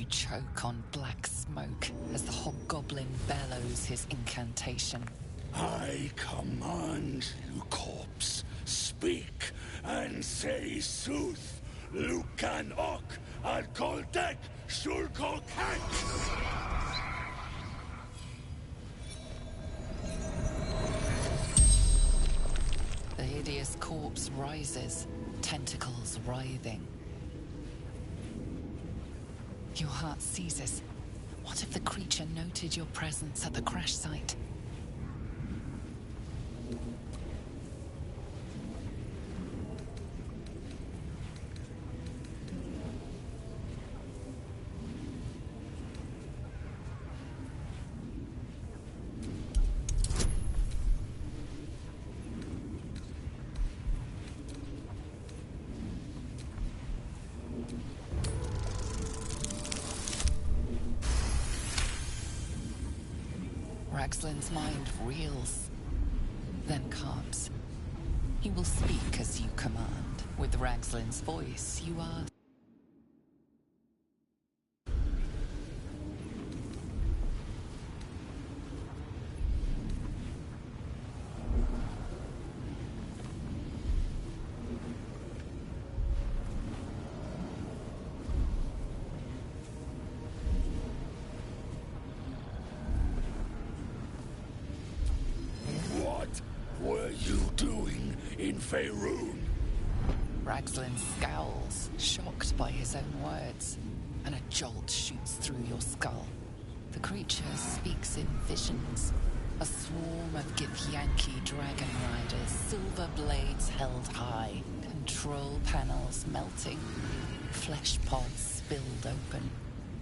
choke on black smoke as the hobgoblin bellows his incantation. I command you, corpse, speak and say sooth. Lucan ok al koldek shulkol The hideous corpse rises, tentacles writhing. Your heart seizes. What if the creature noted your presence at the crash site? Ragslin's mind reels, then calms. He will speak as you command. With Ragslin's voice, you are... What were you doing in Faerun? Ragslin scowls, shocked by his own words, and a jolt shoots through your skull. The creature speaks in visions. A swarm of Githyanki dragon riders, silver blades held high, control panels melting, flesh pods spilled open.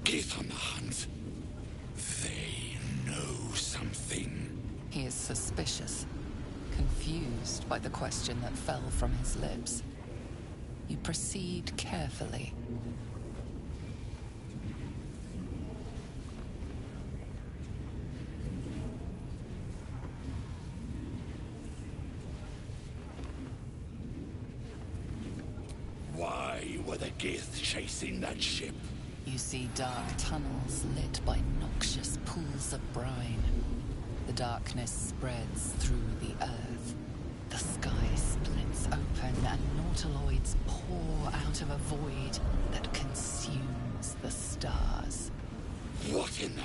Githyanki. They know something. He is suspicious, confused by the question that fell from his lips. You proceed carefully. Why were the Gith chasing that ship? You see dark tunnels lit by noxious pools of brine. The darkness spreads through the earth. The sky splits open and nautiloids pour out of a void that consumes the stars. What in the...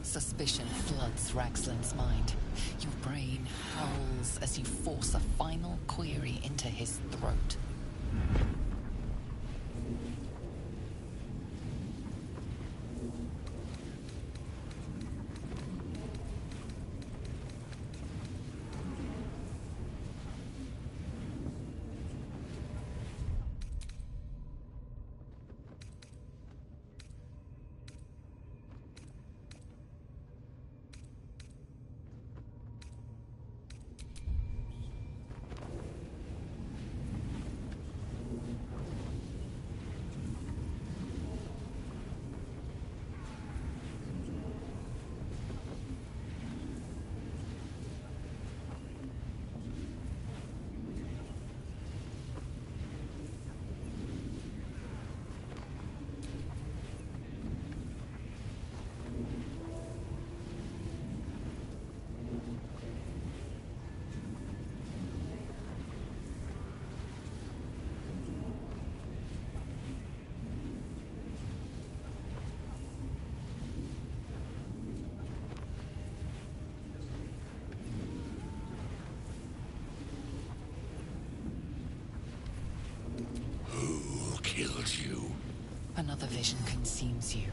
Suspicion floods Ragslin's mind. Your brain howls as you force a final query into his throat. Killed you. Another vision consumes you.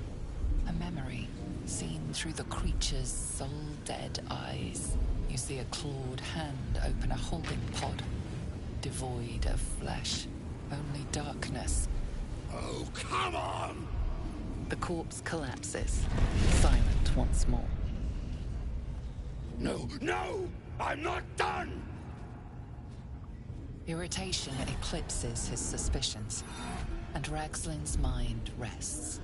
A memory, seen through the creature's soul-dead eyes. You see a clawed hand open a holding pod, devoid of flesh, only darkness. Oh, come on! The corpse collapses, silent once more. No, no! I'm not done! Irritation eclipses his suspicions, and Ragslin's mind rests.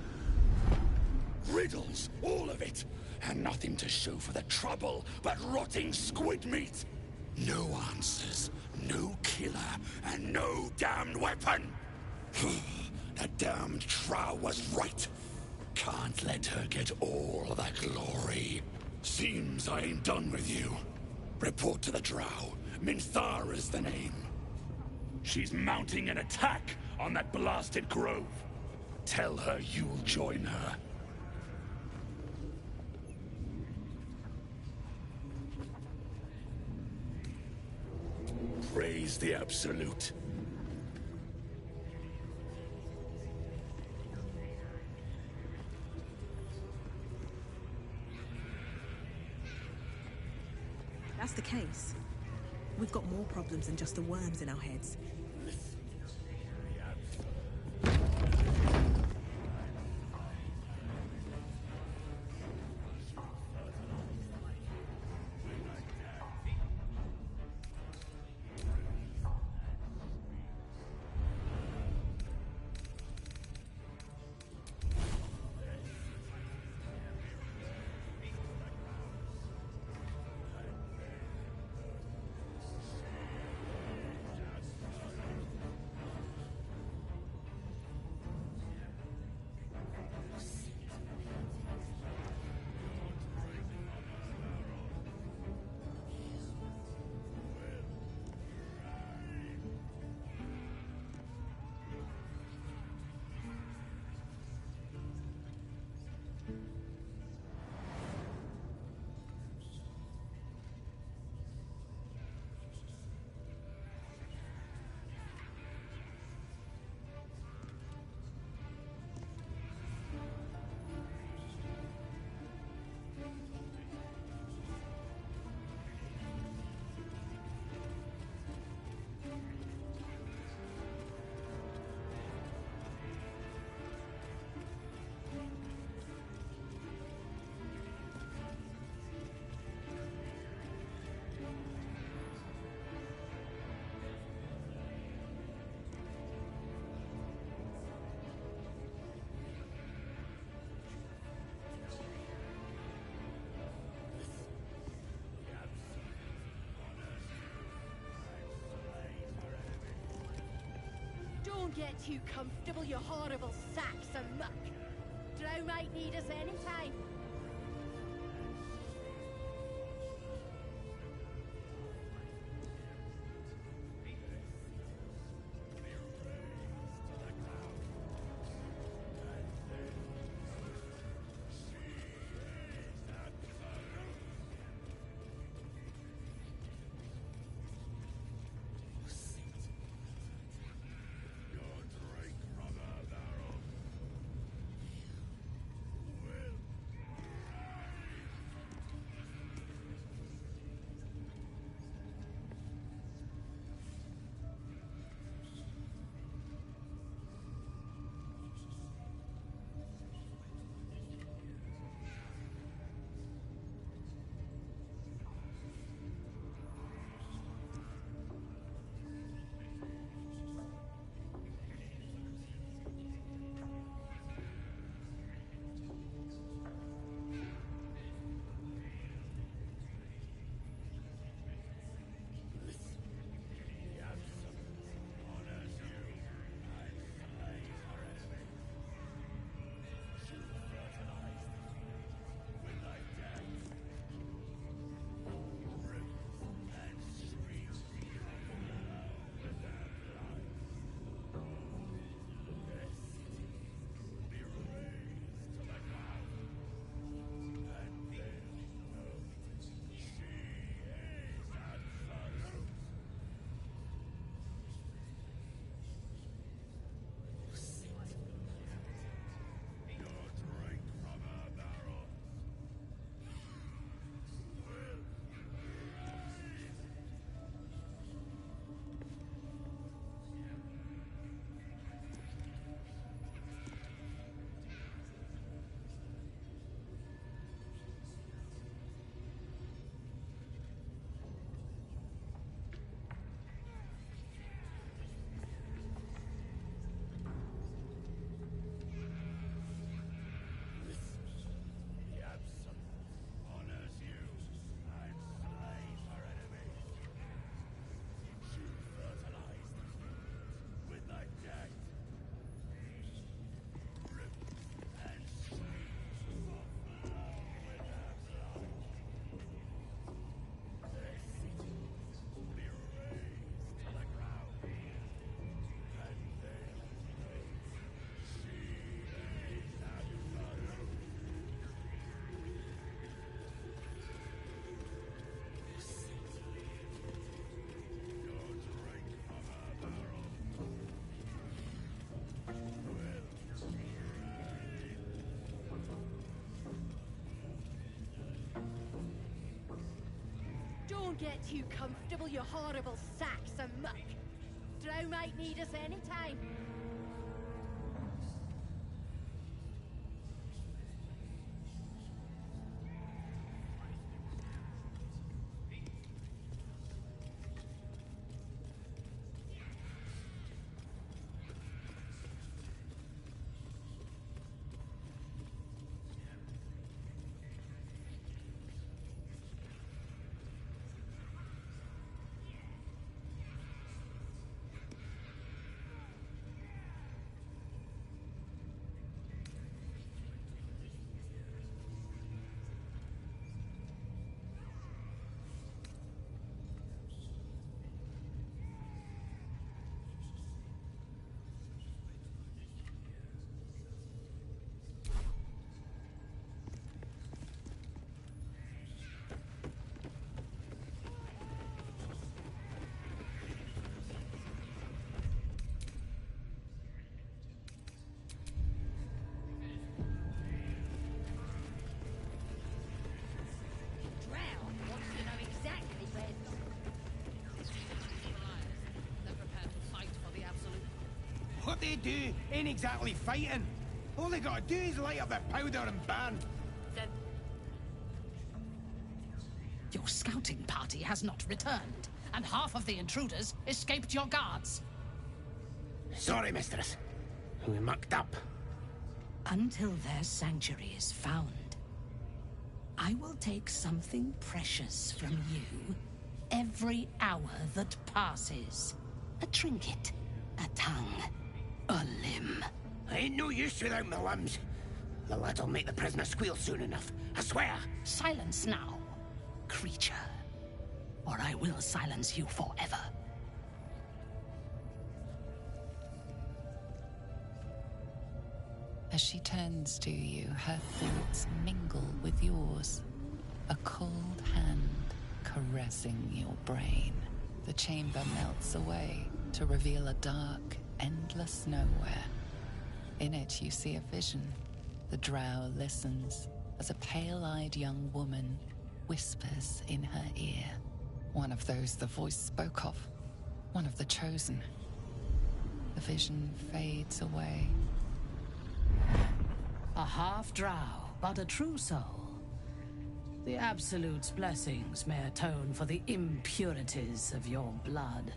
Riddles, all of it! And nothing to show for the trouble but rotting squid meat! No answers, no killer, and no damned weapon! The damned Trow was right. Can't let her get all that glory. Seems I ain't done with you. Report to the Drow. Minthara's the name. She's mounting an attack on that blasted grove. Tell her you'll join her. Praise the Absolute. That's the case. We've got more problems than just the worms in our heads. Don't get too comfortable, you horrible sacks of muck. Drow might need us anytime. Don't get too comfortable, you horrible sacks of muck. Drow might need us anytime. What they do ain't exactly fighting. All they gotta do is light up their powder and burn. Your scouting party has not returned, and half of the intruders escaped your guards. Sorry, mistress. We mucked up. Until their sanctuary is found, I will take something precious from you every hour that passes. A trinket, a tongue, a limb. I ain't no use without my limbs. The lad'll make the prisoner squeal soon enough, I swear. Silence now, creature, or I will silence you forever. As she turns to you, her thoughts mingle with yours. A cold hand caressing your brain. The chamber melts away to reveal a dark, endless nowhere. In it, you see a vision. The drow listens as a pale-eyed young woman whispers in her ear. One of those the voice spoke of. One of the chosen. The vision fades away. A half-drow, but a true soul. The Absolute's blessings may atone for the impurities of your blood.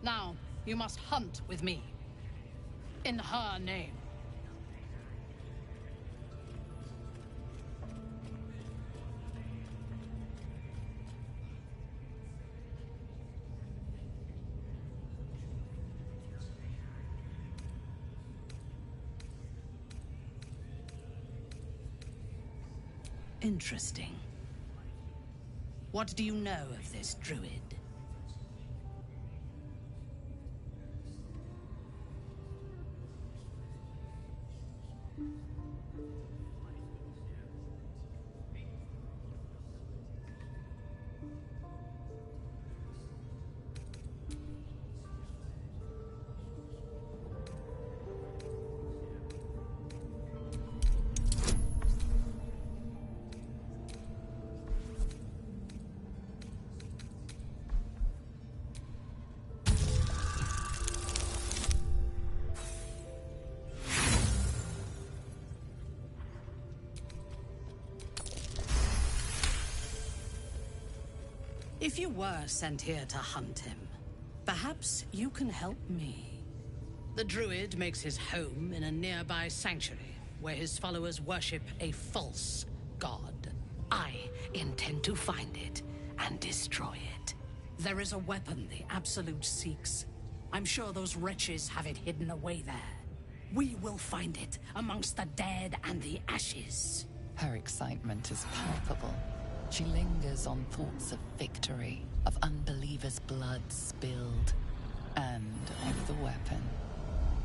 Now, you must hunt with me. In her name. Interesting. What do you know of this druid? If you were sent here to hunt him, perhaps you can help me. The druid makes his home in a nearby sanctuary where his followers worship a false god. I intend to find it and destroy it. There is a weapon the Absolute seeks. I'm sure those wretches have it hidden away there. We will find it amongst the dead and the ashes. Her excitement is palpable. She lingers on thoughts of victory, of unbelievers' blood spilled, and of the weapon.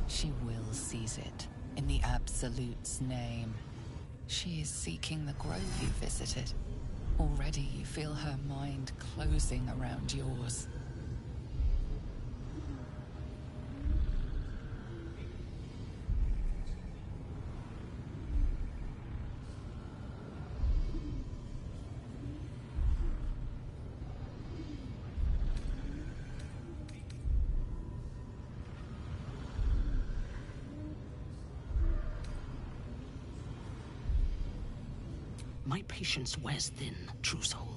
She will seize it, in the Absolute's name. She is seeking the grove you visited. Already you feel her mind closing around yours. My patience wears thin, True Soul.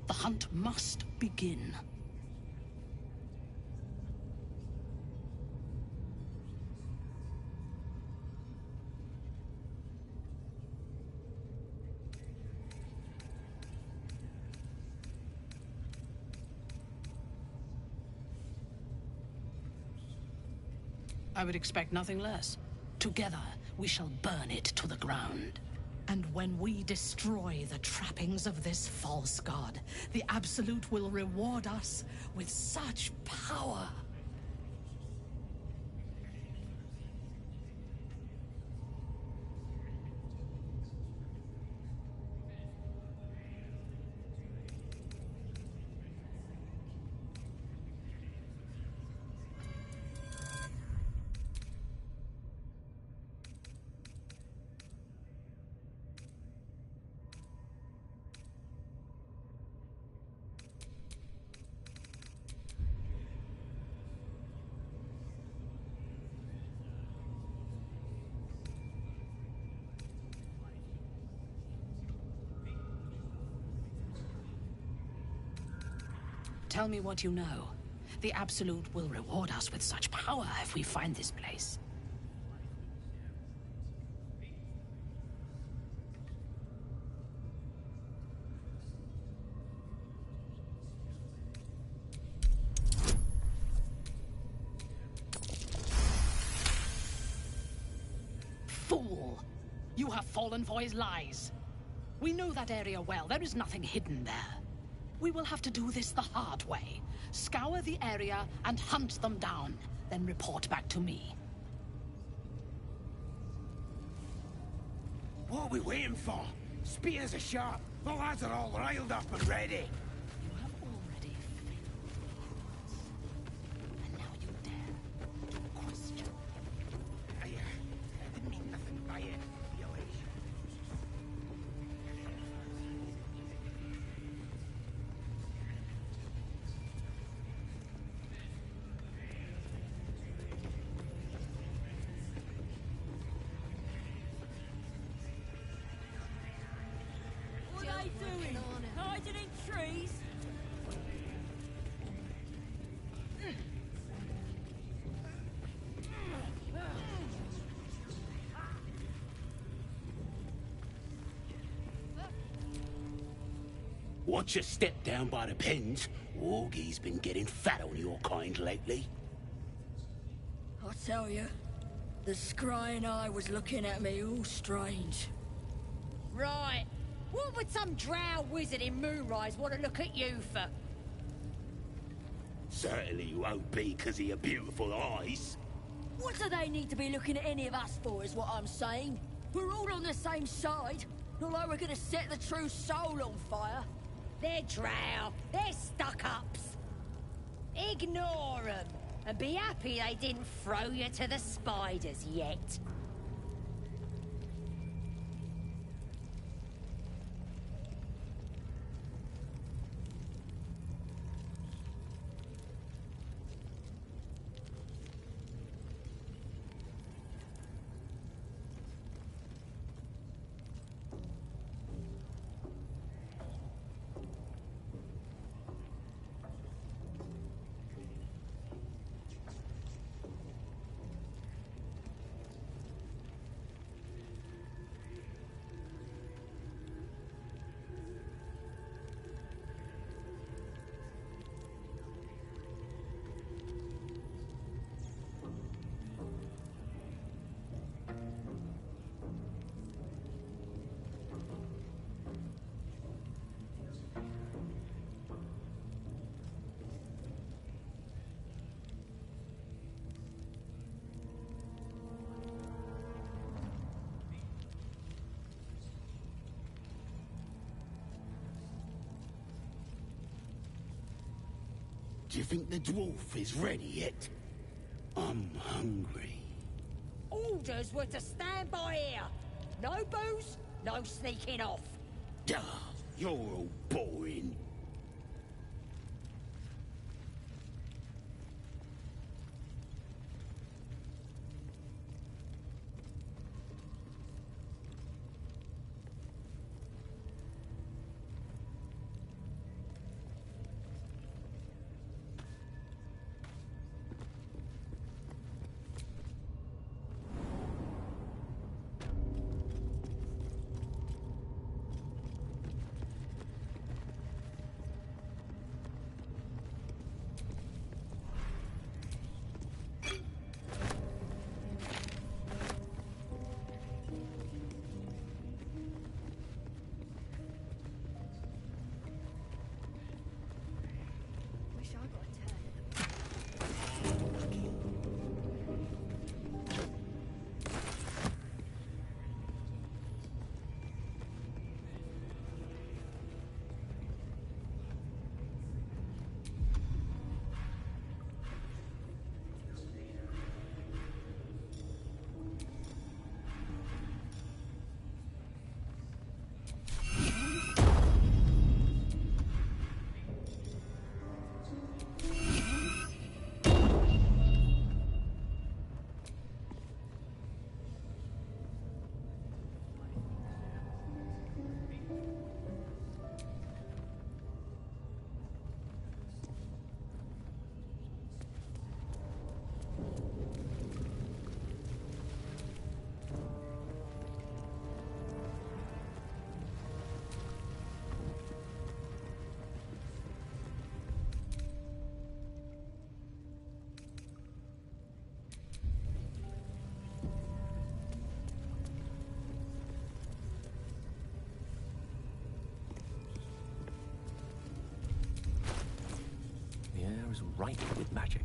The hunt must begin. I would expect nothing less. Together, we shall burn it to the ground. And when we destroy the trappings of this false god, the Absolute will reward us with such power. Tell me what you know. The Absolute will reward us with such power if we find this place. Fool! You have fallen for his lies. We know that area well. There is nothing hidden there. We will have to do this the hard way. Scour the area and hunt them down, then report back to me. What are we waiting for? Spears are sharp. The lads are all riled up and ready. You have already failed. And now you dare to question. I didn't mean nothing by it, really. What are they doing? Hiding in trees? Watch your step down by the pens. Augie's been getting fat on your kind lately. I tell you, the scrying eye was looking at me all strange. Right. What would some drow wizard in Moonrise want to look at you for? Certainly you won't be because of your beautiful eyes. What do they need to be looking at any of us for, is what I'm saying? We're all on the same side. Not like we're gonna set the True Soul on fire. They're drow. They're stuck-ups. Ignore them. And be happy they didn't throw you to the spiders yet. Do you think the dwarf is ready yet? I'm hungry. Orders were to stand by here. No booze, no sneaking off. Duh, you're all boring. ripe with magic.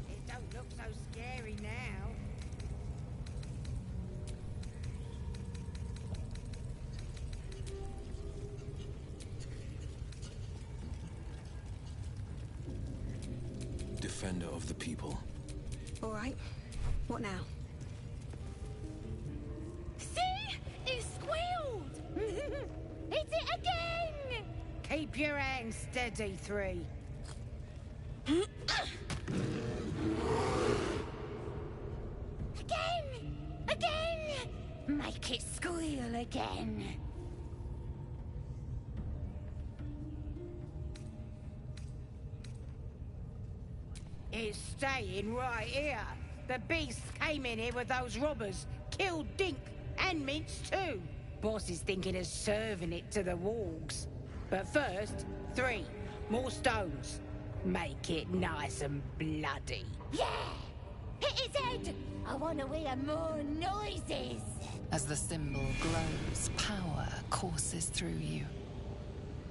It don't look so scary now. Defender of the people. All right. What now? See? It squealed! Hit it again! Keep your hands steady, Three. Again! Again! Make it squeal again. It's staying right here. The beast came in here with those robbers, killed Dink and Mince too. Boss is thinking of serving it to the wargs. But first, Three, more stones. Make it nice and bloody. Yeah! Hit his head! I want to hear more noises! As the symbol glows, power courses through you.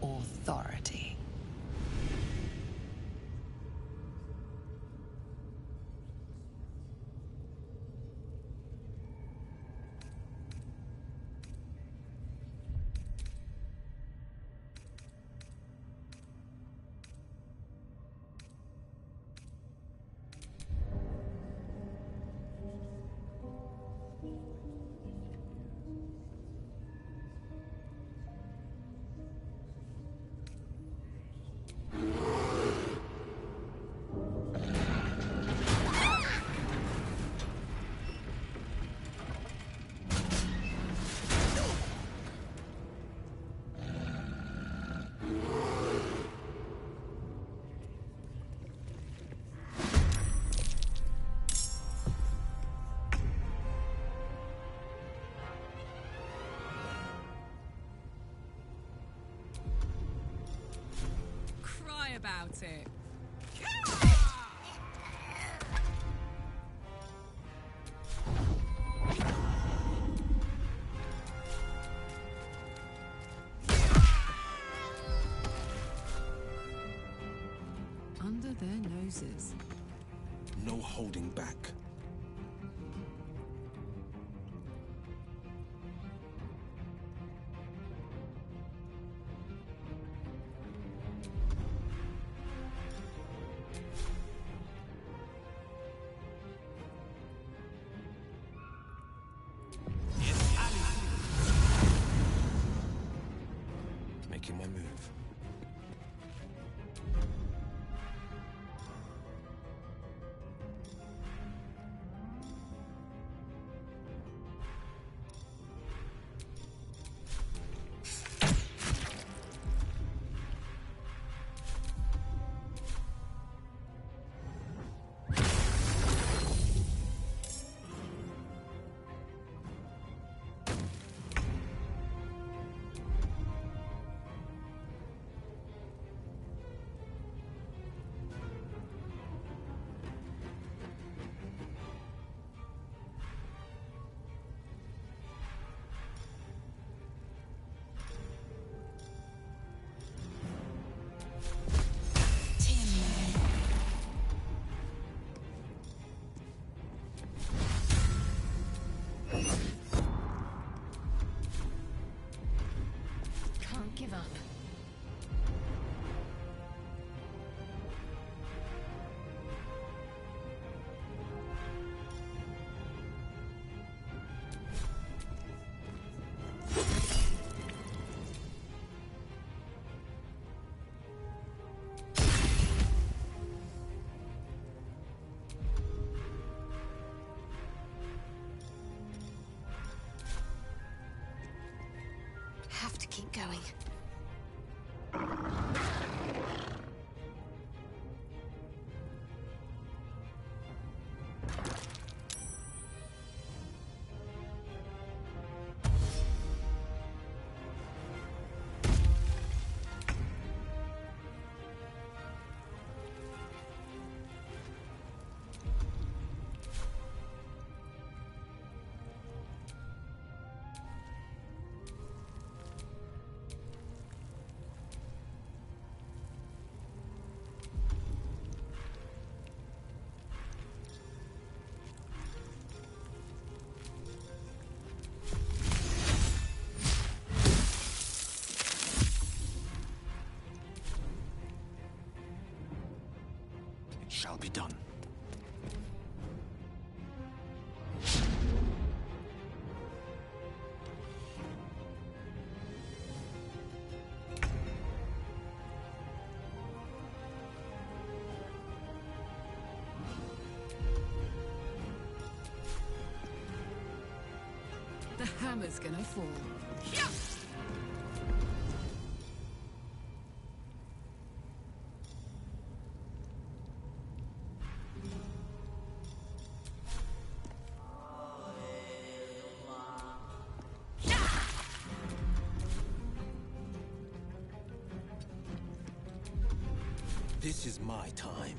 Authority. About it. Under their noses. No holding back. Making my move. Can't give up. Have to keep going. shall be done. The hammer's gonna fall. This is my time.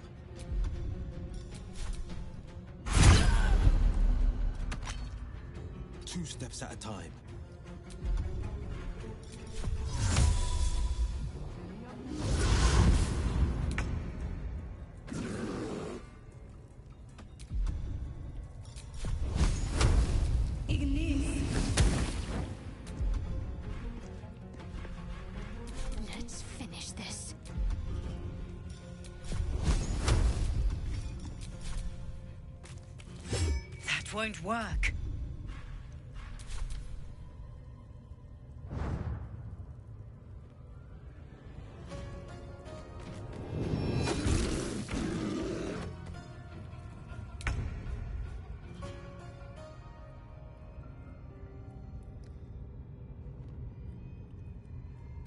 Two steps at a time. Let's finish this. That won't work.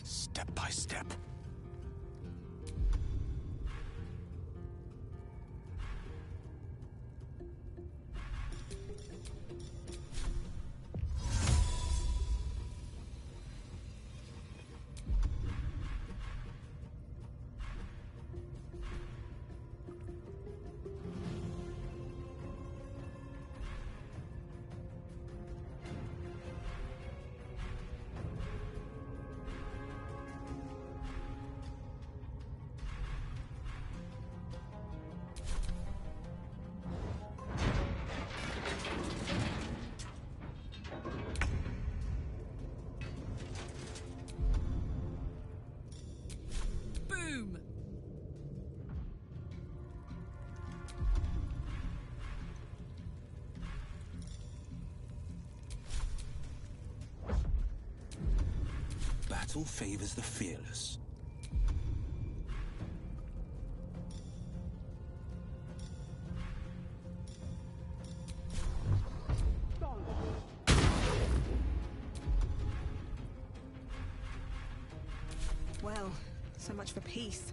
Step by step. Boom! Battle favors the fearless. Well, so much for peace.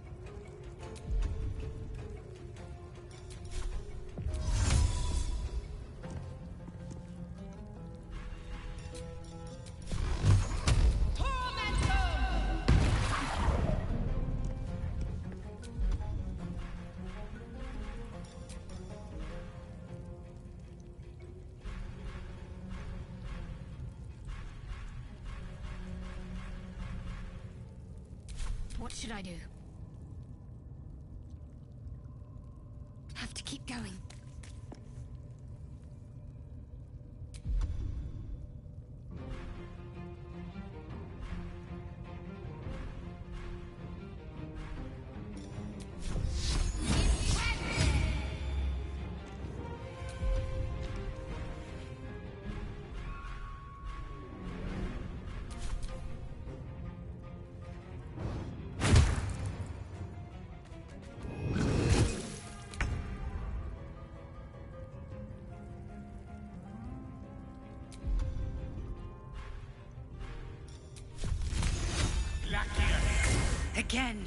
What should I do? Have to keep going. Again.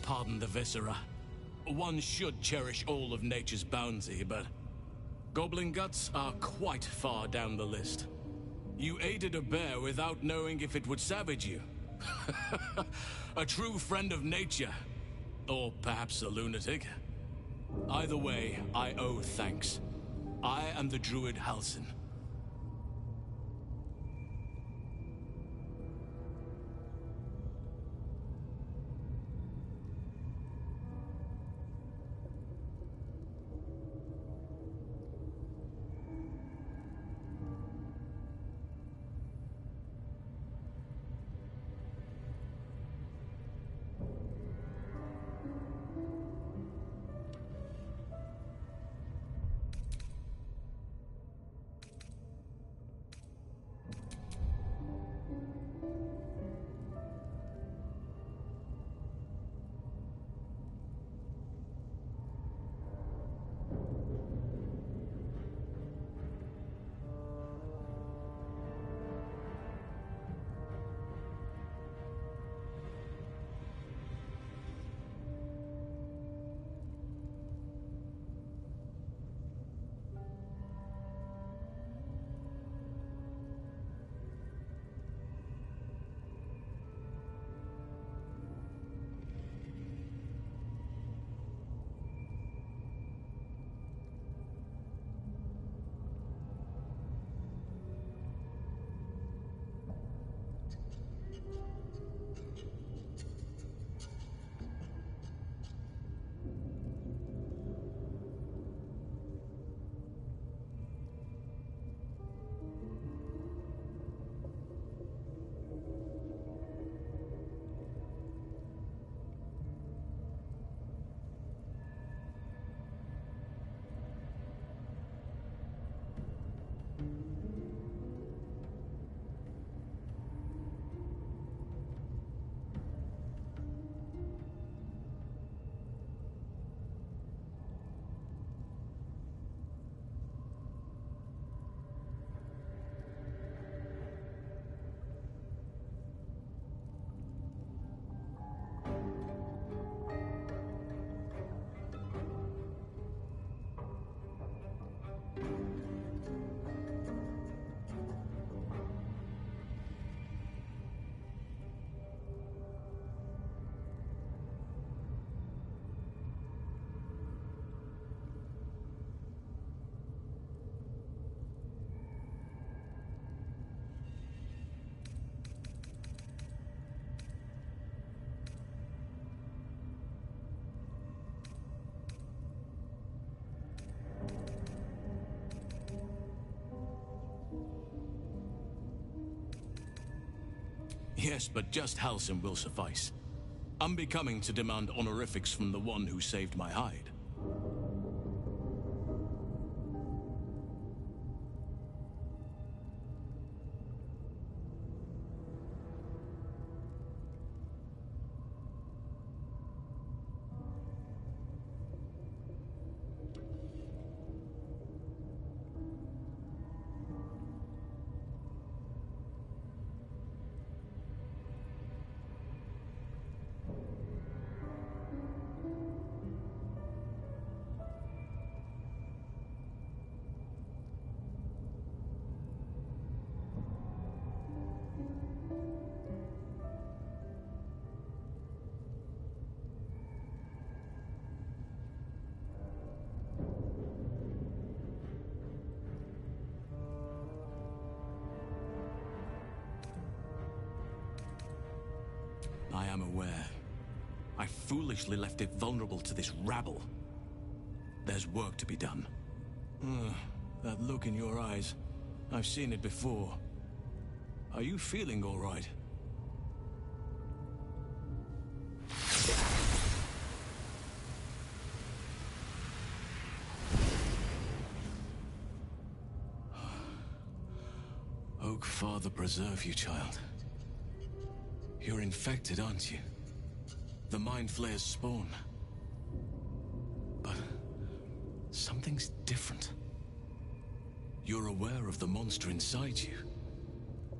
Pardon the viscera. One should cherish all of nature's bounty, but goblin guts are quite far down the list. You aided a bear without knowing if it would savage you. A true friend of nature. Or perhaps a lunatic. Either way, I owe thanks. I am the druid Halsin. Yes, but just Halsin will suffice. Unbecoming to demand honorifics from the one who saved my hide. I am aware. I foolishly left it vulnerable to this rabble. There's work to be done. That look in your eyes. I've seen it before. Are you feeling all right? Oak Father preserve you, child. You're infected, aren't you? The Mind Flayer's spawn. But something's different. You're aware of the monster inside you.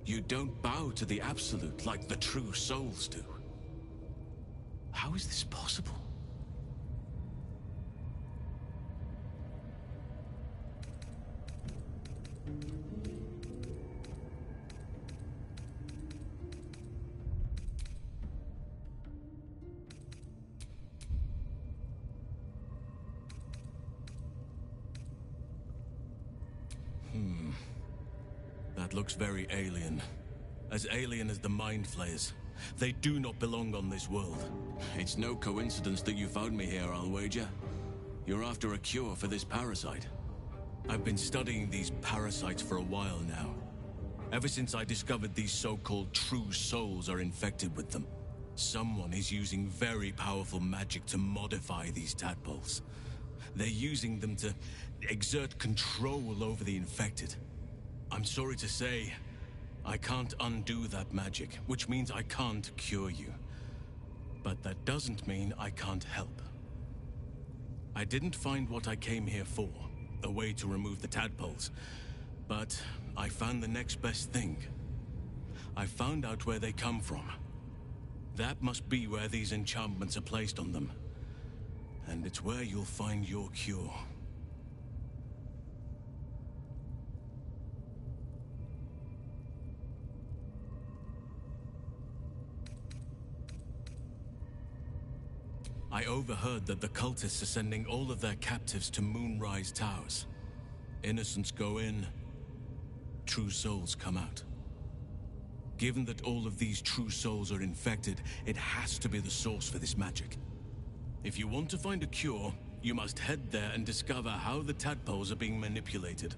You don't bow to the Absolute like the true souls do. How is this possible? That looks very alien. As alien as the Mind Flayers. They do not belong on this world. It's no coincidence that you found me here, I'll wager. You're after a cure for this parasite. I've been studying these parasites for a while now. Ever since I discovered these so-called true souls are infected with them. Someone is using very powerful magic to modify these tadpoles. They're using them to exert control over the infected. I'm sorry to say, I can't undo that magic, which means I can't cure you. But that doesn't mean I can't help. I didn't find what I came here for, a way to remove the tadpoles, but I found the next best thing. I found out where they come from. That must be where these enchantments are placed on them. And it's where you'll find your cure. I overheard that the cultists are sending all of their captives to Moonrise Towers. Innocents go in, true souls come out. Given that all of these true souls are infected, it has to be the source for this magic. If you want to find a cure, you must head there and discover how the tadpoles are being manipulated.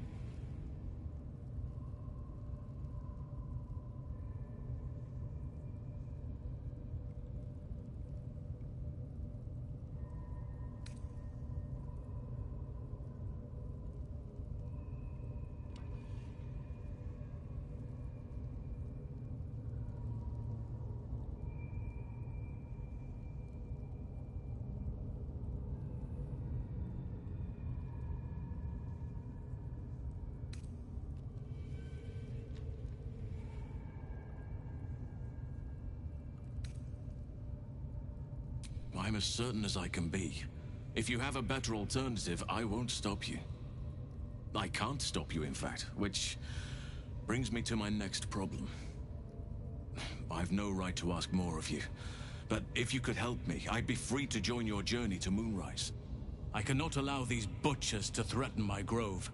I'm as certain as I can be. If you have a better alternative, I won't stop you. I can't stop you, in fact, which brings me to my next problem. I've no right to ask more of you, but if you could help me, I'd be free to join your journey to Moonrise. I cannot allow these butchers to threaten my grove.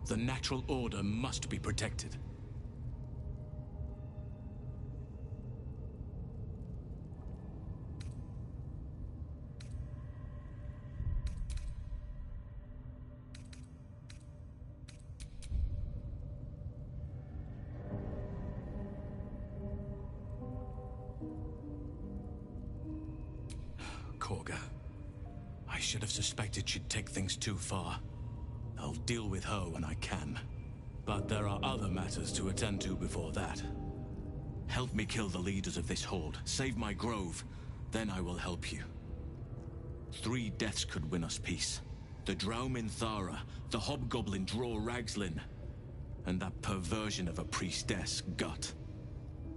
The natural order must be protected. Kagha. I should have suspected she'd take things too far. I'll deal with her when I can. But there are other matters to attend to before that. Help me kill the leaders of this horde, save my grove, then I will help you. 3 deaths could win us peace. The Drow Minthara, the Hobgoblin Dror Ragzlin, and that perversion of a priestess, Gut.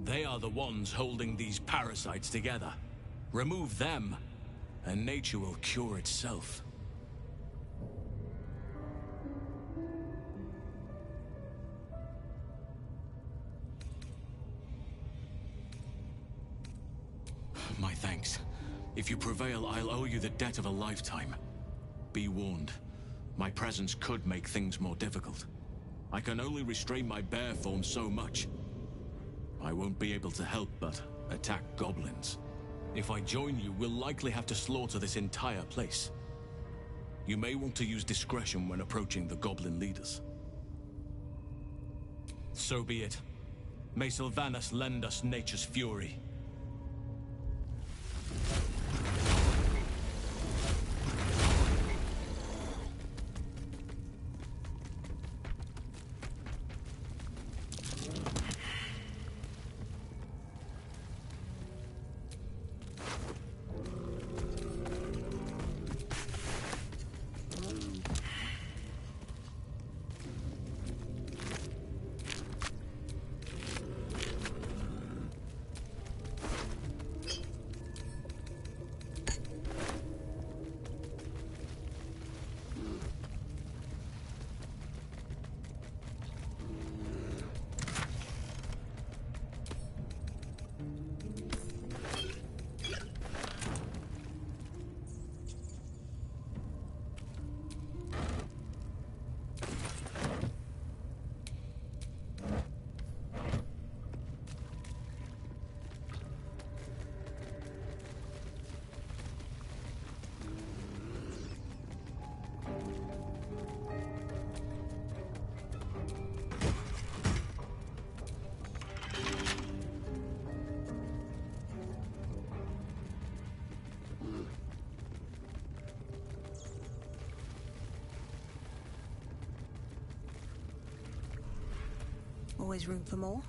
They are the ones holding these parasites together. Remove them, and nature will cure itself. My thanks. If you prevail, I'll owe you the debt of a lifetime. Be warned. My presence could make things more difficult. I can only restrain my bear form so much. I won't be able to help but attack goblins. If I join you, we'll likely have to slaughter this entire place. You may want to use discretion when approaching the goblin leaders. So be it. May Sylvanas lend us nature's fury. Always room for more.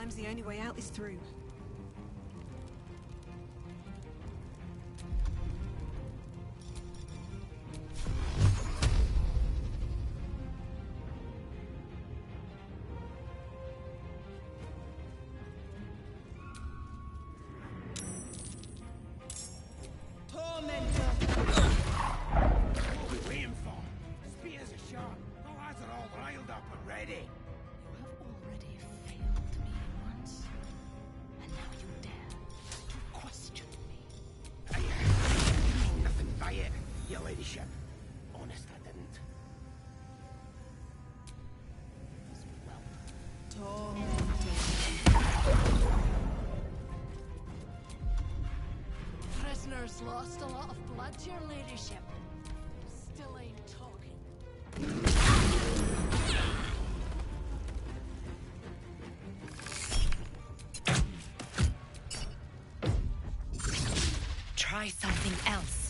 Sometimes the only way out is through. Prisoners lost a lot of blood, your ladyship. Still ain't talking. Try something else.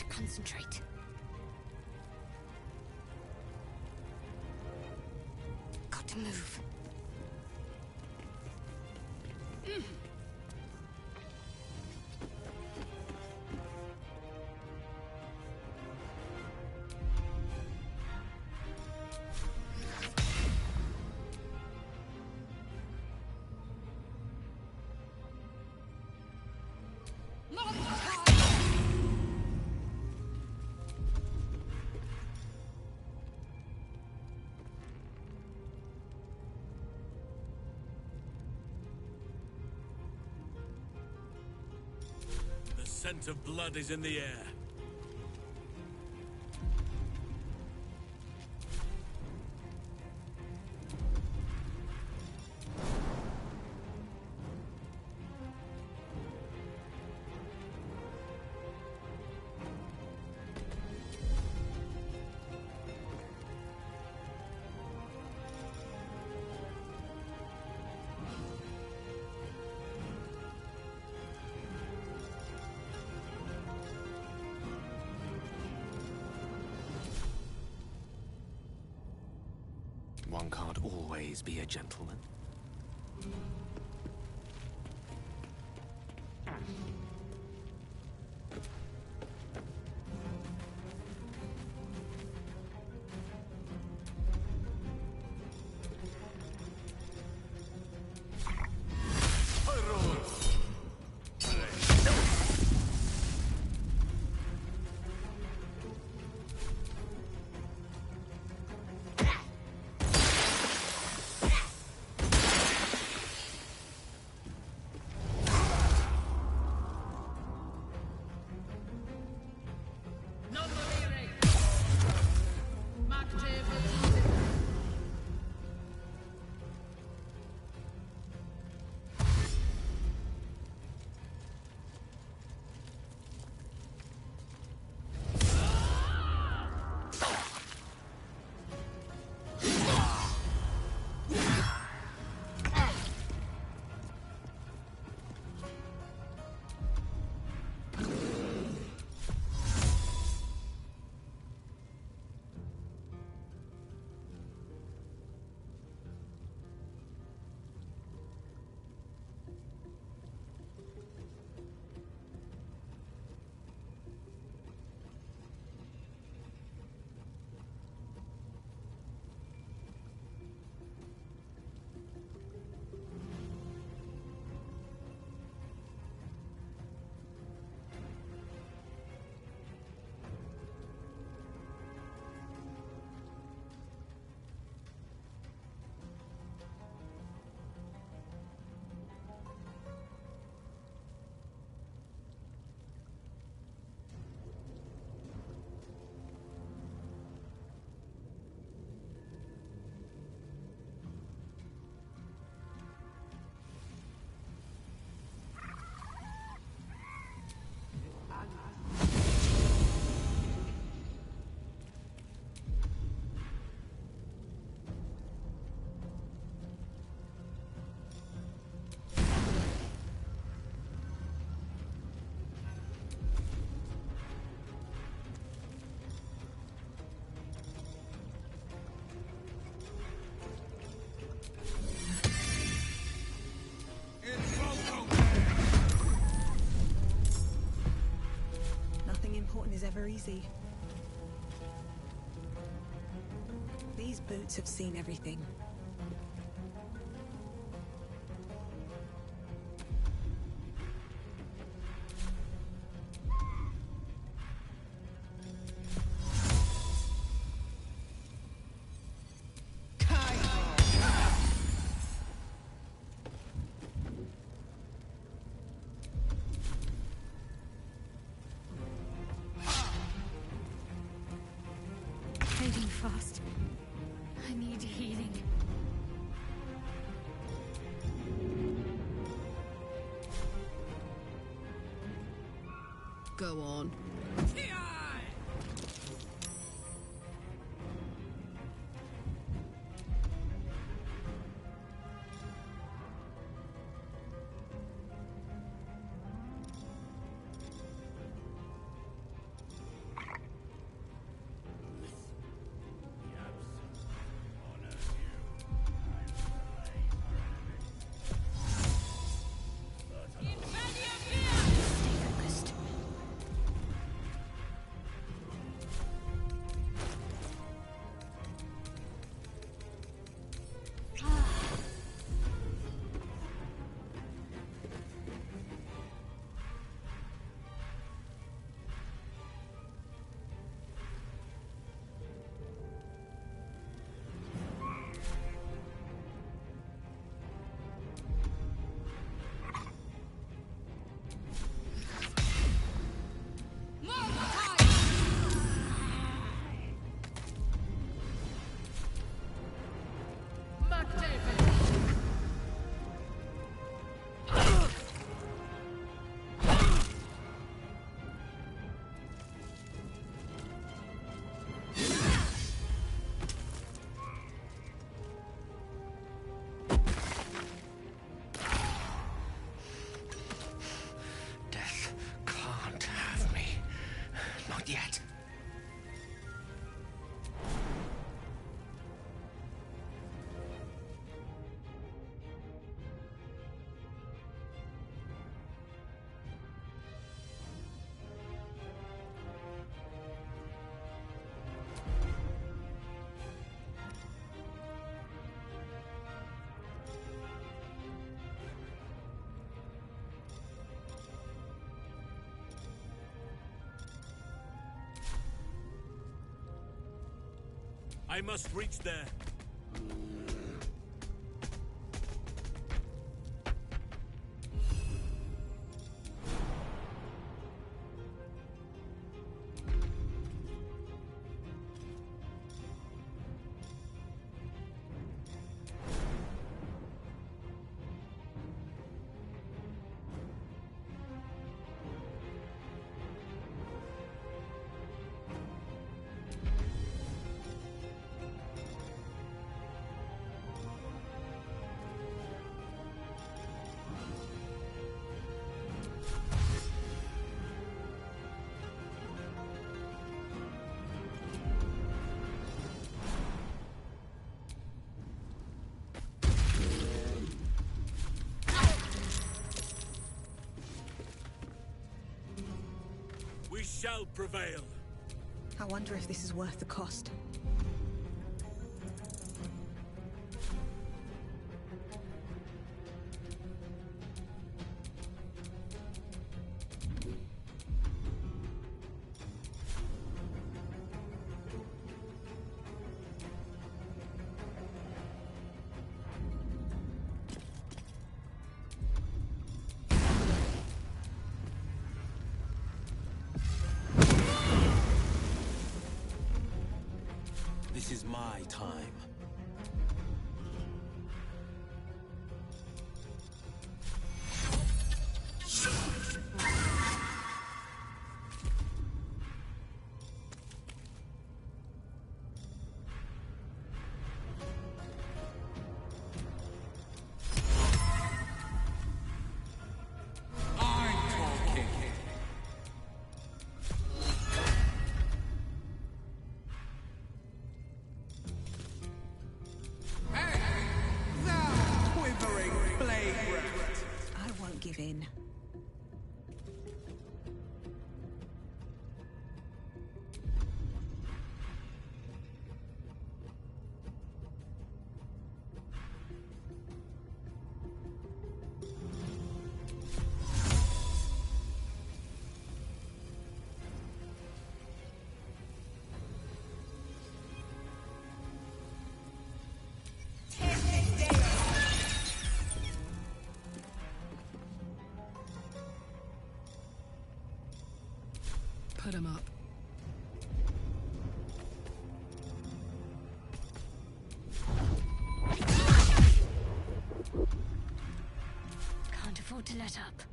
Concentrate. Got to move. The scent of blood is in the air. One can't always be a gentleman. never easy. These boots have seen everything. Fading fast. I need healing. Go on. Yet. I must reach there. We shall prevail. I wonder if this is worth the cost. This is my time. Give in. Let him up. Can't afford to let up.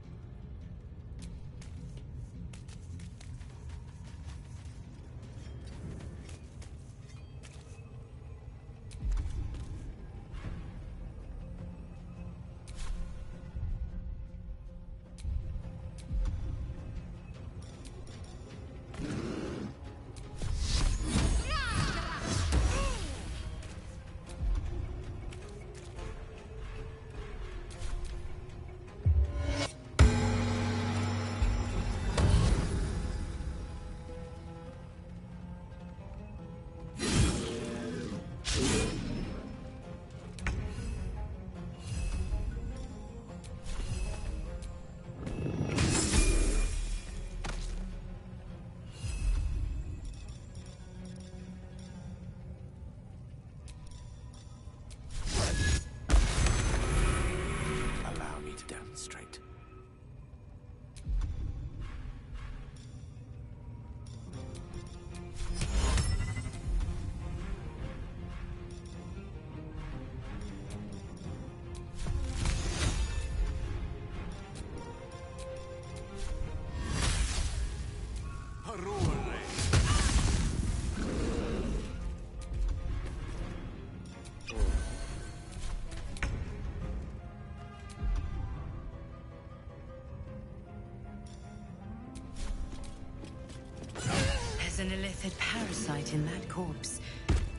An illithid parasite in that corpse.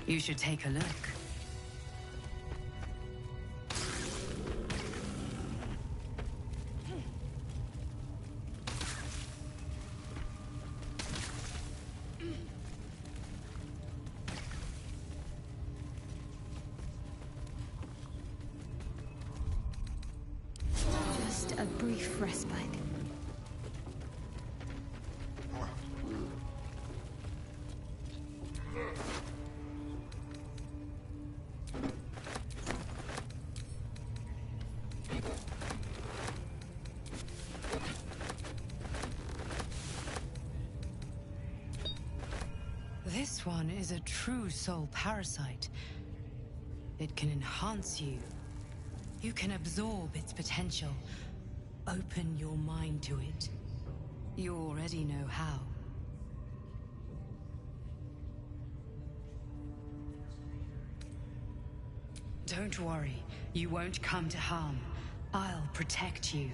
You should take a look. Just a brief respite. This one is a true soul parasite. It can enhance you. You can absorb its potential. Open your mind to it. You already know how. Don't worry, you won't come to harm. I'll protect you.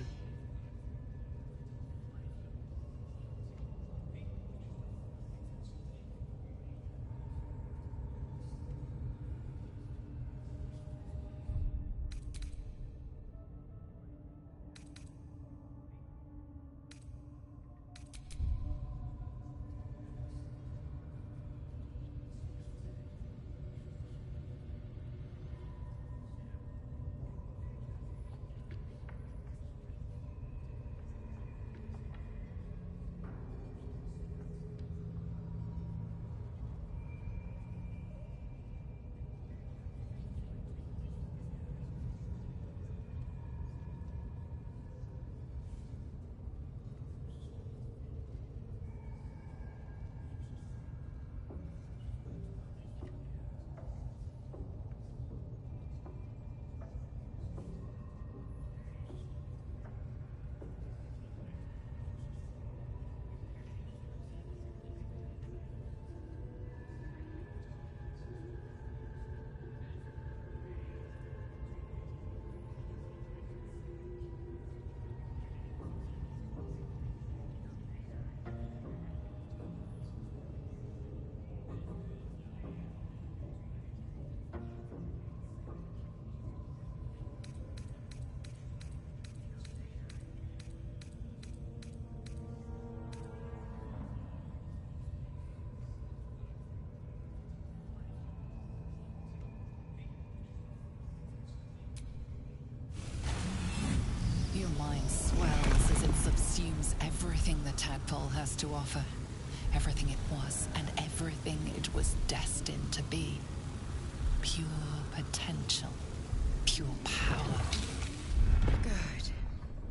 Your mind swells as it subsumes everything the tadpole has to offer. Everything it was and everything it was destined to be. Pure potential. Pure power. Good.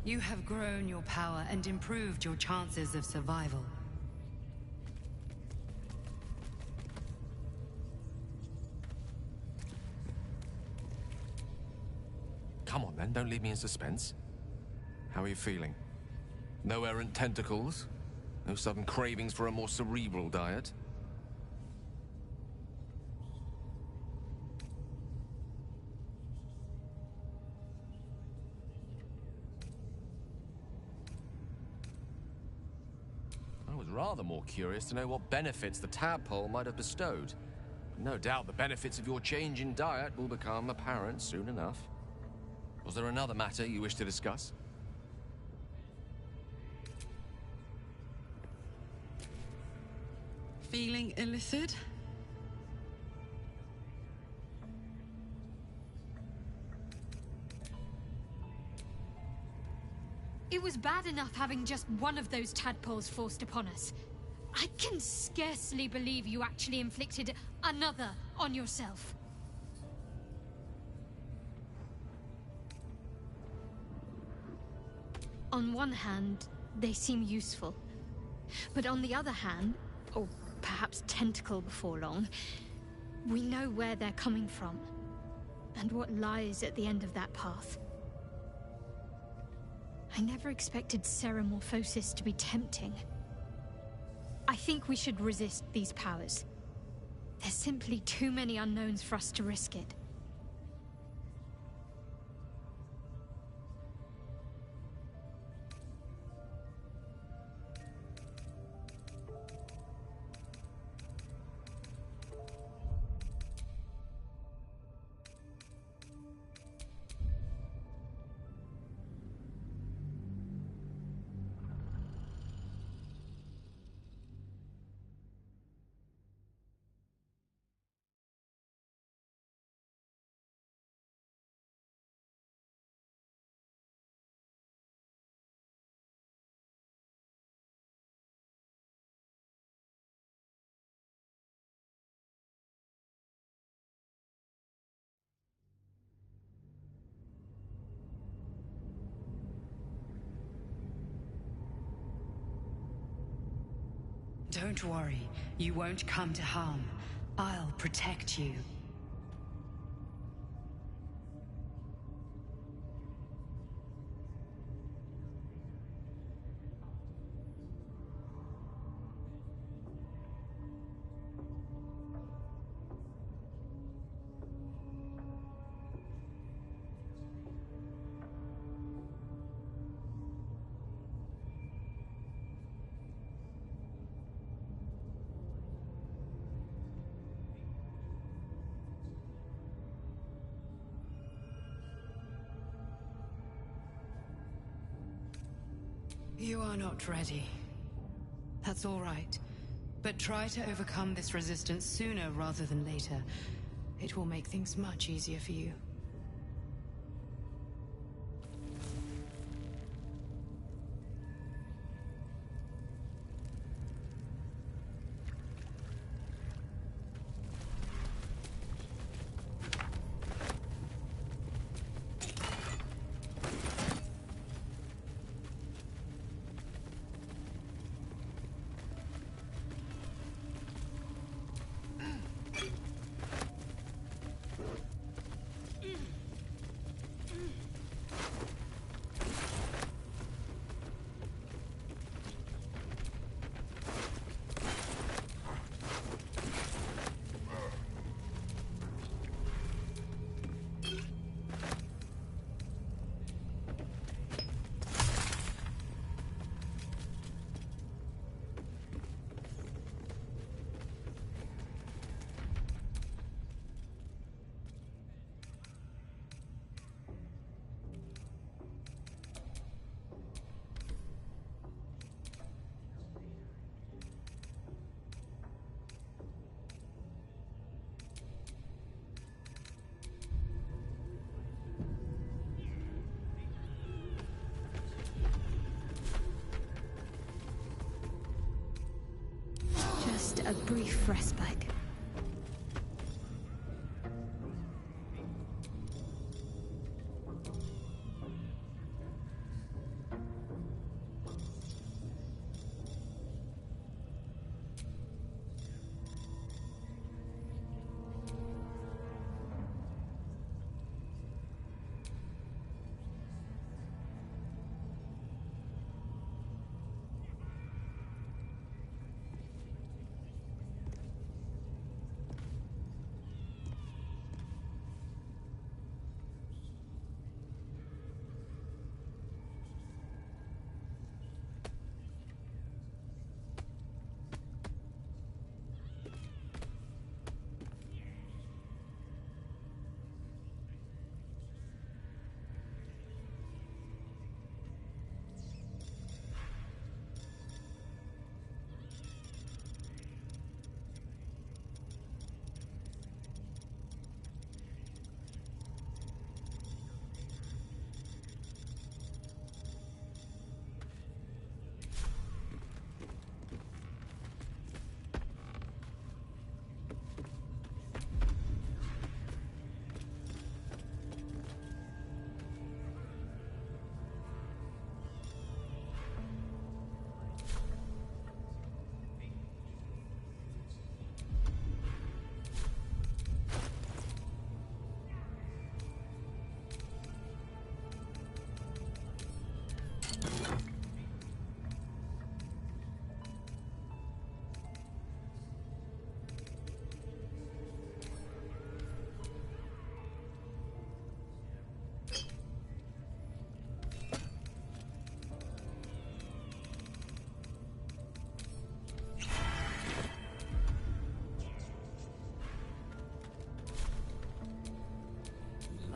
You have grown your power and improved your chances of survival. Come on then, don't leave me in suspense. How are you feeling? No errant tentacles? No sudden cravings for a more cerebral diet? I was rather more curious to know what benefits the tadpole might have bestowed. No doubt the benefits of your change in diet will become apparent soon enough. Was there another matter you wish to discuss? Feeling illicit? It was bad enough having just one of those tadpoles forced upon us. I can scarcely believe you actually inflicted another on yourself. On one hand, they seem useful. But on the other hand, or perhaps tentacle before long, we know where they're coming from, and what lies at the end of that path. I never expected Ceremorphosis to be tempting. I think we should resist these powers. There's simply too many unknowns for us to risk it. Don't worry, you won't come to harm. I'll protect you. You are not ready. That's all right. But try to overcome this resistance sooner rather than later. It will make things much easier for you. Just a brief respite.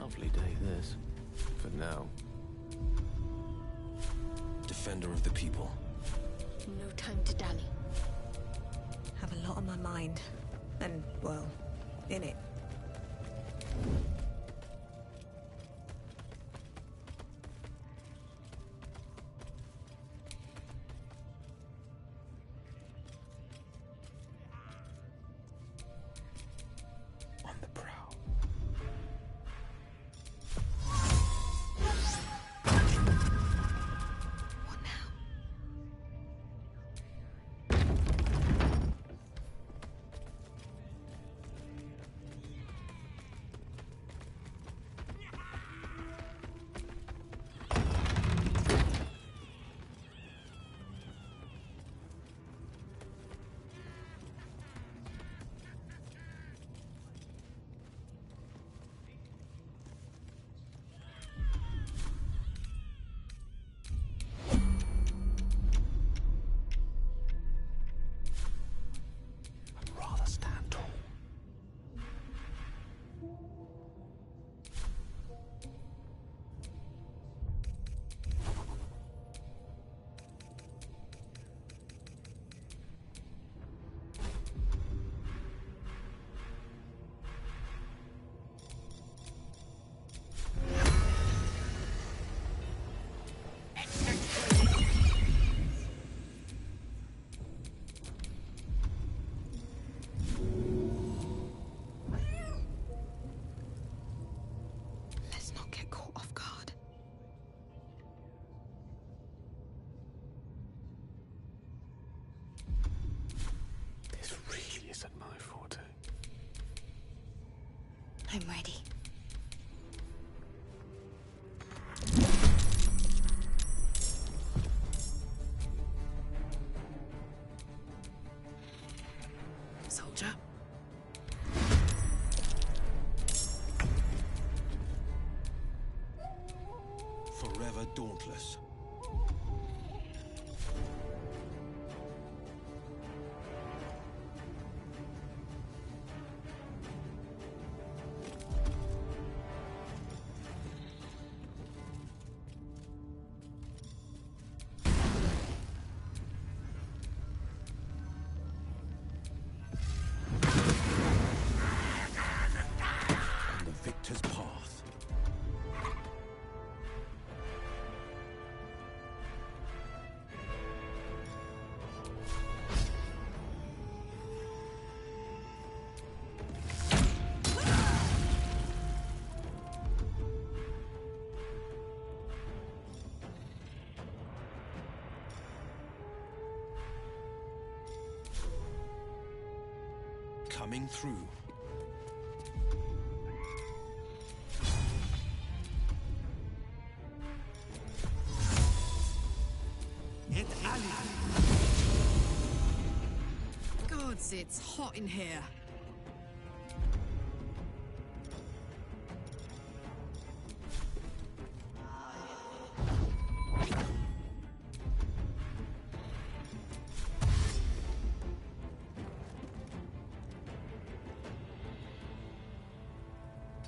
Lovely day, this. For now. Defender of the people. No time to dally. Have a lot on my mind. And, well, in it. On the prowl. What now? I'd rather stand tall. Let's not get caught off guard. This really isn't my forte. I'm ready. Soldier. Forever dauntless. On the victor's path. Coming through. Hit Ali. Gods, it's hot in here.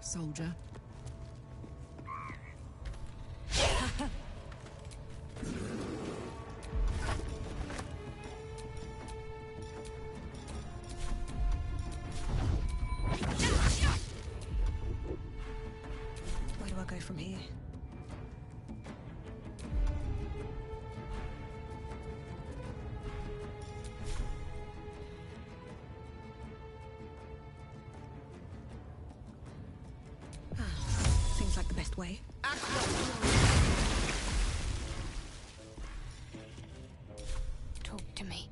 Soldier. Where do I go from here? Seems like the best way. Talk to me.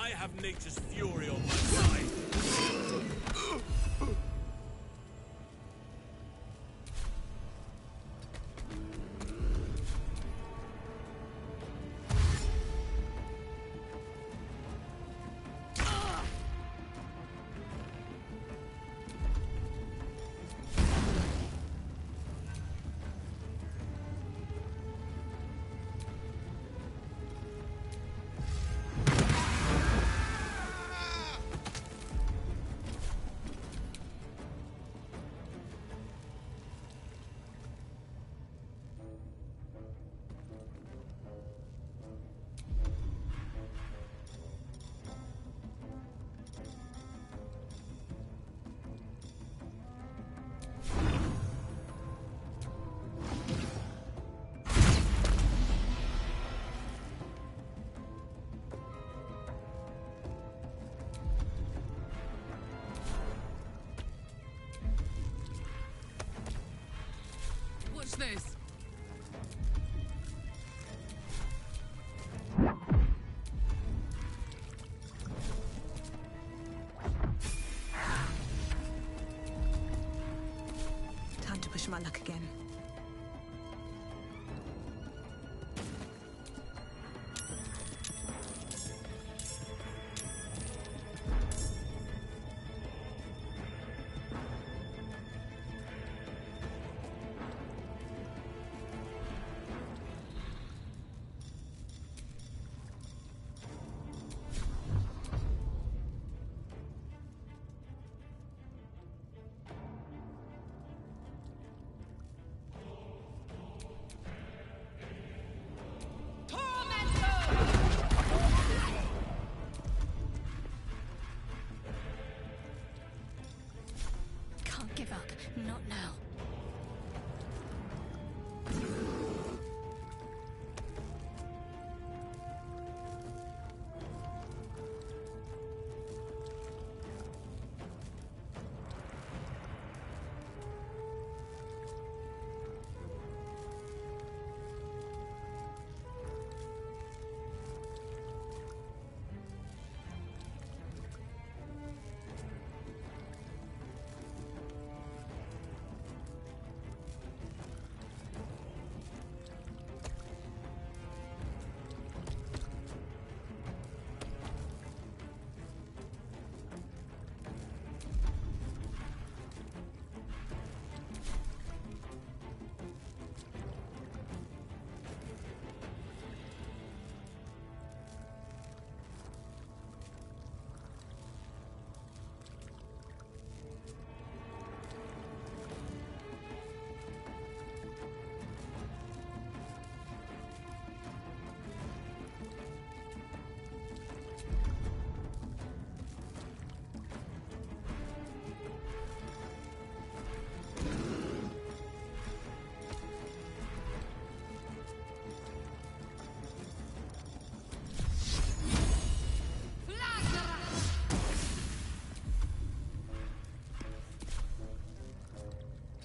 I have nature's fury on my side. Watch this. Time to push my luck again. Can't give up. Not now.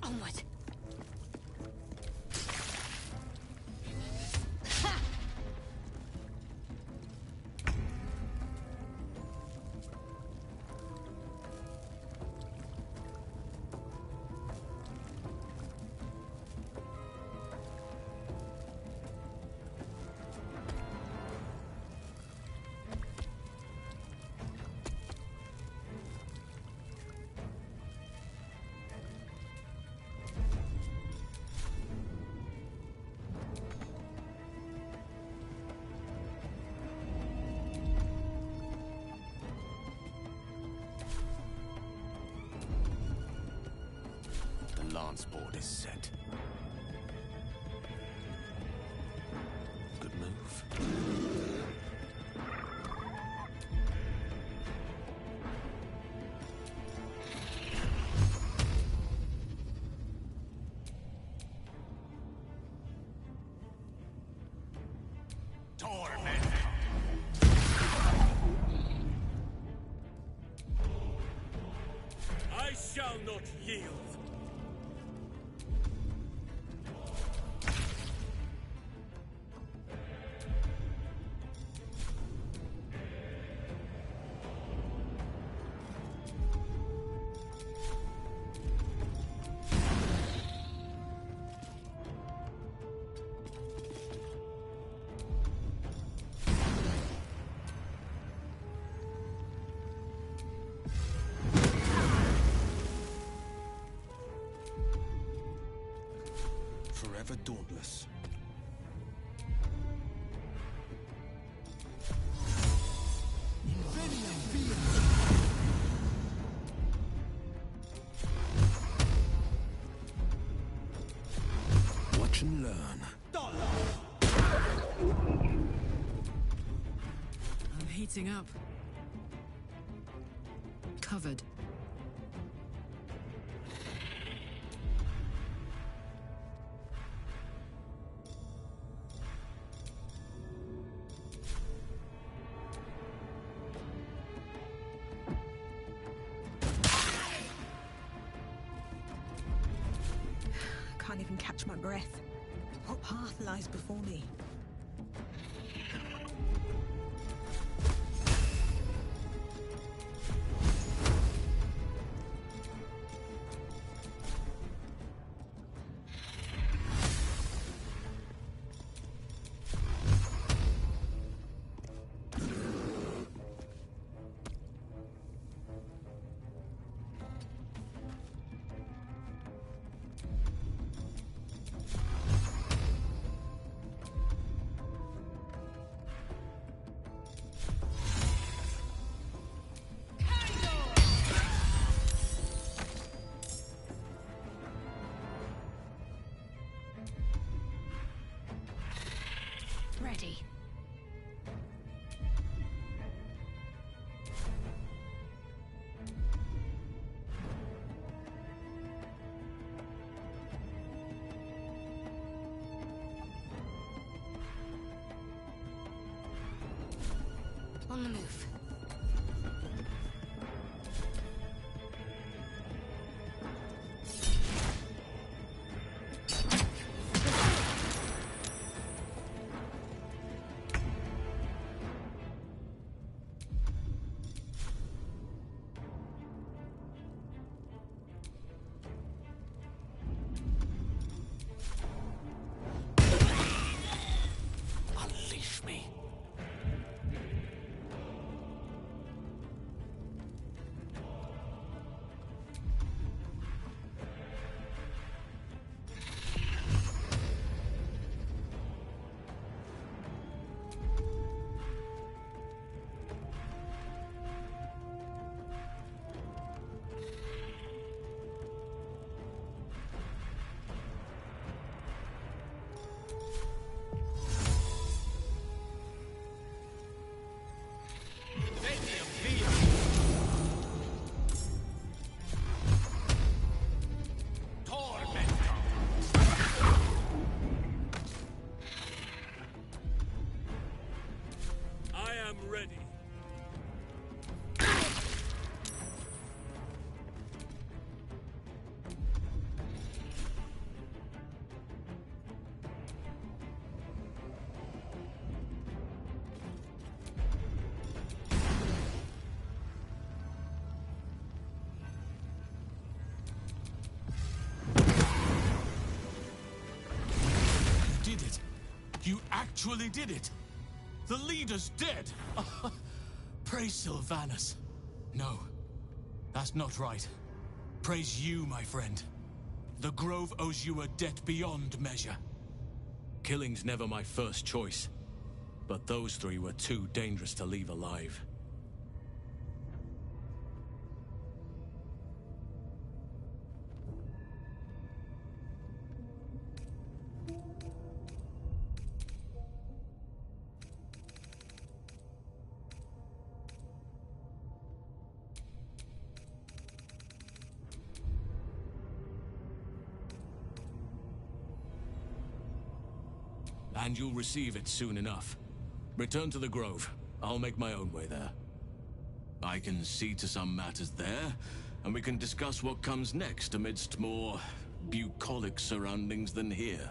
Onward. The lance board is set. Good move. I shall not yield. never dauntless. Watch and learn. I'm heating up. Covered. Can't even catch my breath. What path lies before me? Ready. On the move. Unleash me. I am ready. You did it. You actually did it. The leader's dead! Praise Sylvanus. No, that's not right. Praise you, my friend. The Grove owes you a debt beyond measure. Killing's never my first choice, but those three were too dangerous to leave alive. And you'll receive it soon enough. Return to the Grove. I'll make my own way there. I can see to some matters there, and we can discuss what comes next amidst more bucolic surroundings than here.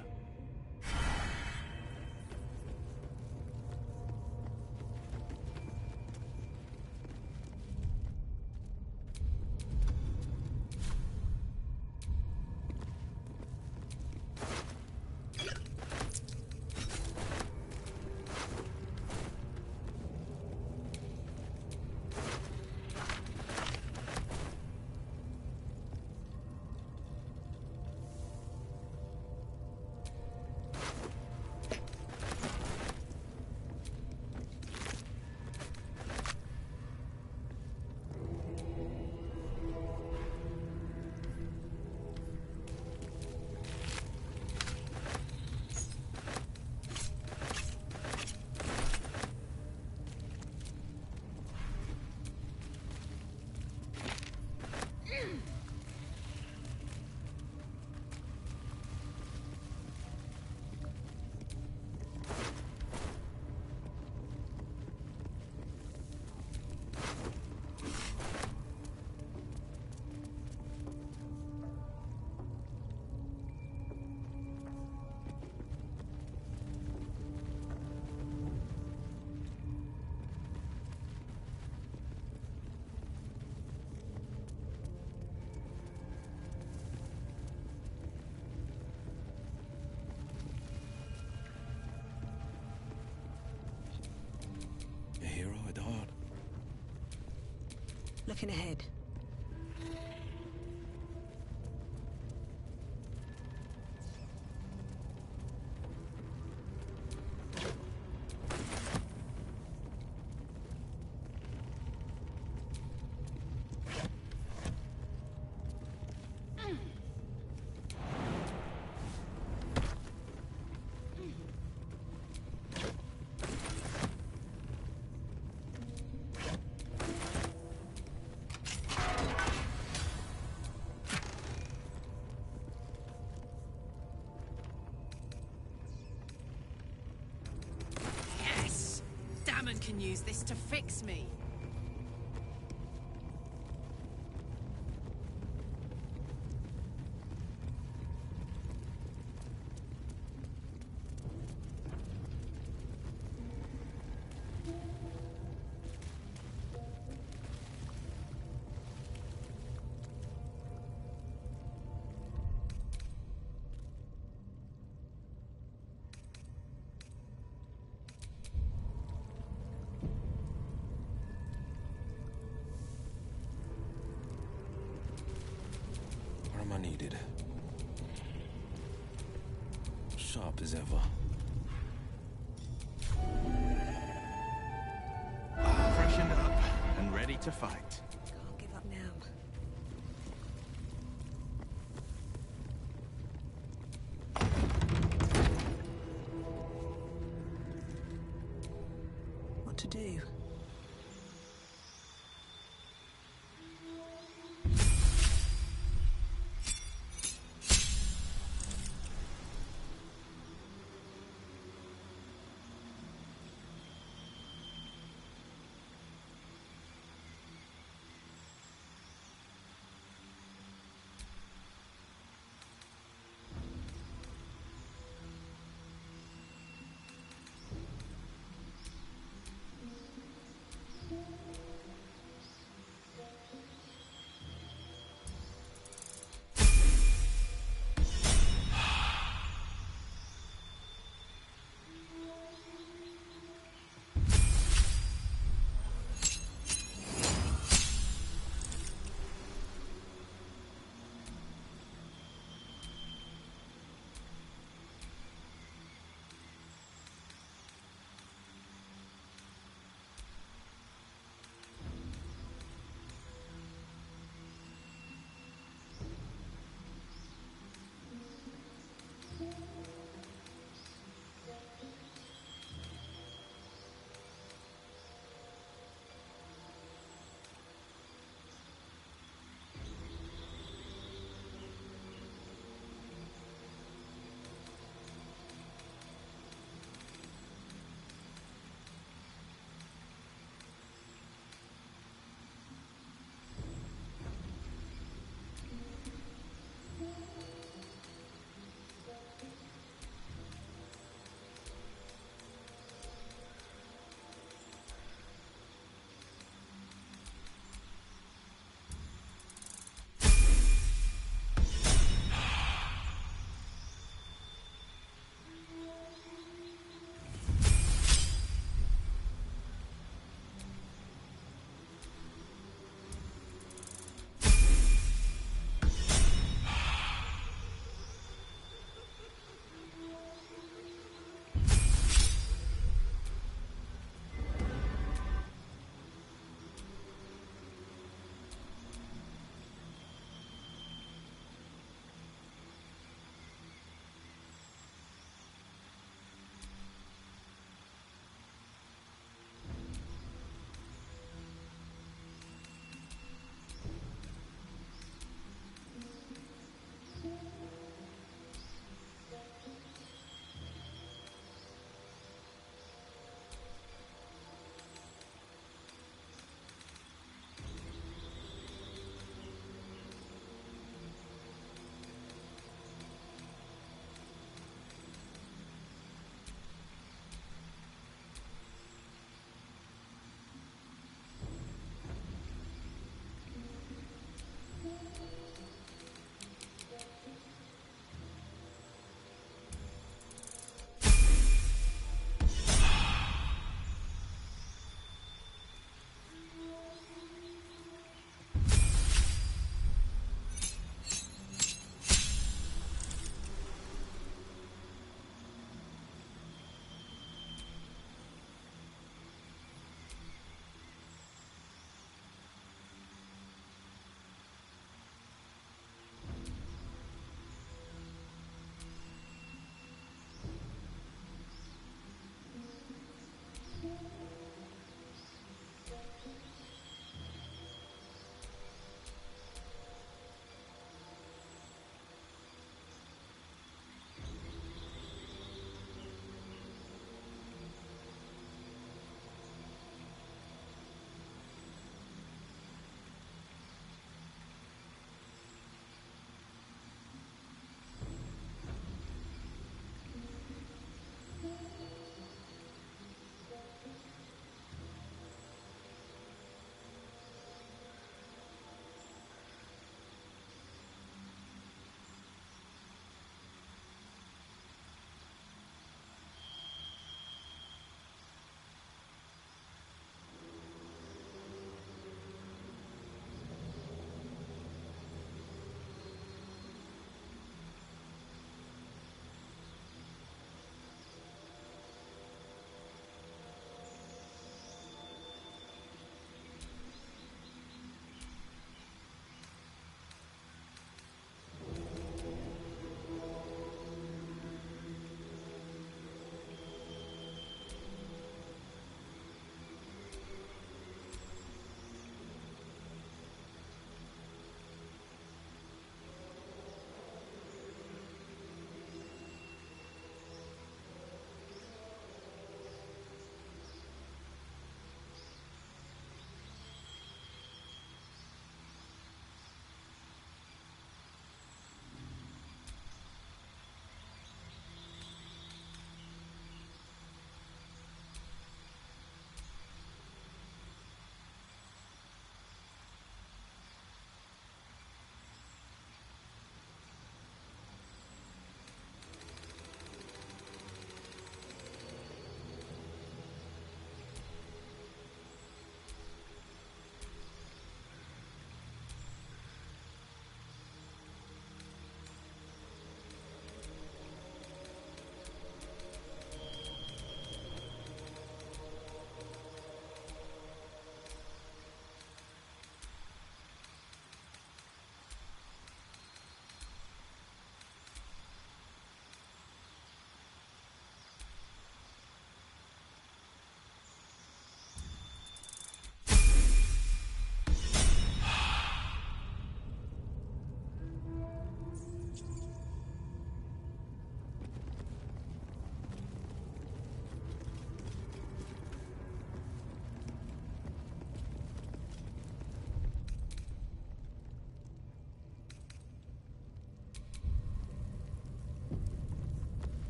looking ahead. Damon can use this to fix me. I needed. Sharp as ever. Freshened up and ready to fight. Can't give up now. What to do?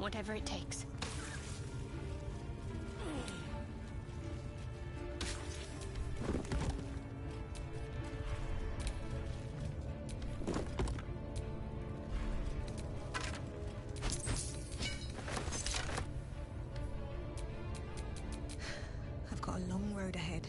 Whatever it takes. I've got a long road ahead.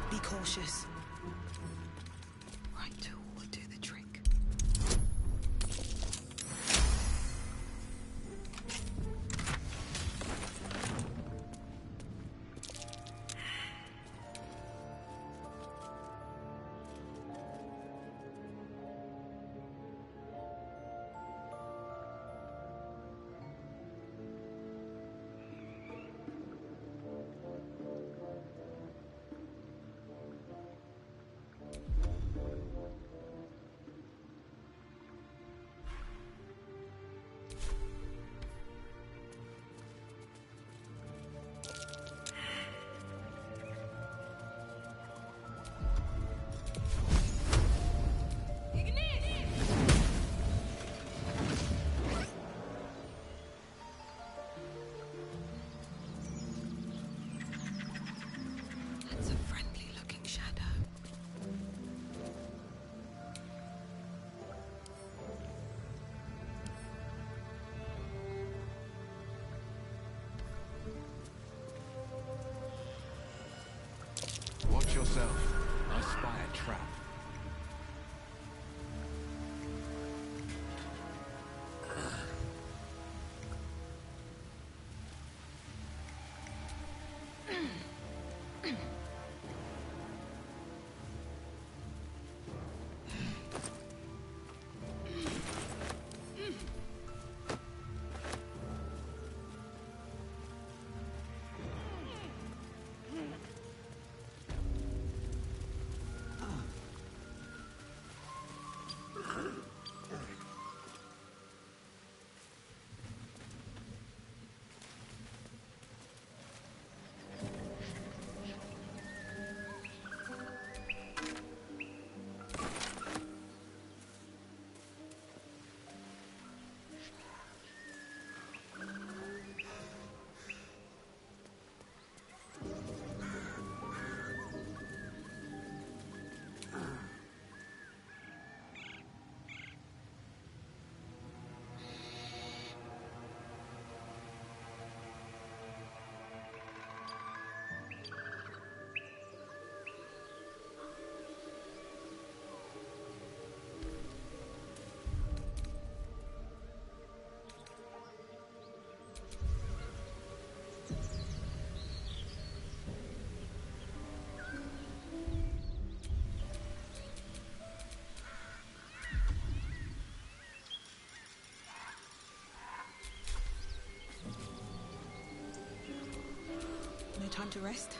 Be cautious. Right tool will do the trick. Watch yourself. I spy a trap. time to rest?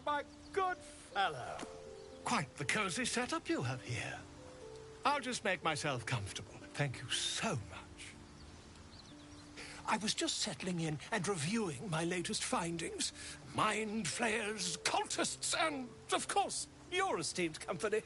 My good fellow. Quite the cozy setup you have here. I'll just make myself comfortable. Thank you so much. I was just settling in and reviewing my latest findings. Mind flayers, cultists, and, of course, your esteemed company.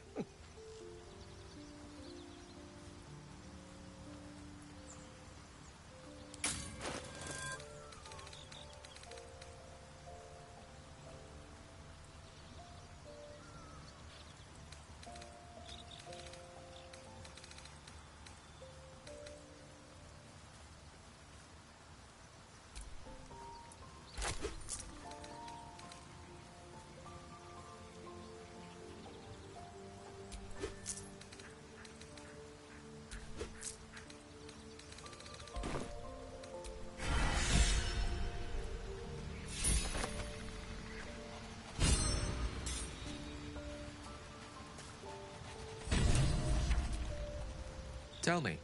Tell me,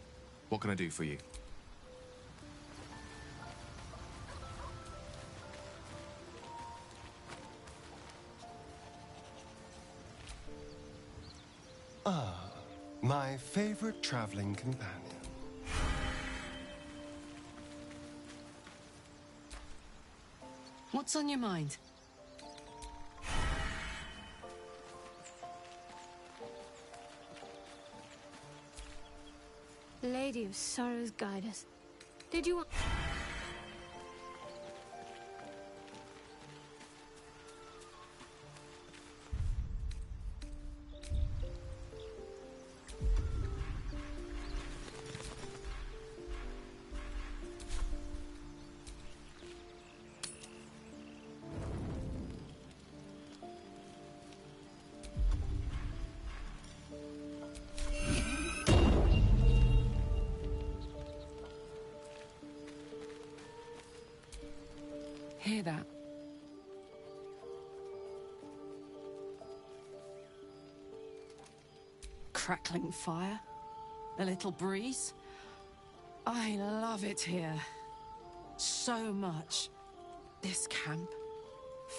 what can I do for you? Ah, my favorite traveling companion. What's on your mind? Lady of Sorrows, guide us. Did you want... Hear that? Crackling fire? A little breeze? I love it here. So much. This camp,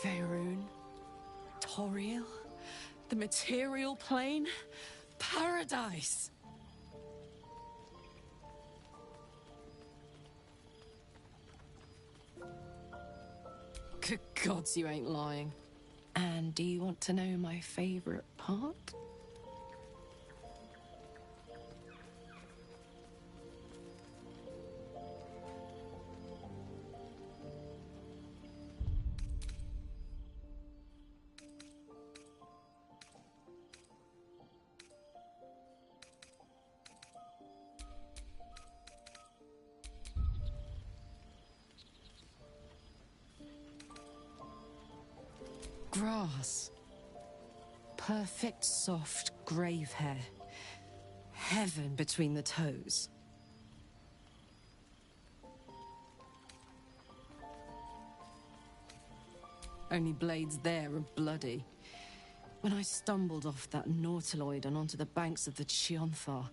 Faerun, Toriel, the material plane, paradise. Good gods, you ain't lying. And do you want to know my favorite part? Grass. Perfect, soft, grave hair. Heaven between the toes. Only blades there are bloody. When I stumbled off that nautiloid and onto the banks of the Chionthar,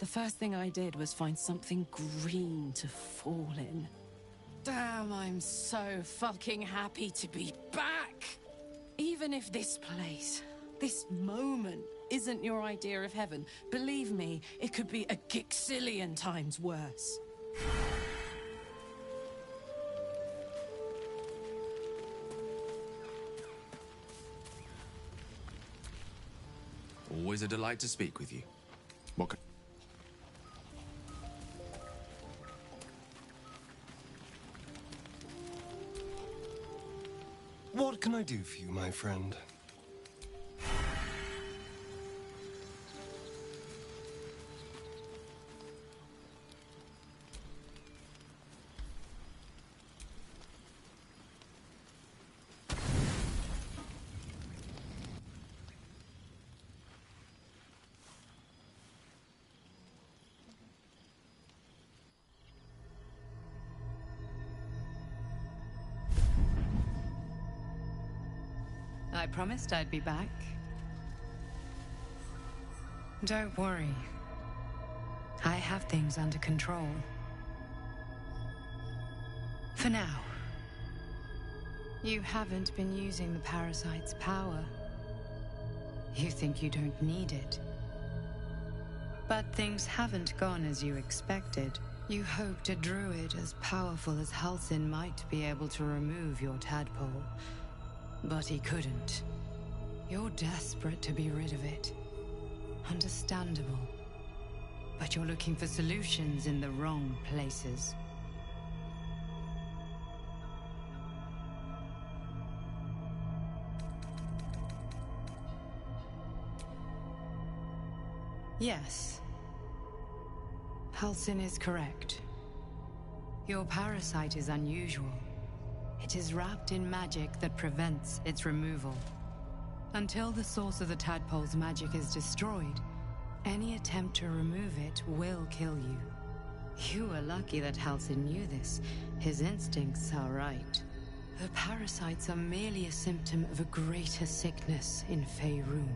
The first thing I did was find something green to fall in. Damn, I'm so fucking happy to be back! Even if this place, this moment, isn't your idea of heaven, believe me, it could be a gixillion times worse. Always a delight to speak with you. What can... What can I do for you, my friend? I promised I'd be back. Don't worry. I have things under control. For now. You haven't been using the parasite's power. You think you don't need it. But things haven't gone as you expected. You hoped a druid as powerful as Halsin might be able to remove your tadpole. But he couldn't. You're desperate to be rid of it. Understandable. But you're looking for solutions in the wrong places. Yes. Halsin is correct. Your parasite is unusual. It is wrapped in magic that prevents its removal. Until the source of the tadpole's magic is destroyed, any attempt to remove it will kill you. You were lucky that Halsin knew this. His instincts are right. The parasites are merely a symptom of a greater sickness in Faerun.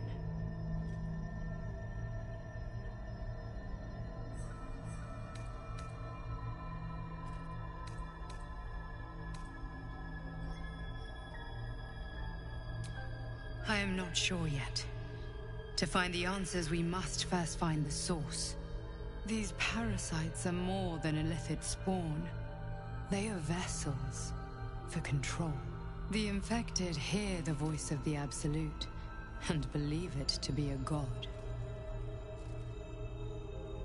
I am not sure yet. To find the answers, we must first find the source. These parasites are more than illithid spawn. They are vessels for control. The infected hear the voice of the Absolute and believe it to be a god.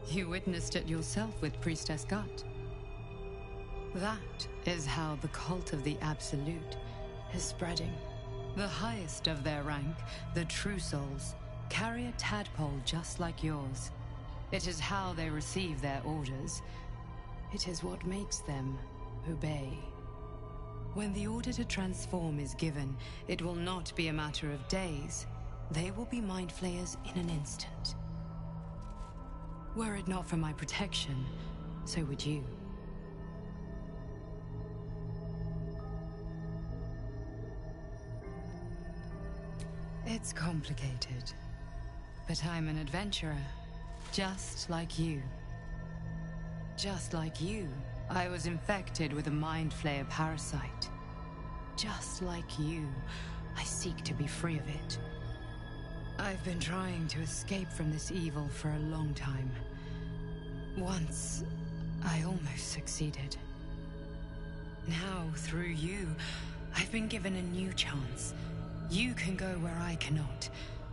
You witnessed it yourself with Priestess Gut. That is how the cult of the Absolute is spreading. The highest of their rank, the True Souls, carry a tadpole just like yours. It is how they receive their orders. It is what makes them obey. When the order to transform is given, it will not be a matter of days. They will be mind flayers in an instant. Were it not for my protection, so would you. It's complicated, but I'm an adventurer, just like you. Just like you, I was infected with a Mind Flayer parasite. Just like you, I seek to be free of it. I've been trying to escape from this evil for a long time. Once, I almost succeeded. Now, through you, I've been given a new chance. You can go where I cannot,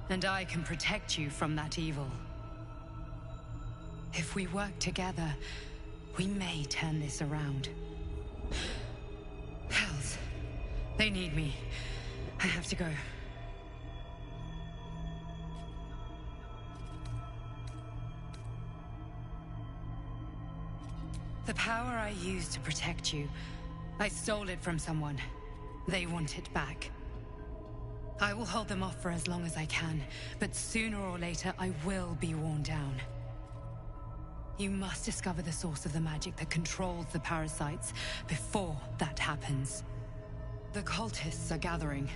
and I can protect you from that evil. If we work together, we may turn this around. Hells, they need me. I have to go. The power I used to protect you, I stole it from someone. They want it back. I will hold them off for as long as I can, but sooner or later I will be worn down. You must discover the source of the magic that controls the parasites before that happens. The cultists are gathering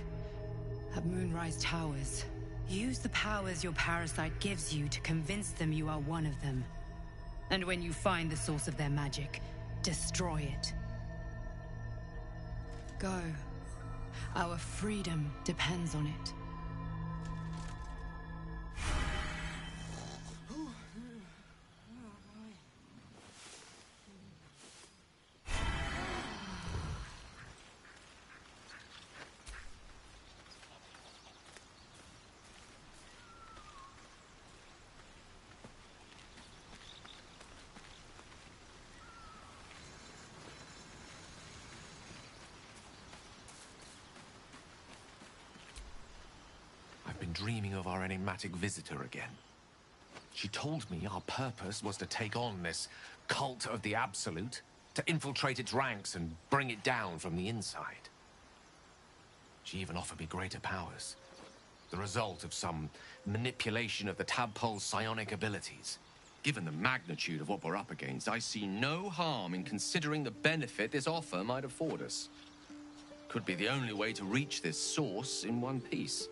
at Moonrise Towers. Use the powers your parasite gives you to convince them you are one of them. And when you find the source of their magic, destroy it. Go. Our freedom depends on it. Dreaming of our enigmatic visitor again. She told me our purpose was to take on this cult of the Absolute, to infiltrate its ranks and bring it down from the inside. She even offered me greater powers, the result of some manipulation of the tadpole's psionic abilities. Given the magnitude of what we're up against, I see no harm in considering the benefit this offer might afford us. Could be the only way to reach this source in one piece.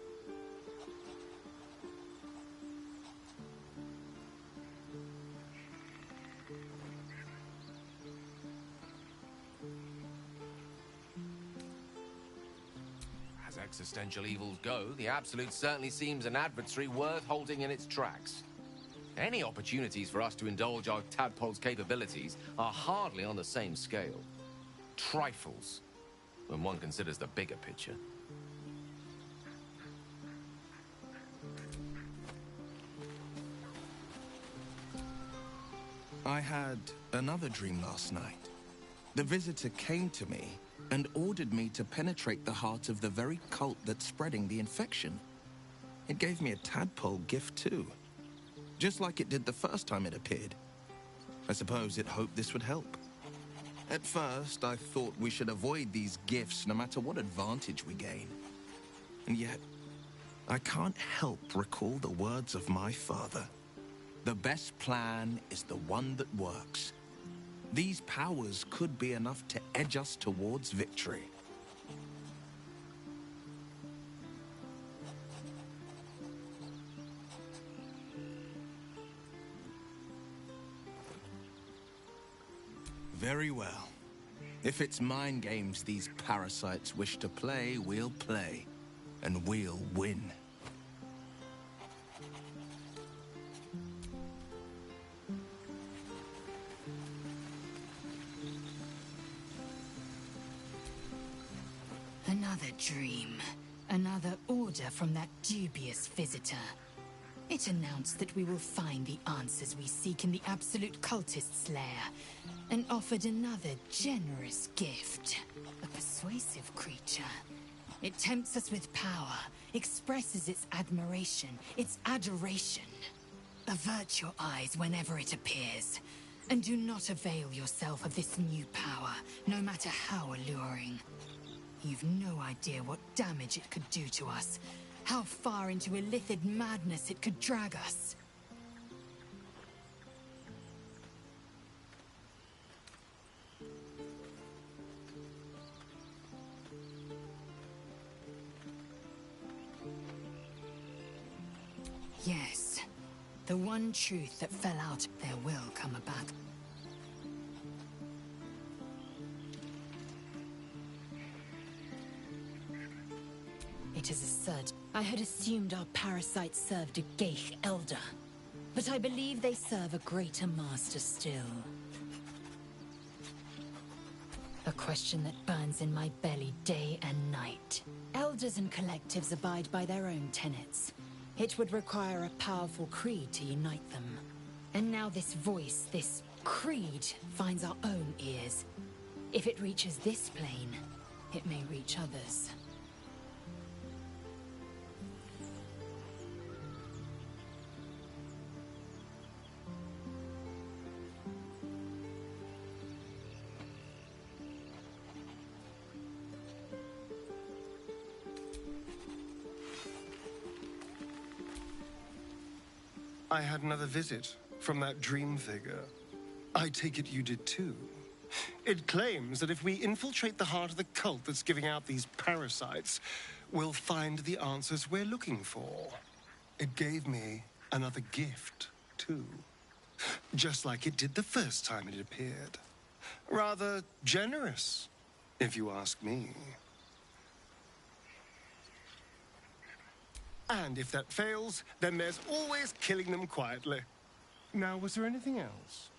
Existential evils go, the Absolute certainly seems an adversary worth holding in its tracks. Any opportunities for us to indulge our tadpole's capabilities are hardly on the same scale. Trifles, when one considers the bigger picture. I had another dream last night. The visitor came to me and ordered me to penetrate the heart of the very cult that's spreading the infection. It gave me a tadpole gift too, just like it did the first time it appeared. I suppose it hoped this would help. At first, I thought we should avoid these gifts no matter what advantage we gain. And yet, I can't help recall the words of my father. The best plan is the one that works. These powers could be enough to edge us towards victory. Very well. If it's mind games these parasites wish to play, we'll play. And we'll win. Another dream. Another order from that dubious visitor. It announced that we will find the answers we seek in the Absolute Cultist's lair, and offered another generous gift. A persuasive creature. It tempts us with power, expresses its admiration, its adoration. Avert your eyes whenever it appears, and do not avail yourself of this new power, no matter how alluring. You've no idea what damage it could do to us, how far into illithid madness it could drag us. Yes, the one truth that fell out, there will come a battle. It is absurd. I had assumed our parasites served a Geich Elder, but I believe they serve a greater master still. A question that burns in my belly day and night. Elders and collectives abide by their own tenets. It would require a powerful creed to unite them. And now this voice, this creed, finds our own ears. If it reaches this plane, it may reach others. I had another visit from that dream figure. I take it you did too. It claims that if we infiltrate the heart of the cult that's giving out these parasites, we'll find the answers we're looking for. It gave me another gift, too. Just like it did the first time it appeared. Rather generous, if you ask me. And if that fails, then there's always killing them quietly. Now, was there anything else?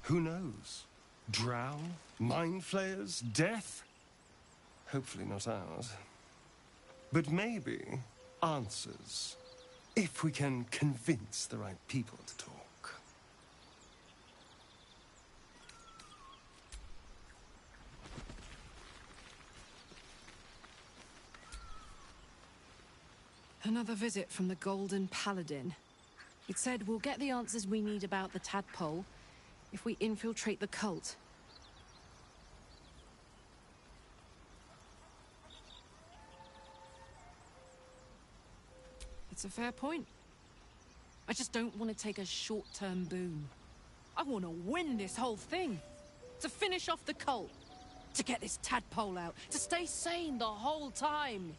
Who knows? Drow? Mind flayers? Death? Hopefully not ours. But maybe answers. If we can convince the right people to talk. Another visit from the Golden Paladin. It said we'll get the answers we need about the tadpole if we infiltrate the cult. It's a fair point. I just don't want to take a short-term boon. I want to win this whole thing. To finish off the cult. To get this tadpole out. To stay sane the whole time.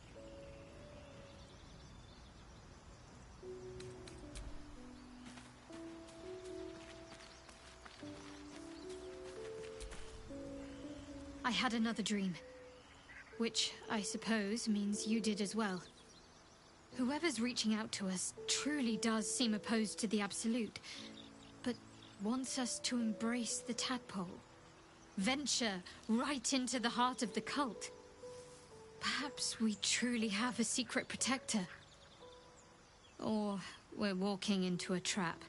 I had another dream. Which, I suppose, means you did as well. Whoever's reaching out to us truly does seem opposed to the Absolute, but wants us to embrace the tadpole. Venture right into the heart of the cult. Perhaps we truly have a secret protector. Or we're walking into a trap.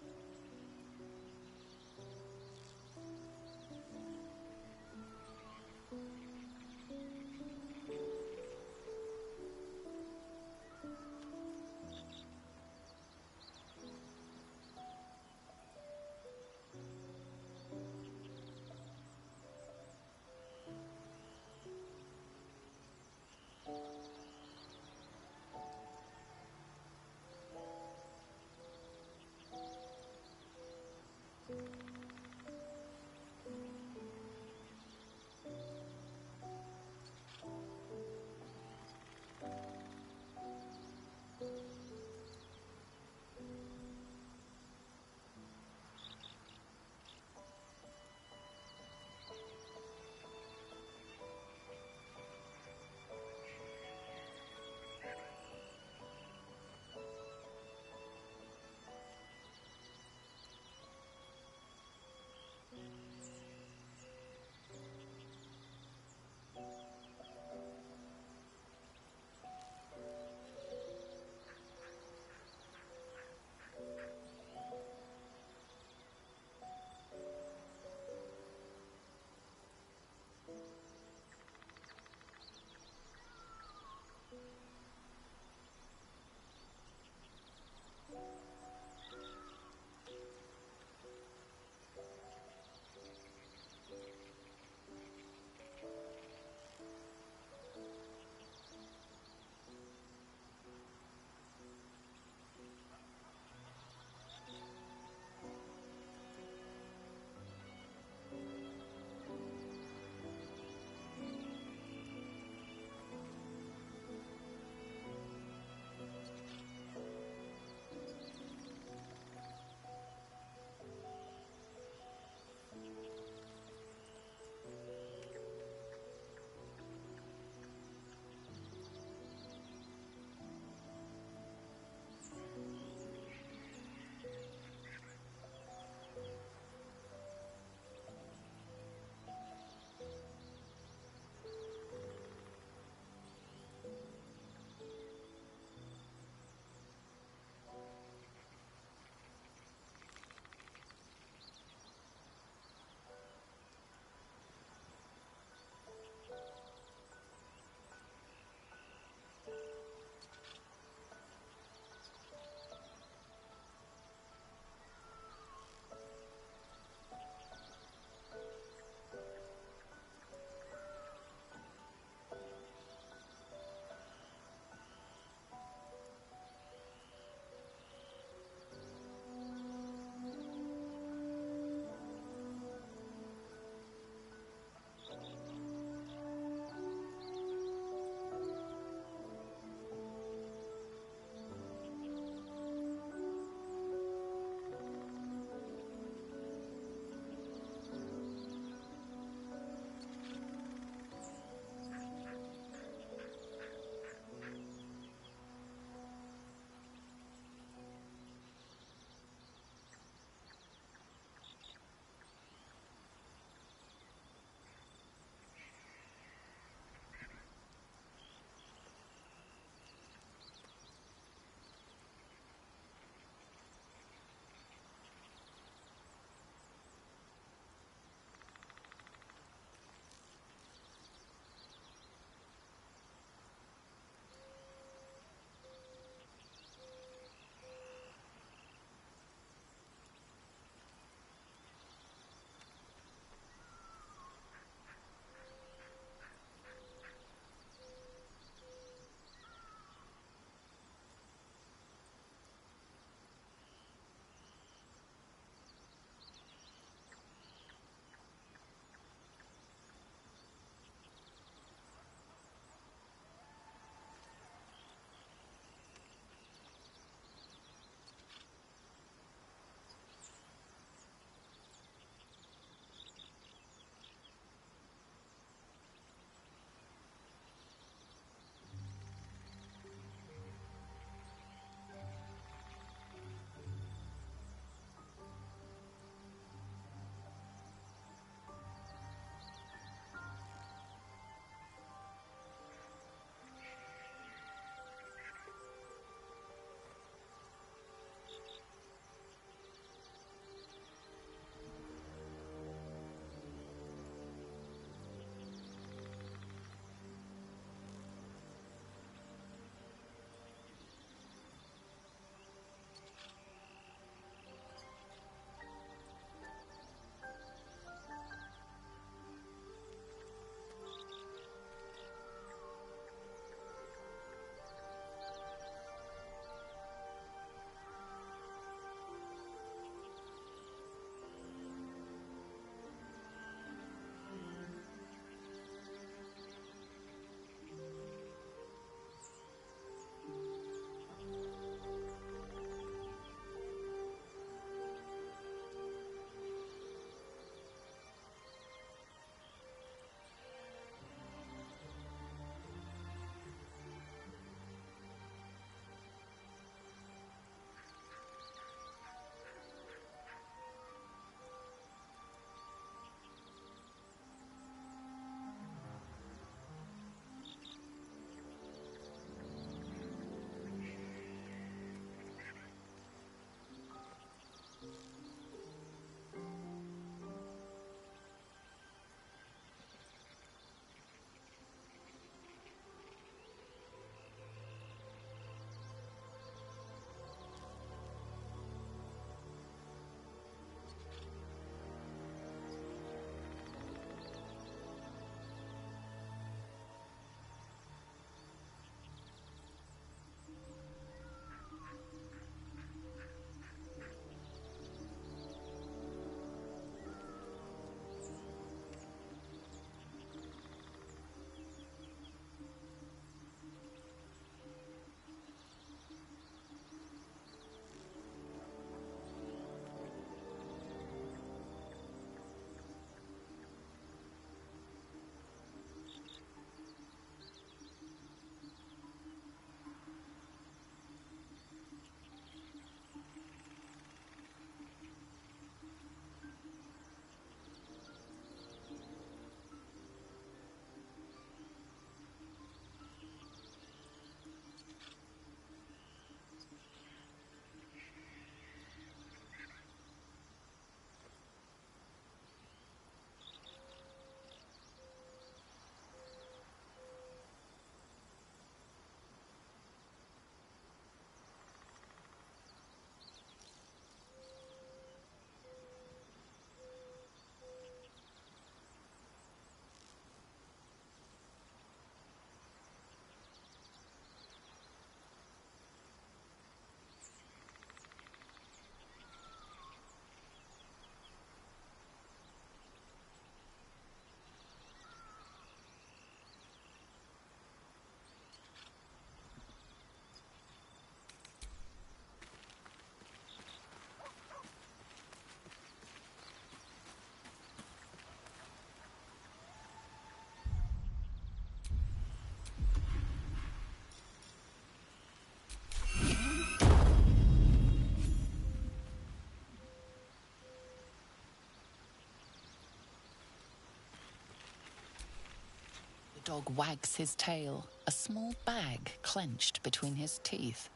dog wags his tail, a small bag clenched between his teeth.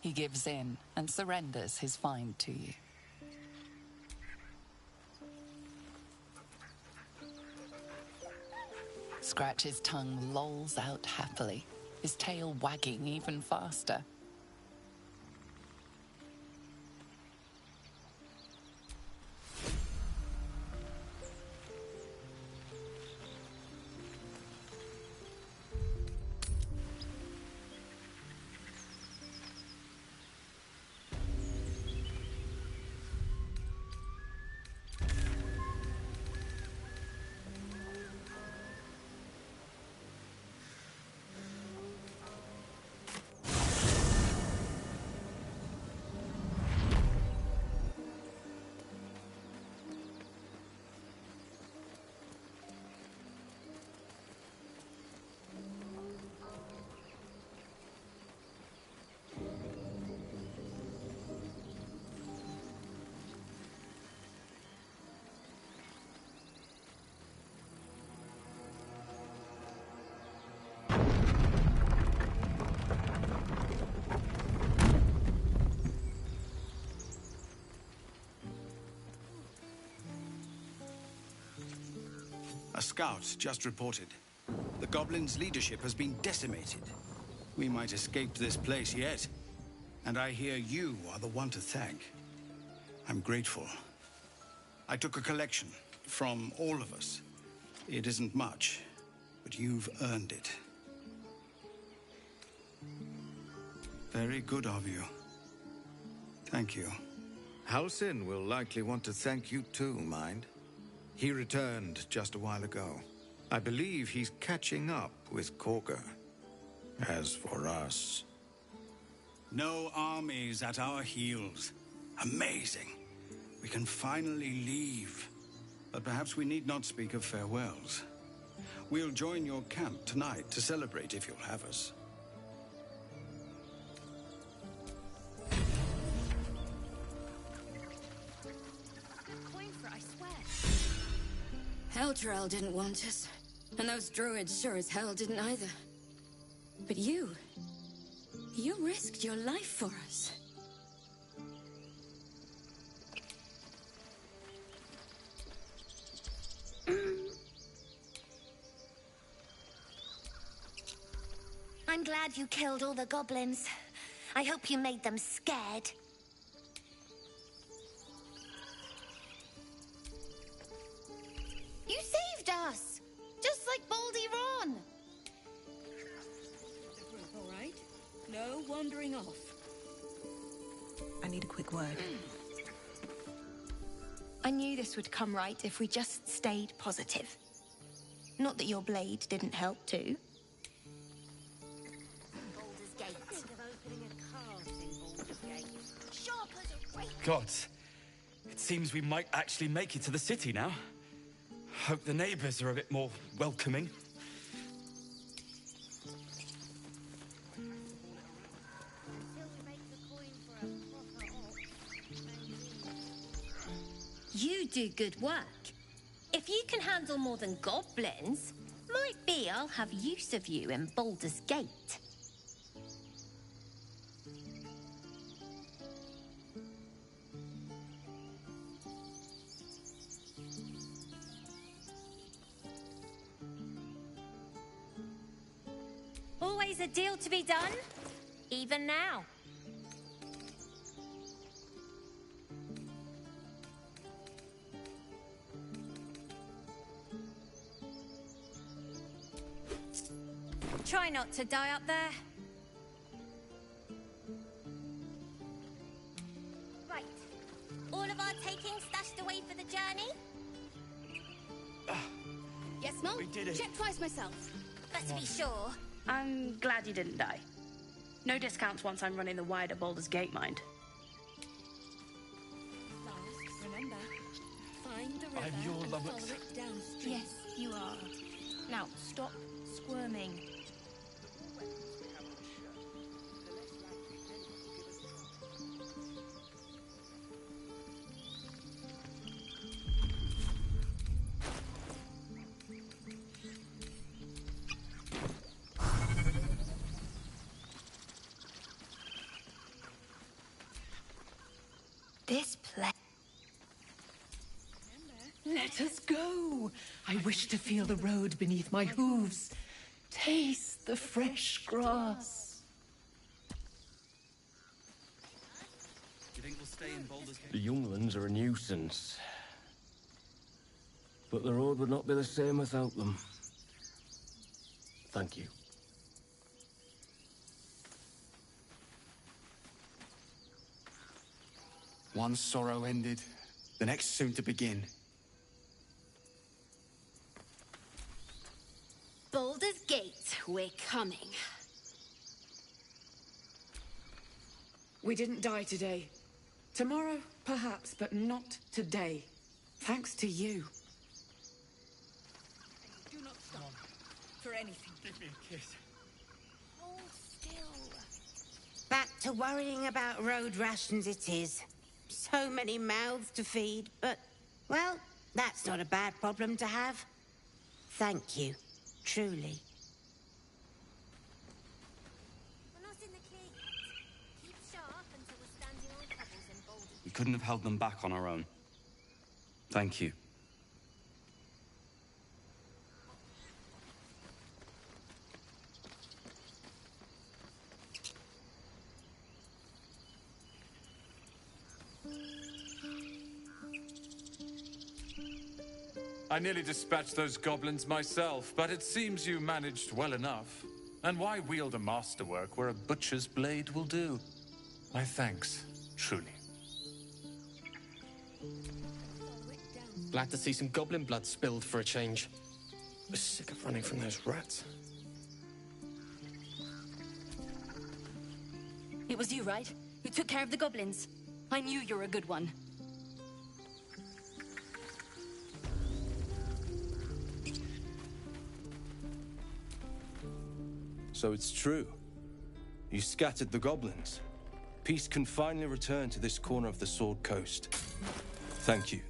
He gives in and surrenders his find to you. Scratch's tongue lolls out happily, his tail wagging even faster. A scout just reported. The goblins' leadership has been decimated. We might escape this place yet. And I hear you are the one to thank. I'm grateful. I took a collection from all of us. It isn't much, but you've earned it. Very good of you. Thank you. Halsin will likely want to thank you too, mind. He returned just a while ago. I believe he's catching up with Korga. As for us... No armies at our heels. Amazing. We can finally leave. But perhaps we need not speak of farewells. We'll join your camp tonight to celebrate if you'll have us. Elturel didn't want us, and those druids sure as hell didn't either. But you risked your life for us. I'm glad you killed all the goblins. I hope you made them scared. You saved us! Just like Baldy Ron! All right. No wandering off. I need a quick word. I knew this would come right if we just stayed positive. Not that your blade didn't help too. Baldur's Gate. Think of opening a cart in Baldur's Gate. Sharp as a rake. Gods, it seems we might actually make it to the city now. Hope the neighbors are a bit more welcoming. You do good work. If you can handle more than goblins, might be I'll have use of you in Baldur's Gate. Always a deal to be done, even now. Try not to die up there. Right. All of our takings stashed away for the journey? Yes, Mum? We did it. Check twice myself. But to be sure. I'm glad you didn't die. No discounts once I'm running the wider Baldur's Gate, mind. Remember, find the river I'm your and Lummox. follow it downstream. Yes, you are. Now, stop squirming. This place... Let us go. I wish to feel the road beneath my hooves. Taste the fresh grass. You think we'll stay in Baldur's Gate? The younglings are a nuisance. But the road would not be the same without them. Thank you. One sorrow ended, the next soon to begin. Baldur's Gate, we're coming. We didn't die today. Tomorrow, perhaps, but not today. Thanks to you. Do not stop. For anything. Give me a kiss. Hold still. Back to worrying about road rations it is. So many mouths to feed, but, well, that's not a bad problem to have. Thank you, truly. We're not in the clear yet. Keep sharp until we're standing on pebbles in Baldur's We couldn't have held them back on our own. Thank you. I nearly dispatched those goblins myself, but it seems you managed well enough. And why wield a masterwork where a butcher's blade will do? My thanks, truly. Glad to see some goblin blood spilled for a change. I'm sick of running from those rats. It was you, right? Who took care of the goblins? I knew you were a good one. So it's true. You scattered the goblins. Peace can finally return to this corner of the Sword Coast. Thank you.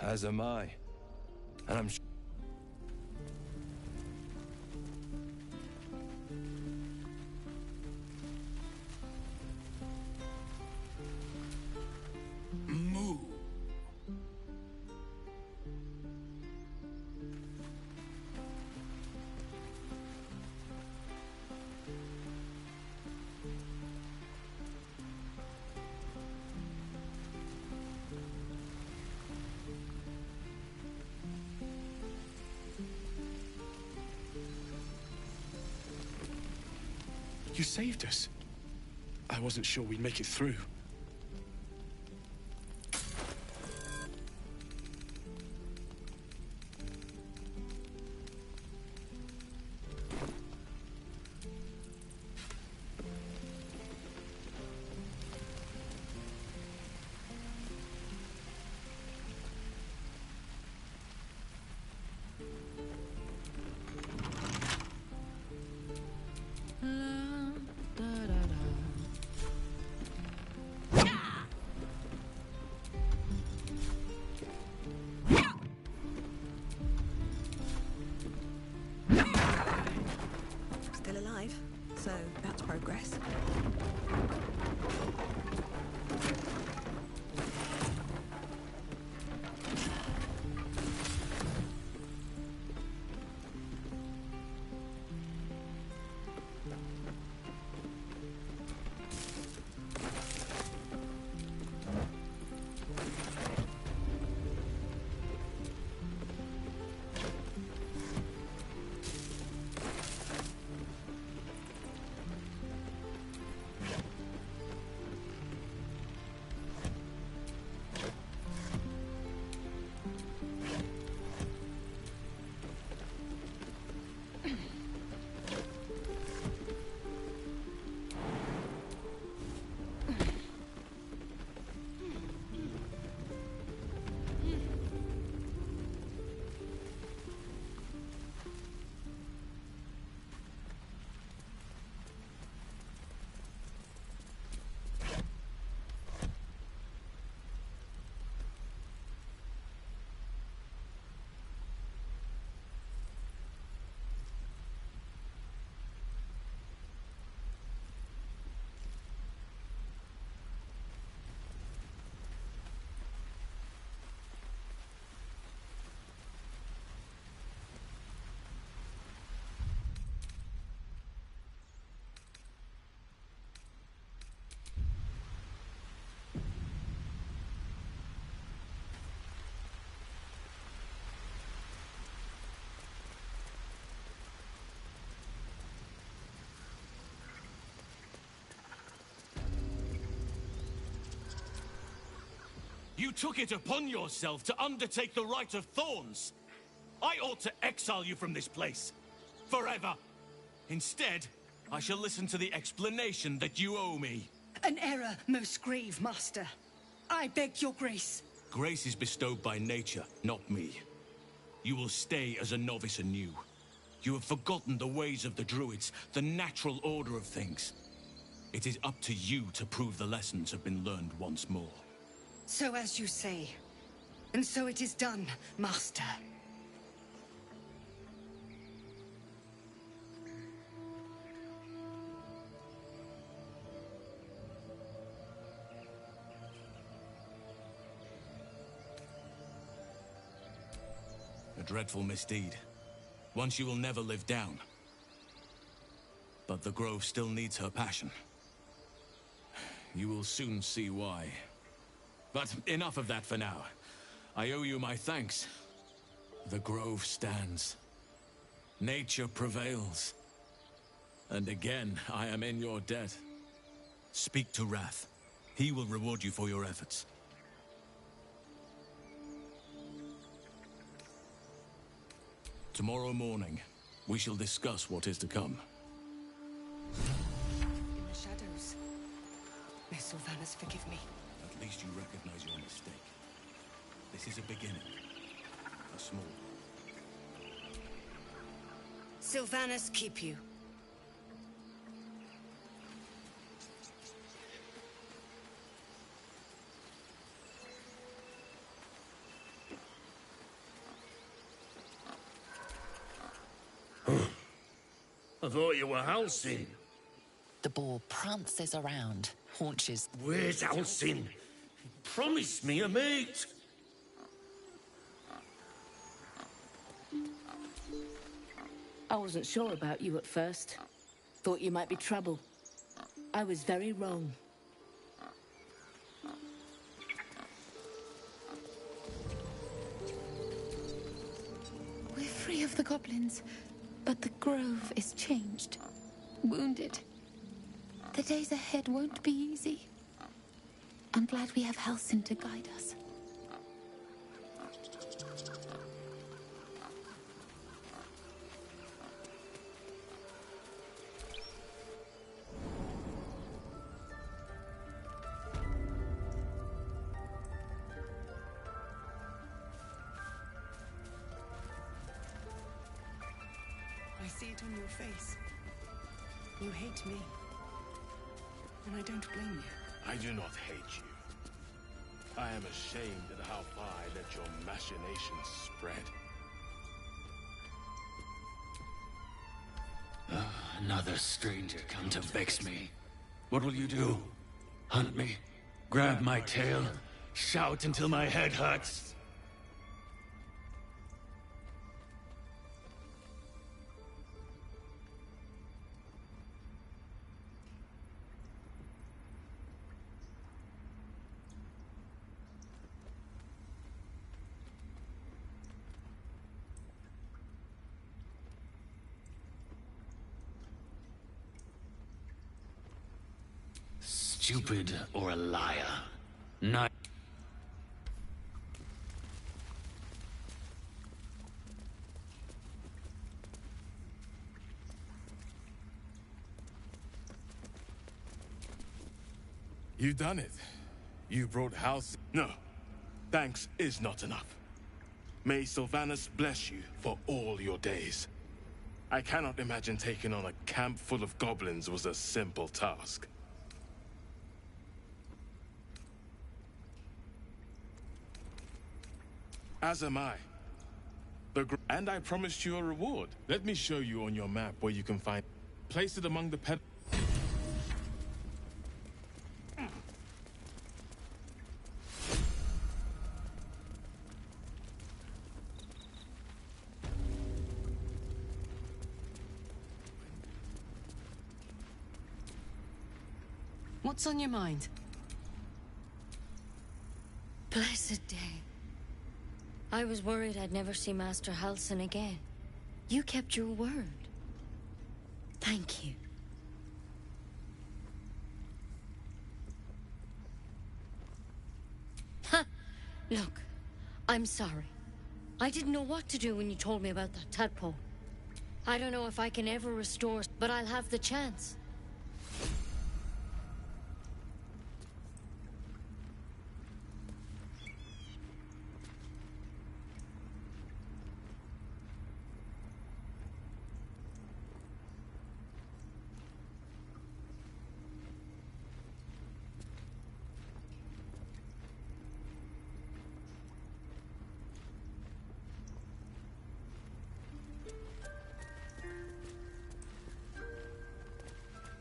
As am I. And I'm Moo. You saved us. I wasn't sure we'd make it through. You took it upon yourself to undertake the Rite of Thorns. I ought to exile you from this place. Forever. Instead, I shall listen to the explanation that you owe me. An error, most grave, master. I beg your grace. Grace is bestowed by nature, not me. You will stay as a novice anew. You have forgotten the ways of the Druids, the natural order of things. It is up to you to prove the lessons have been learned once more. So as you say. And so it is done, master. A dreadful misdeed. One she will never live down. But the Grove still needs her passion. You will soon see why. But enough of that for now. I owe you my thanks. The Grove stands. Nature prevails. And again, I am in your debt. Speak to Wrath. He will reward you for your efforts. Tomorrow morning, we shall discuss what is to come. In the shadows. May Sylvanas forgive me. At least you recognize your mistake. This is a beginning. A small one. Sylvanas keep you. I thought you were Halsin. The boar prances around, haunches. Where's Halsin? Promise me a mate. I wasn't sure about you at first. Thought you might be trouble. I was very wrong. We're free of the goblins, but the Grove is changed. Wounded. The days ahead won't be easy. I'm glad we have Halsin to guide us. I see it on your face. You hate me. And I don't blame you. I do not hate you. I am ashamed at how far I let your machinations spread. Another stranger come to vex me. What will you do? Hunt me? Grab my tail? Shout until my head hurts? Stupid or a liar? Not. You done it. You brought House. No. Thanks is not enough. May Sylvanas bless you for all your days. I cannot imagine taking on a camp full of goblins was a simple task. As am I. And I promised you a reward. Let me show you on your map where you can find. Place it among the pet. What's on your mind? Blessed day. I was worried I'd never see Master Halsin again. You kept your word. Thank you. Ha! Look, I'm sorry. I didn't know what to do when you told me about that tadpole. I don't know if I can ever restore, but I'll have the chance.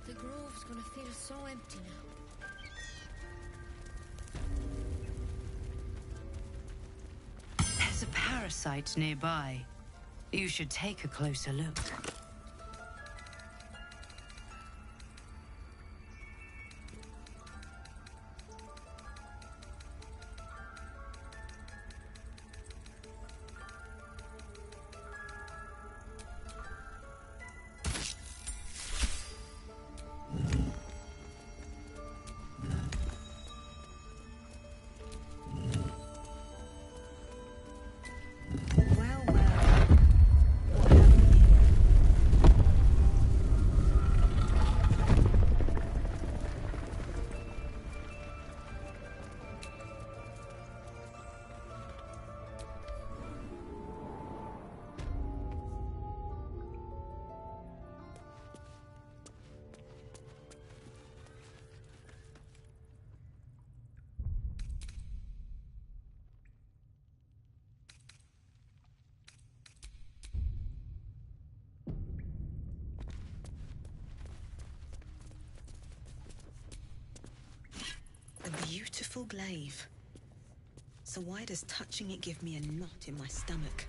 The grove's gonna feel so empty now. There's a parasite nearby. You should take a closer look. A beautiful glaive. So why does touching it give me a knot in my stomach?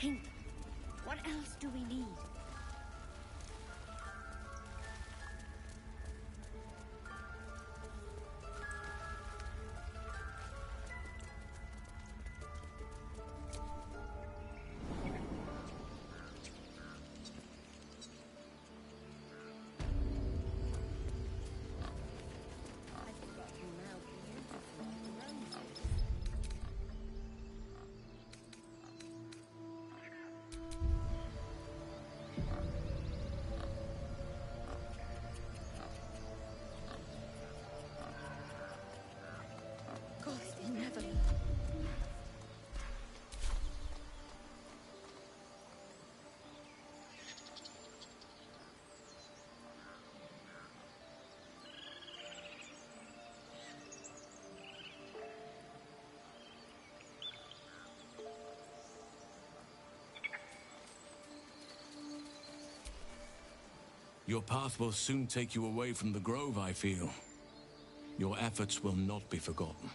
Think. What else do we need? Your path will soon take you away from the Grove, I feel. Your efforts will not be forgotten.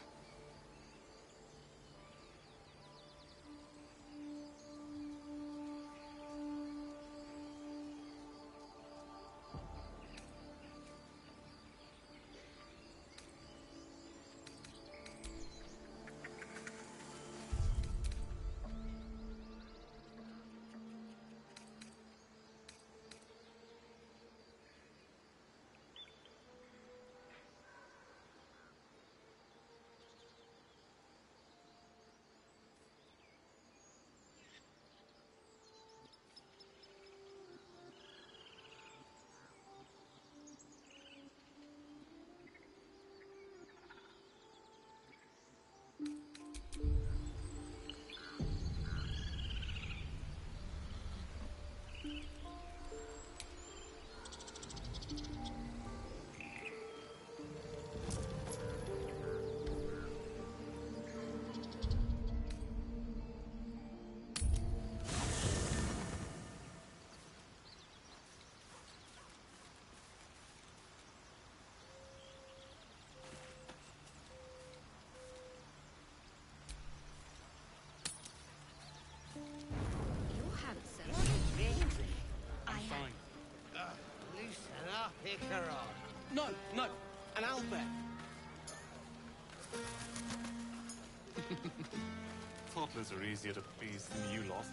Toddlers are easier to please than you lot.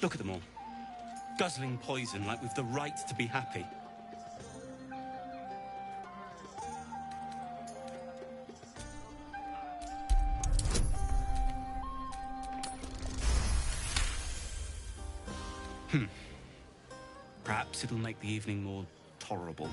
Look at them all. Guzzling poison like we've the right to be happy. Perhaps it'll make the evening more tolerable.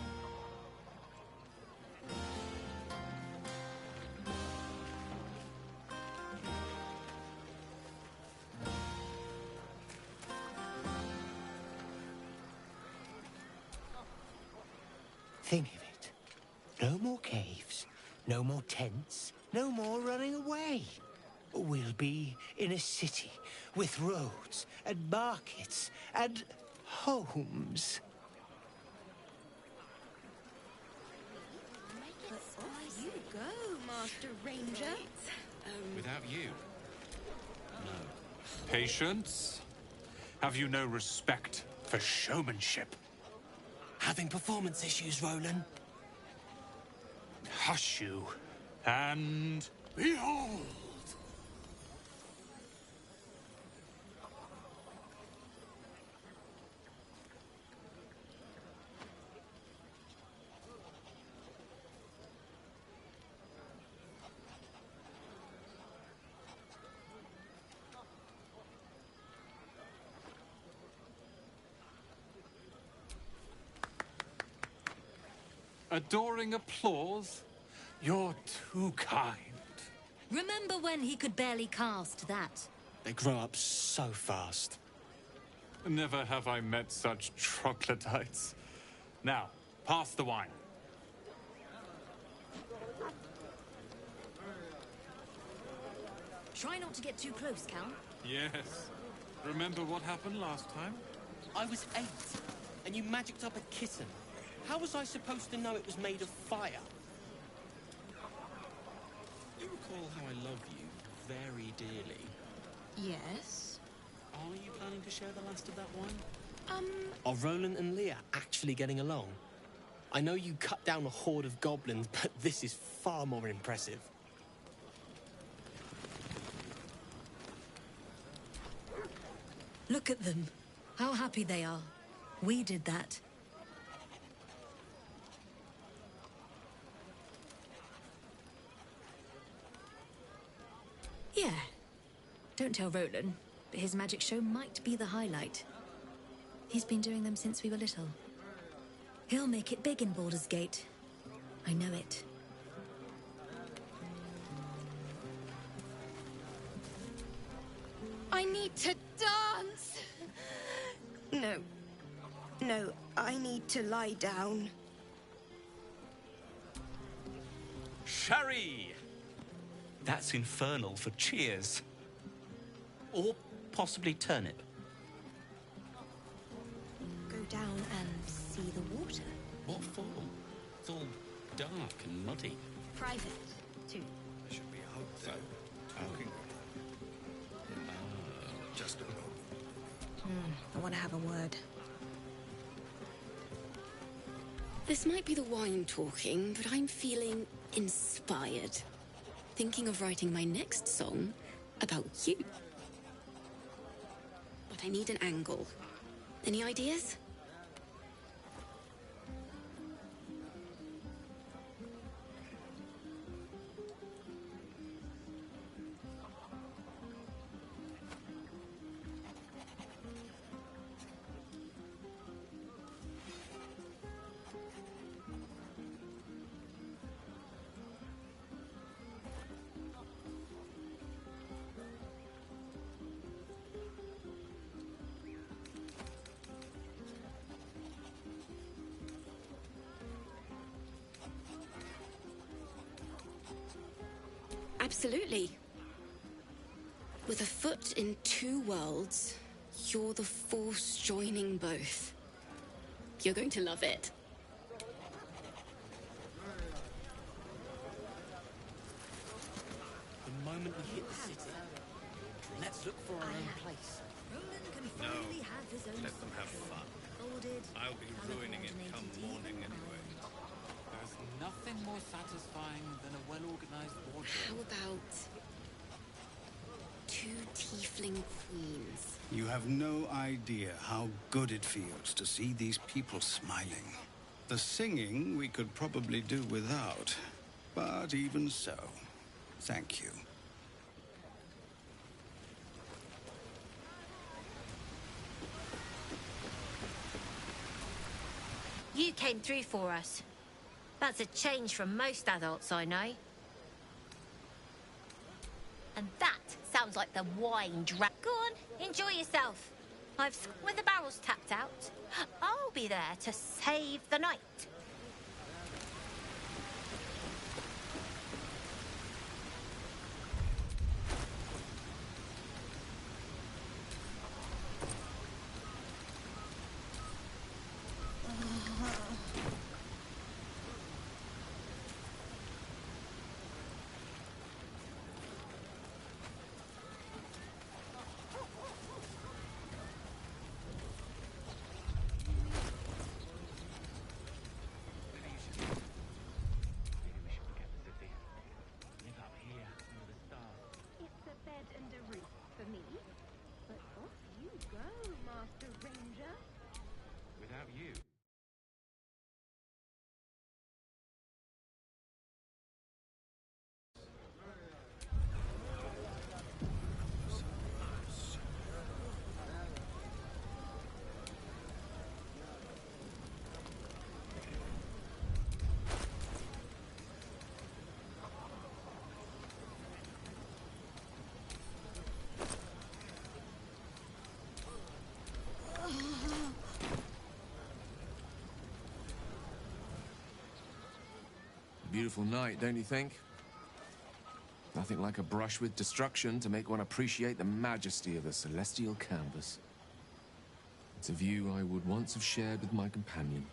Think of it. No more caves, no more tents, no more running away. We'll be in a city with roads and markets and homes. Off you go, Master Ranger. Without you? No. Patience? Have you no respect for showmanship? Having performance issues, Roland? Hush you, and behold! Adoring applause? You're too kind. Remember when he could barely cast that? They grow up so fast. Never have I met such troglodytes. Now, pass the wine. Try not to get too close, Cal. Yes. Remember what happened last time? I was 8, and you magicked up a kitten. How was I supposed to know it was made of fire? You recall how I love you very dearly? Yes. Are you planning to share the last of that wine? Are Roland and Leah actually getting along? I know you cut down a horde of goblins, but this is far more impressive. Look at them. How happy they are. We did that. Yeah. Don't tell Roland, but his magic show might be the highlight. He's been doing them since we were little. He'll make it big in Baldur's Gate. I know it. I need to dance! No. No, I need to lie down. Sherry! That's infernal for cheers. Or possibly turnip. Go down and see the water. What for? It's all dark and muddy. Private, too. There should be hope, though. Talking. Just a moment. I want to have a word. This might be the wine talking, but I'm feeling inspired. Thinking of writing my next song about you. But I need an angle. Any ideas? Absolutely. With a foot in two worlds, you're the force joining both. You're going to love it. The moment we hit the city, Let's look for our own place. No, let them have fun. I'll be ruining it come morning anyway. There's nothing more satisfying than a well-organized wardrobe. How about 2 tiefling queens? You have no idea how good it feels to see these people smiling. The singing we could probably do without, but even so, thank you. You came through for us. That's a change from most adults I know. And that sounds like the wine dra- Go on, enjoy yourself. With the barrels tapped out, I'll be there to save the night. Beautiful night, don't you think? Nothing like a brush with destruction to make one appreciate the majesty of the celestial canvas. It's a view I would once have shared with my companion,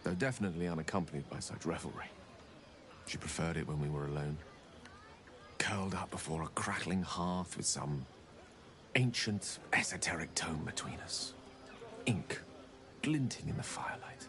though definitely unaccompanied by such revelry. She preferred it when we were alone, curled up before a crackling hearth with some ancient, esoteric tome between us. Ink glinting in the firelight.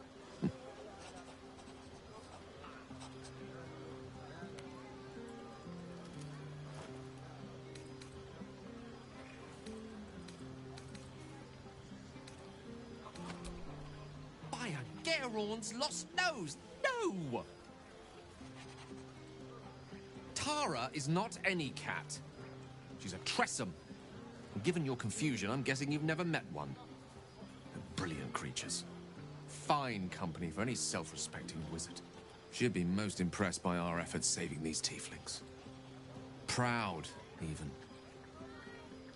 By a Geraorn's lost nose! No! Tara is not any cat. She's a Tressum. And given your confusion, I'm guessing you've never met one. They're brilliant creatures. Fine company for any self-respecting wizard. She'd be most impressed by our efforts saving these tieflings. Proud, even.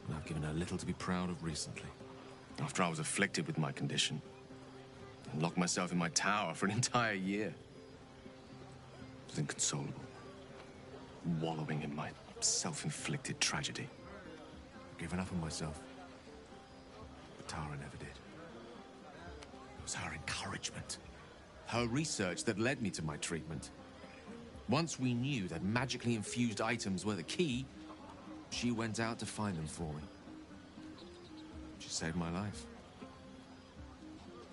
And I've given her little to be proud of recently. After I was afflicted with my condition, and locked myself in my tower for an entire year. I was inconsolable, wallowing in my self-inflicted tragedy. I've given up on myself. But Tara never did. It was her encouragement, her research that led me to my treatment. Once we knew that magically infused items were the key, she went out to find them for me. She saved my life.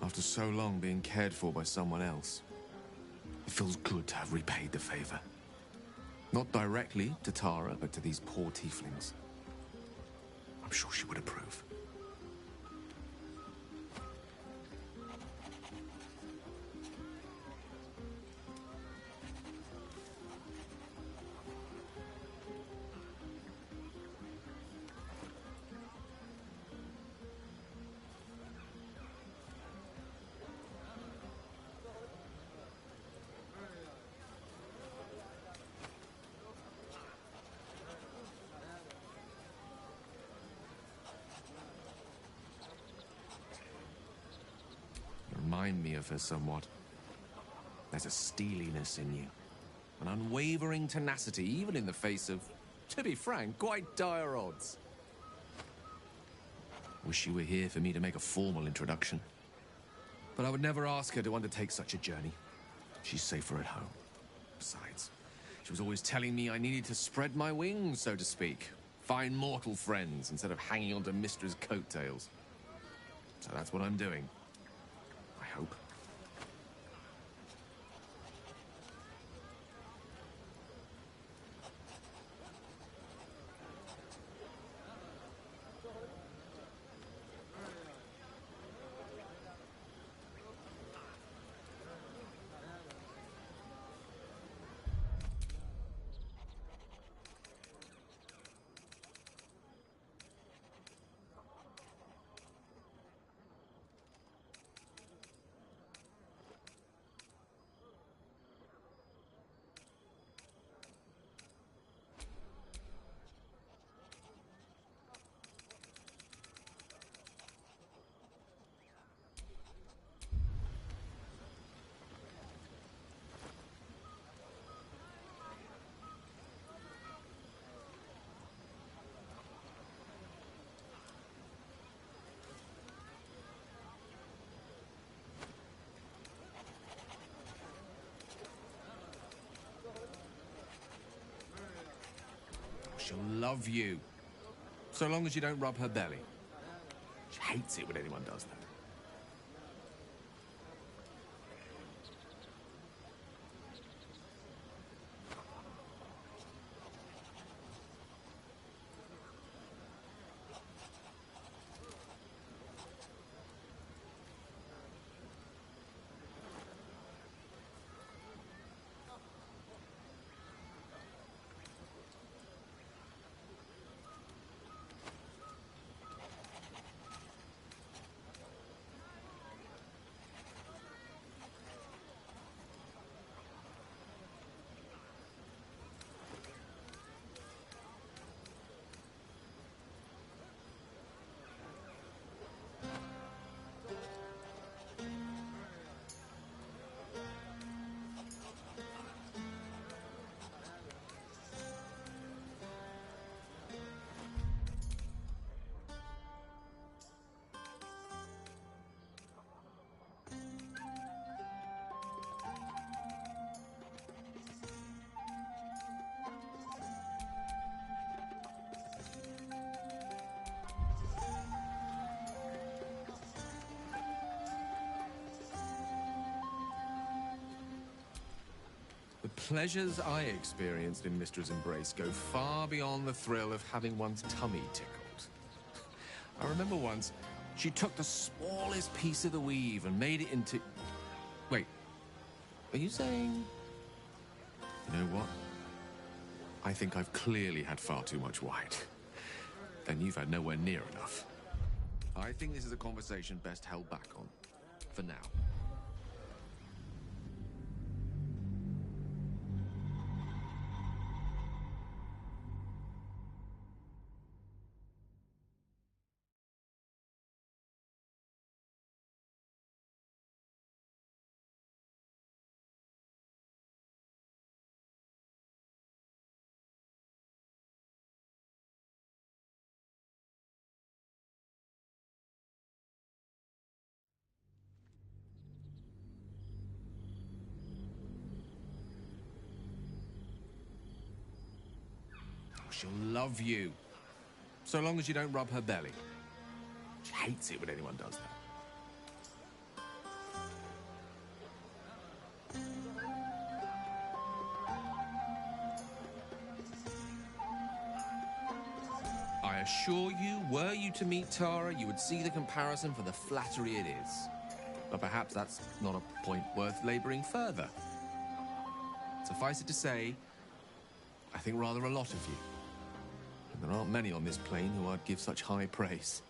After so long being cared for by someone else, it feels good to have repaid the favor. Not directly to Tara, but to these poor tieflings. I'm sure she would approve. Remind me of her somewhat. There's a steeliness in you, an unwavering tenacity, even in the face of, to be frank, quite dire odds. Wish you were here for me to make a formal introduction. But I would never ask her to undertake such a journey. She's safer at home. Besides, she was always telling me I needed to spread my wings, so to speak. Find mortal friends instead of hanging onto Mystra's coattails. So that's what I'm doing. I hope. She'll love you. So long as you don't rub her belly. She hates it when anyone does that. The pleasures I experienced in Mystra's embrace go far beyond the thrill of having one's tummy tickled. I remember once, she took the smallest piece of the weave and made it into... Wait, are you saying... You know what? I think I've clearly had far too much wine. Then you've had nowhere near enough. I think this is a conversation best held back on. For now. She'll love you. So long as you don't rub her belly. She hates it when anyone does that. I assure you, were you to meet Tara, you would see the comparison for the flattery it is. But perhaps that's not a point worth laboring further. Suffice it to say, I think rather a lot of you. And there aren't many on this plane who I'd give such high praise.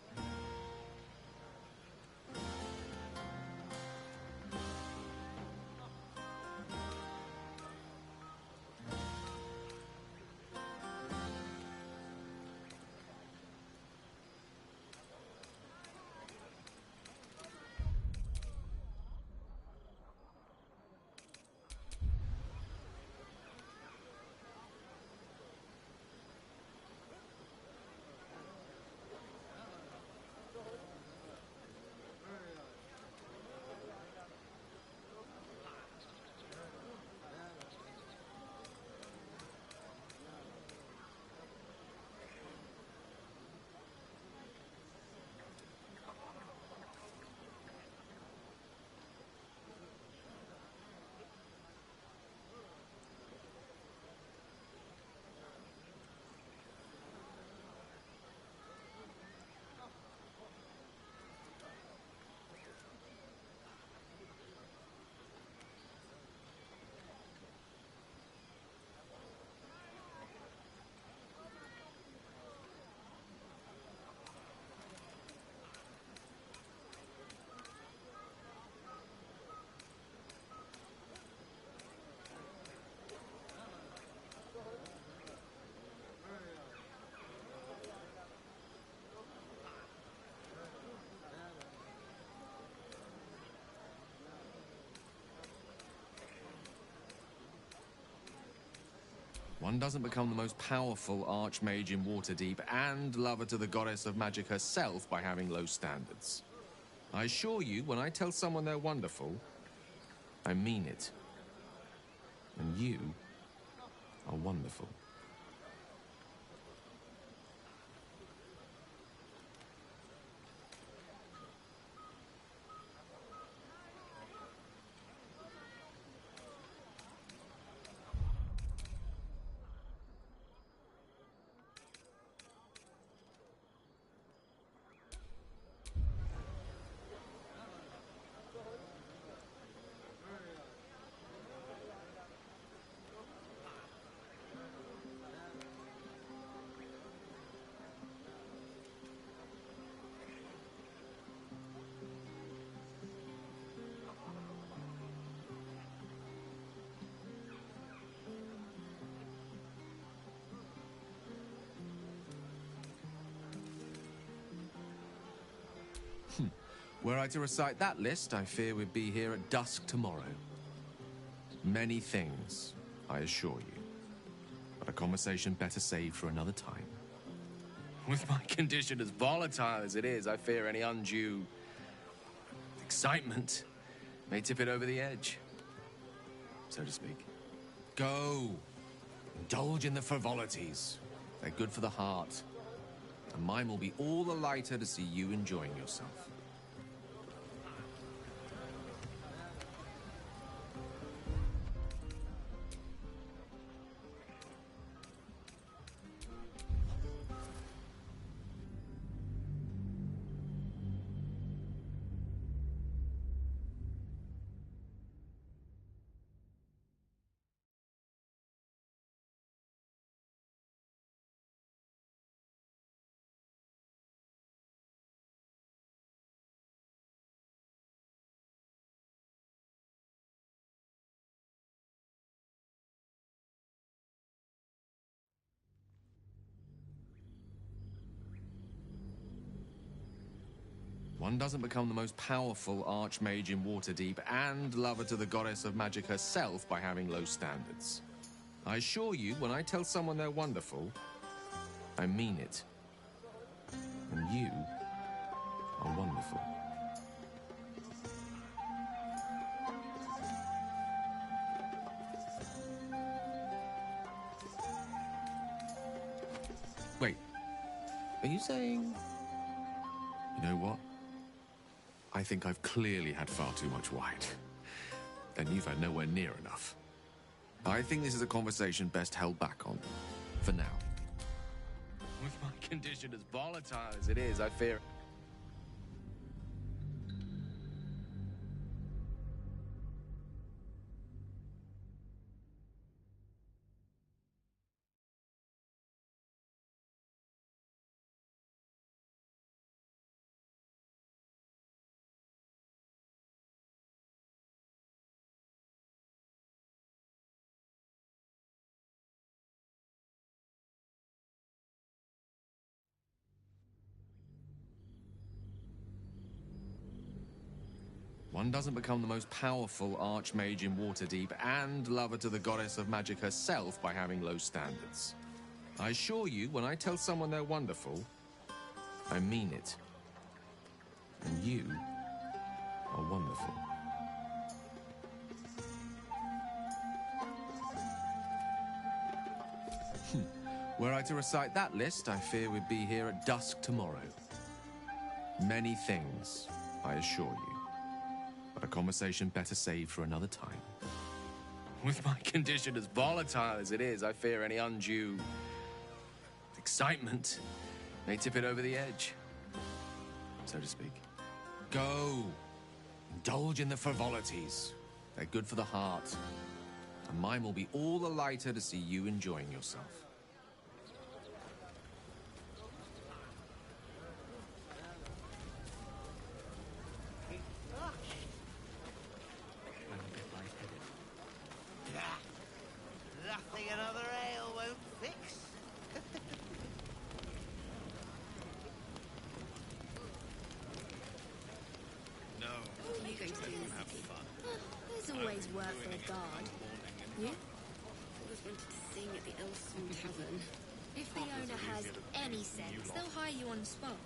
One doesn't become the most powerful archmage in Waterdeep and lover to the goddess of magic herself by having low standards. I assure you, when I tell someone they're wonderful, I mean it. And you are wonderful. Were I to recite that list, I fear we'd be here at dusk tomorrow. Many things, I assure you. But a conversation better saved for another time. With my condition as volatile as it is, I fear any undue excitement may tip it over the edge, so to speak. Go. Indulge in the frivolities. They're good for the heart. And mine will be all the lighter to see you enjoying yourself. One doesn't become the most powerful archmage in Waterdeep and lover to the goddess of magic herself by having low standards. I assure you, when I tell someone they're wonderful, I mean it. And you are wonderful. Wait, are you saying... You know what? I think I've clearly had far too much wine. And you've had nowhere near enough. I think this is a conversation best held back on. For now. With my condition as volatile as it is, I fear... One doesn't become the most powerful archmage in Waterdeep and lover to the goddess of magic herself by having low standards. I assure you, when I tell someone they're wonderful, I mean it. And you are wonderful. Were I to recite that list, I fear we'd be here at dusk tomorrow. Many things, I assure you. But a conversation better saved for another time. With my condition as volatile as it is, I fear any undue excitement may tip it over the edge, so to speak. Go. Indulge in the frivolities. They're good for the heart. And mine will be all the lighter to see you enjoying yourself. Nothing another ale won't fix. No. What are you going to do in the city? There's always work for a guard. You? I was wanted to staying at the Elfsong Tavern. If the owner has any sense, they'll hire you on the spot.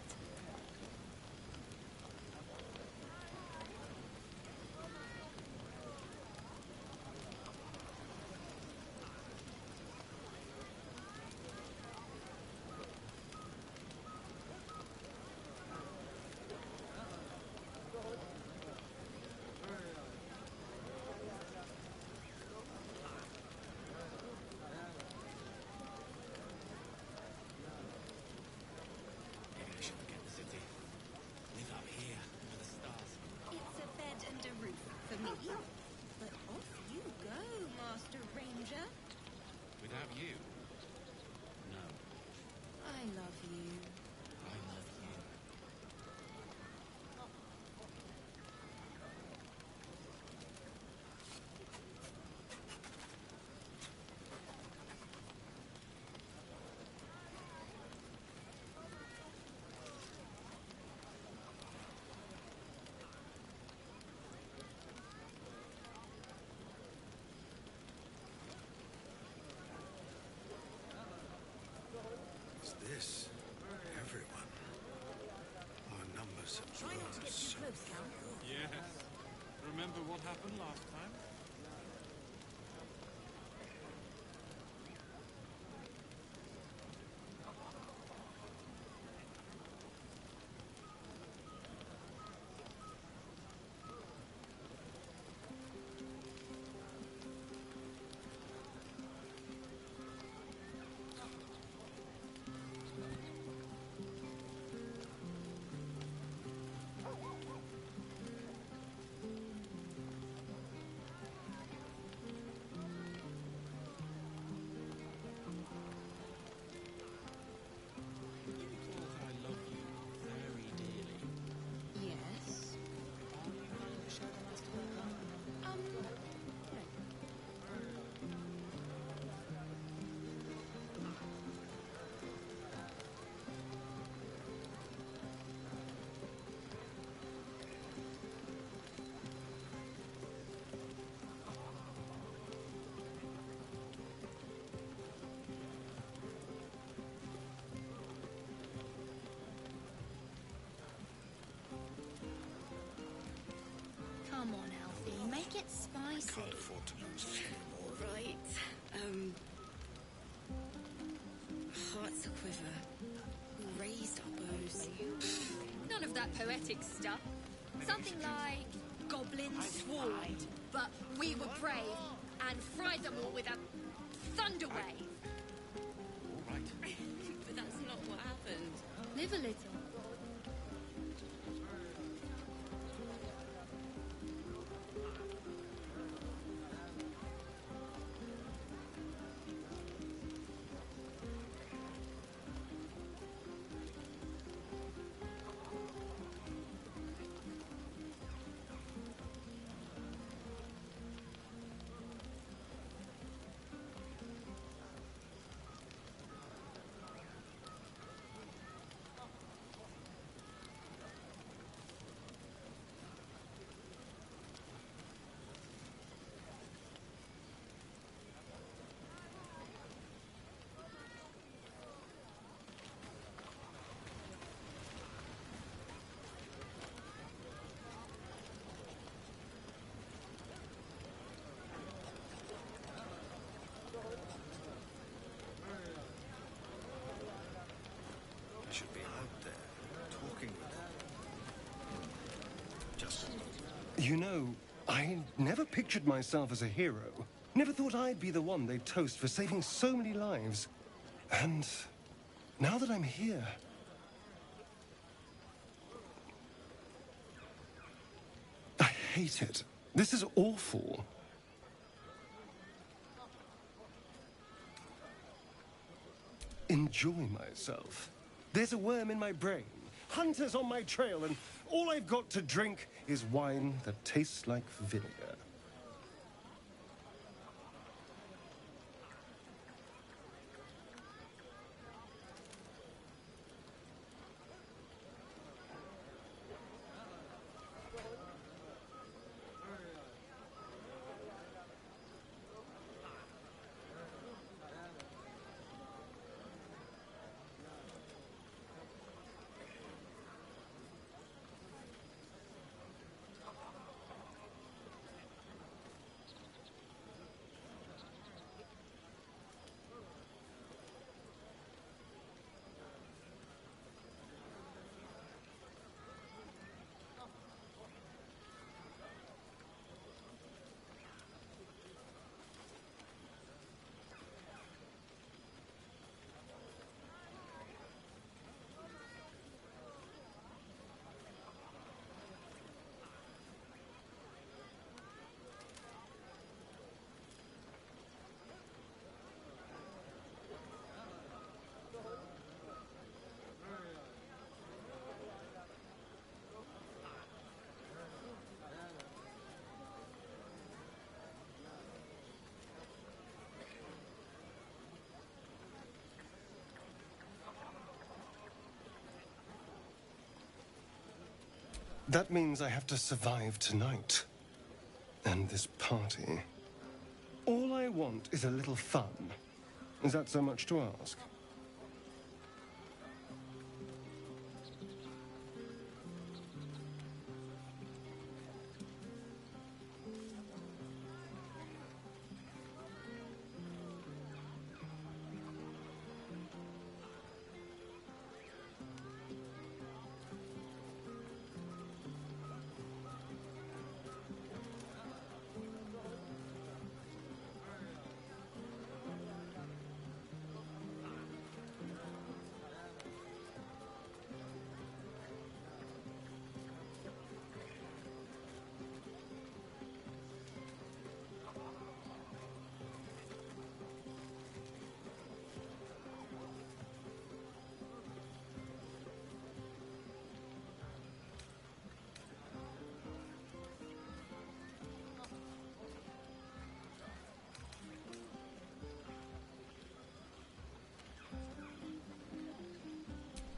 It's a bed and a roof for me. But off you go, Master Ranger. Without you? No. I love you. I love you. What's this? Everyone. Our numbers have Try not to get too close, Count. Yes. Remember what happened last time? Yes. Are you planning to show the last of that gun? No. Come on, Alfie, make it spicy. Can't afford to lose any more. Right. Hearts a quiver. We raised our bows. None of that poetic stuff. Something like goblins swarmed, but we were brave and fried them all with a thunder wave. All right. But that's not what happened. Live a little. I should be out there, talking with them. Just You know, I never pictured myself as a hero. Never thought I'd be the one they'd toast for saving so many lives. And now that I'm here... I hate it. This is awful. Enjoy myself. There's a worm in my brain, hunters on my trail, and all I've got to drink is wine that tastes like vinegar. That means I have to survive tonight. And this party. All I want is a little fun. Is that so much to ask?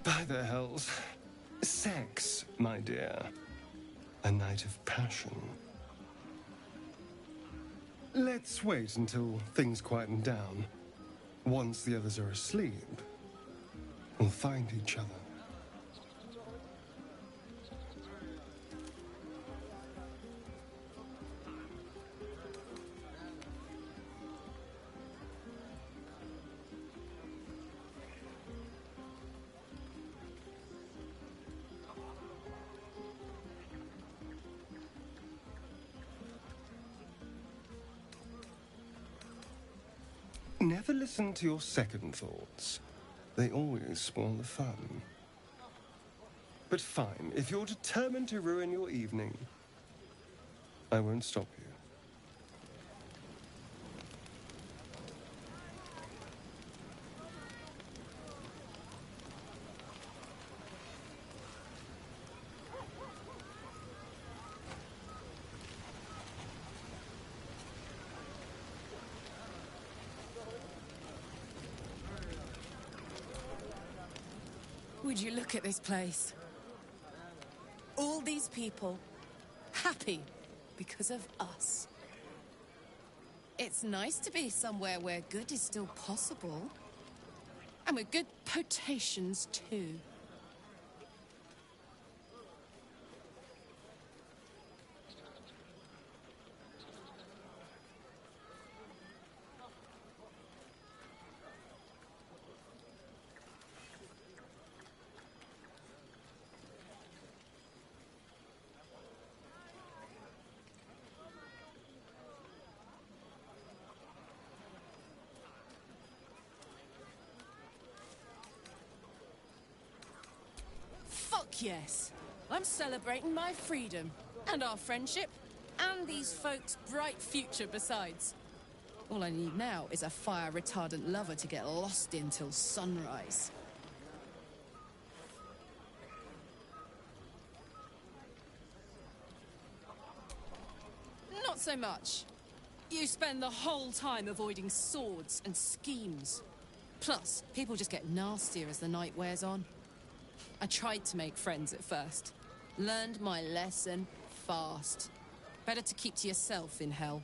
By the hells. Sex, my dear. A night of passion. Let's wait until things quieten down. Once the others are asleep, we'll find each other. Never listen to your second thoughts. They always spoil the fun. But fine, if you're determined to ruin your evening, I won't stop you. Would you look at this place? All these people, happy because of us. It's nice to be somewhere where good is still possible. And with good potations, too. Yes, I'm celebrating my freedom, and our friendship, and these folks' bright future besides. All I need now is a fire-retardant lover to get lost in till sunrise. Not so much. You spend the whole time avoiding swords and schemes. Plus, people just get nastier as the night wears on. I tried to make friends at first. Learned my lesson fast. Better to keep to yourself in hell.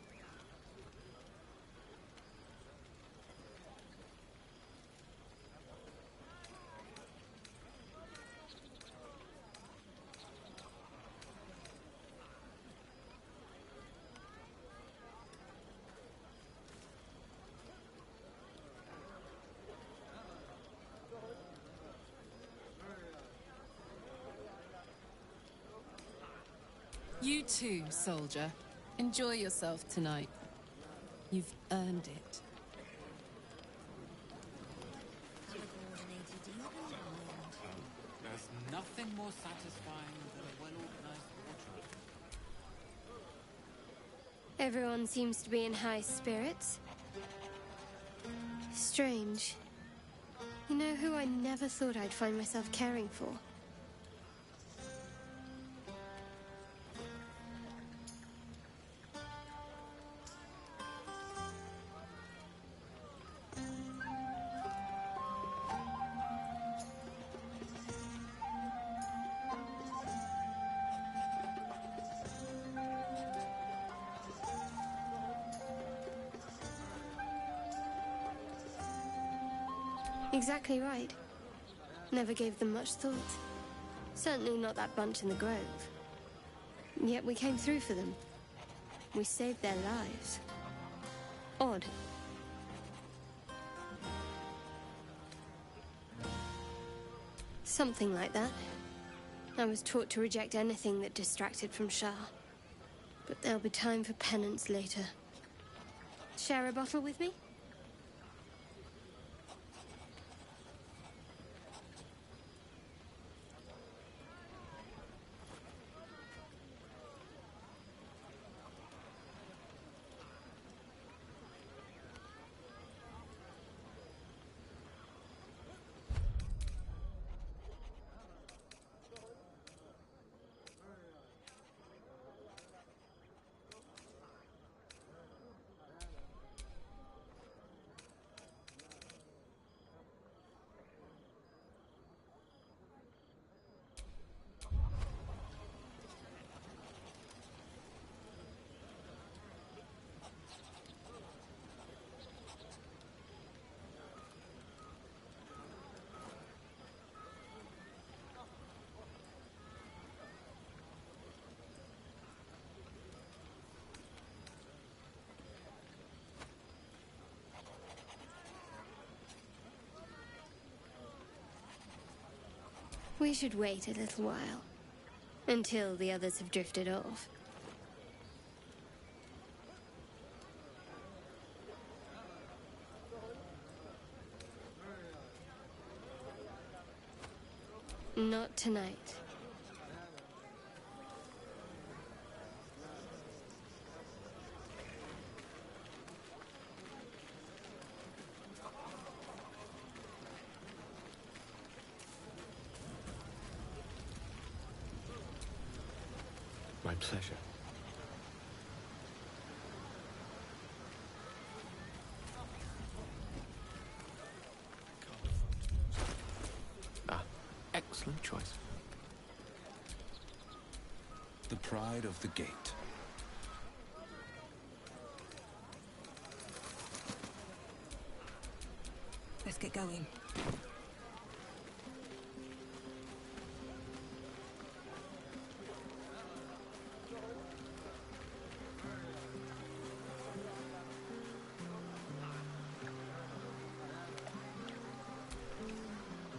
You too, soldier. Enjoy yourself tonight. You've earned it. There's nothing more satisfying than a well-organized wardrobe. Everyone seems to be in high spirits. Strange. You know who I never thought I'd find myself caring for? Exactly right. Never gave them much thought. Certainly not that bunch in the grove. Yet we came through for them. We saved their lives. Odd. Something like that. I was taught to reject anything that distracted from Shah. But there'll be time for penance later. Share a bottle with me? We should wait a little while. Until the others have drifted off. Not tonight. My pleasure. Excellent choice. The pride of the gate. Let's get going.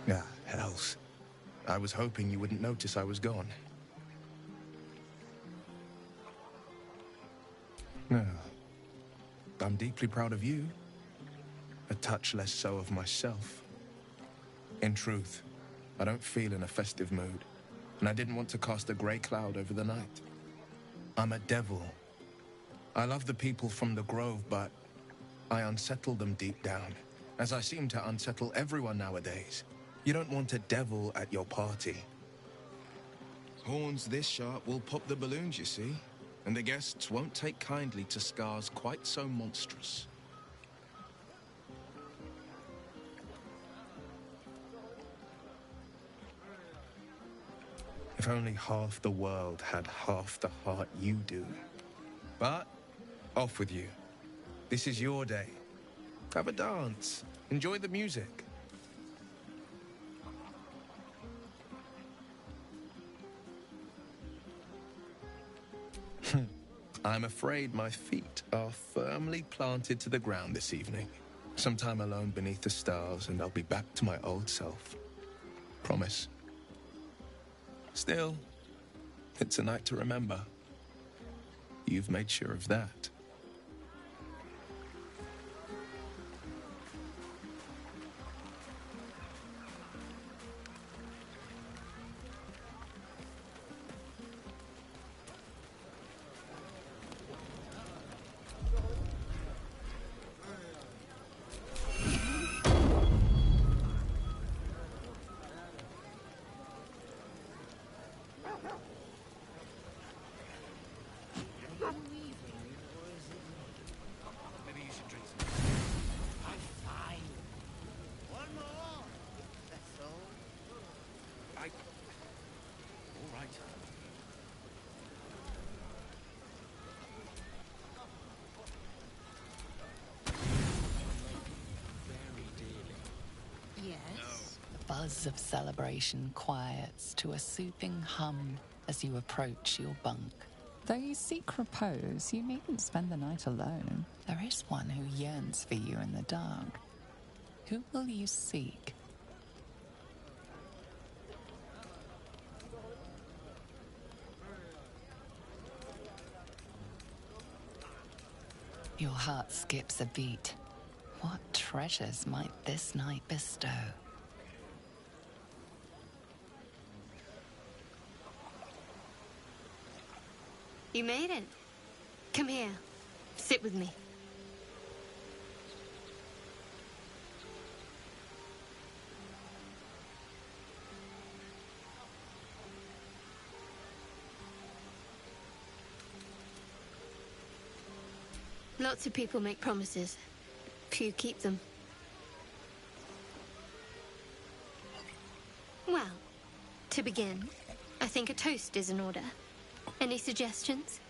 Ah, hells. I was hoping you wouldn't notice I was gone. No. I'm deeply proud of you. A touch less so of myself. In truth, I don't feel in a festive mood, and I didn't want to cast a grey cloud over the night. I'm a devil. I love the people from the Grove, but I unsettle them deep down, as I seem to unsettle everyone nowadays. You don't want a devil at your party. Horns this sharp will pop the balloons, you see, and the guests won't take kindly to scars quite so monstrous. If only half the world had half the heart you do. But, off with you. This is your day. Have a dance. Enjoy the music. I'm afraid my feet are firmly planted to the ground this evening. Some time alone beneath the stars, and I'll be back to my old self. Promise. Still, it's a night to remember. You've made sure of that. buzz of celebration quiets to a soothing hum as you approach your bunk. Though you seek repose, you needn't spend the night alone. There is one who yearns for you in the dark. Who will you seek? Your heart skips a beat. What treasures might this night bestow? You made it. Come here. Sit with me. Lots of people make promises. Few keep them. Well, to begin, I think a toast is in order. Any suggestions?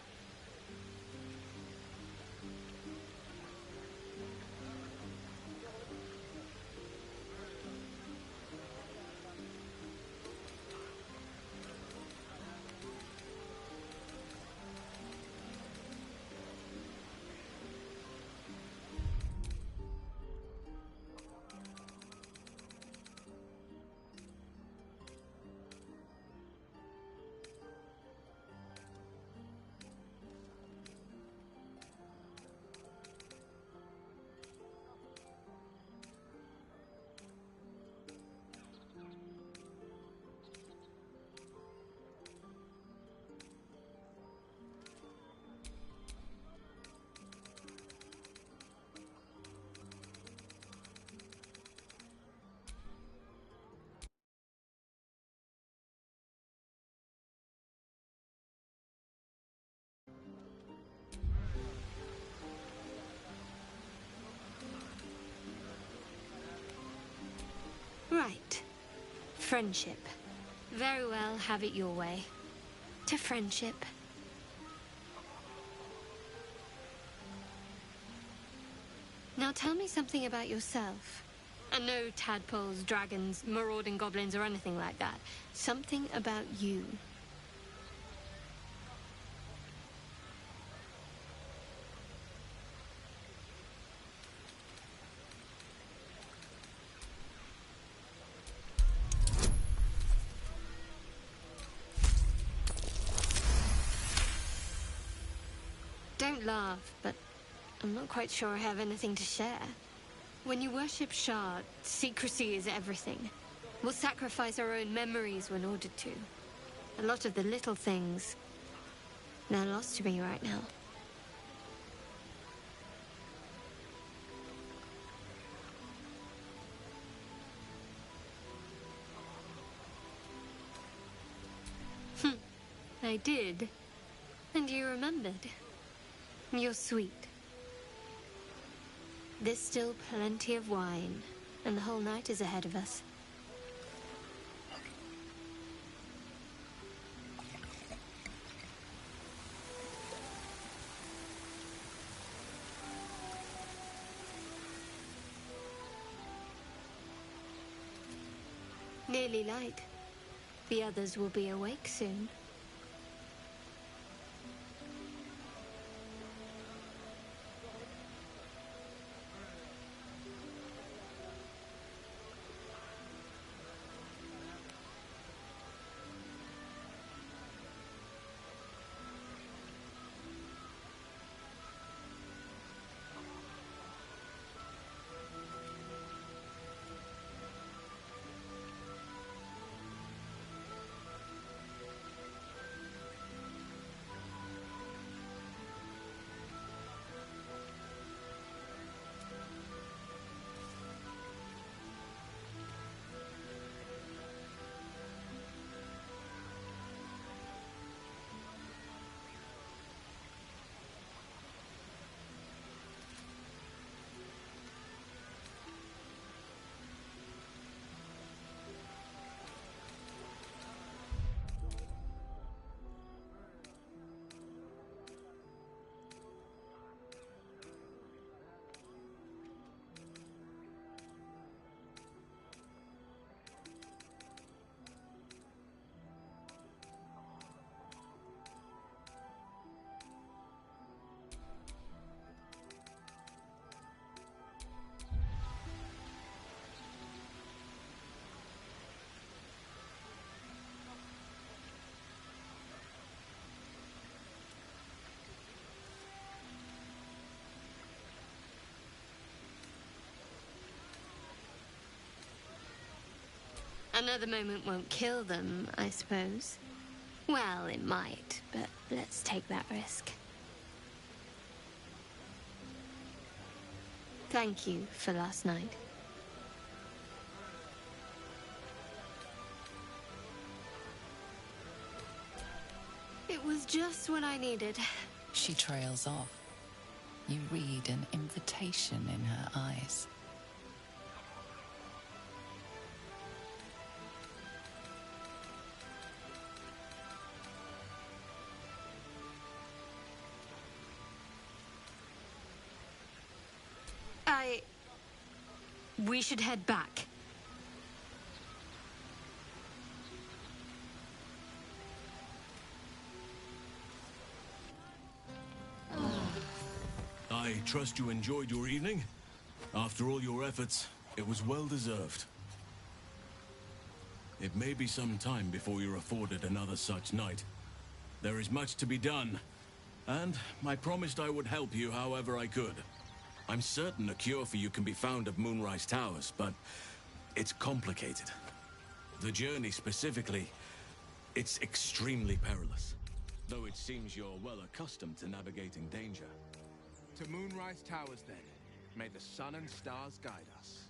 Right. Friendship. Very well, have it your way. To friendship. Now tell me something about yourself. And no tadpoles, dragons, marauding goblins, or anything like that. Something about you. Don't laugh, but I'm not quite sure I have anything to share. When you worship Shard, secrecy is everything. We'll sacrifice our own memories when ordered to. A lot of the little things, they're lost to me right now. I did. And you remembered. You're sweet. There's still plenty of wine, and the whole night is ahead of us. Nearly light. The others will be awake soon. Another moment won't kill them, I suppose. Well, it might, but let's take that risk. Thank you for last night. It was just what I needed. She trails off. You read an invitation in her eyes. We should head back. I trust you enjoyed your evening. After all your efforts, it was well deserved. It may be some time before you're afforded another such night. There is much to be done, and I promised I would help you however I could. I'm certain a cure for you can be found at Moonrise Towers, but it's complicated. The journey specifically, it's extremely perilous. Though it seems you're well accustomed to navigating danger. To Moonrise Towers, then. May the sun and stars guide us.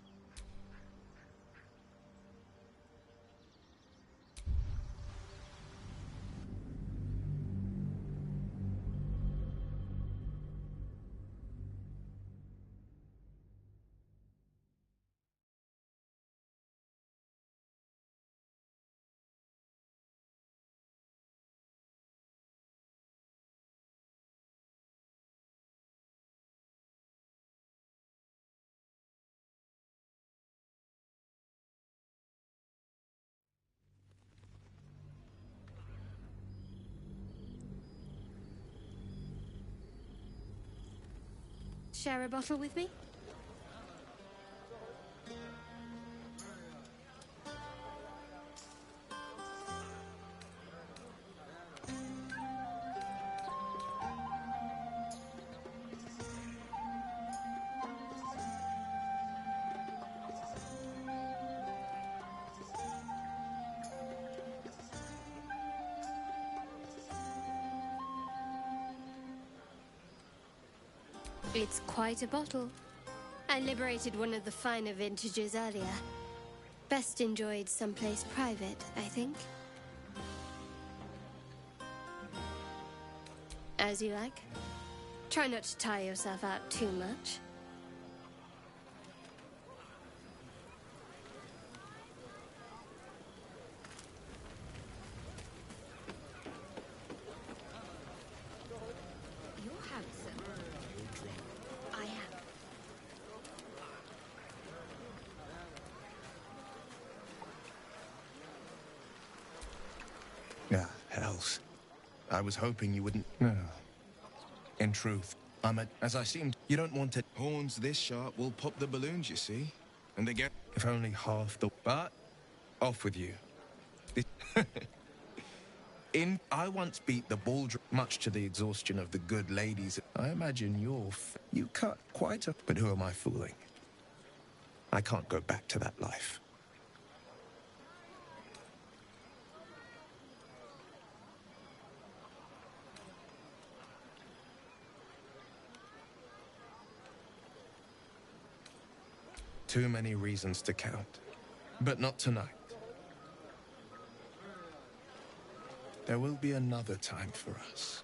Share a bottle with me? It's quite a bottle. I liberated one of the finer vintages earlier. Best enjoyed someplace private, I think. As you like. Try not to tire yourself out too much. I was hoping you wouldn't. No. In truth, as I seemed, you don't want it. Horns this sharp will pop the balloons, you see. And they get... If only half the... But, off with you. I once beat the ball much to the exhaustion of the good ladies. I imagine you cut quite a... But who am I fooling? I can't go back to that life. Too many reasons to count. But not tonight. There will be another time for us.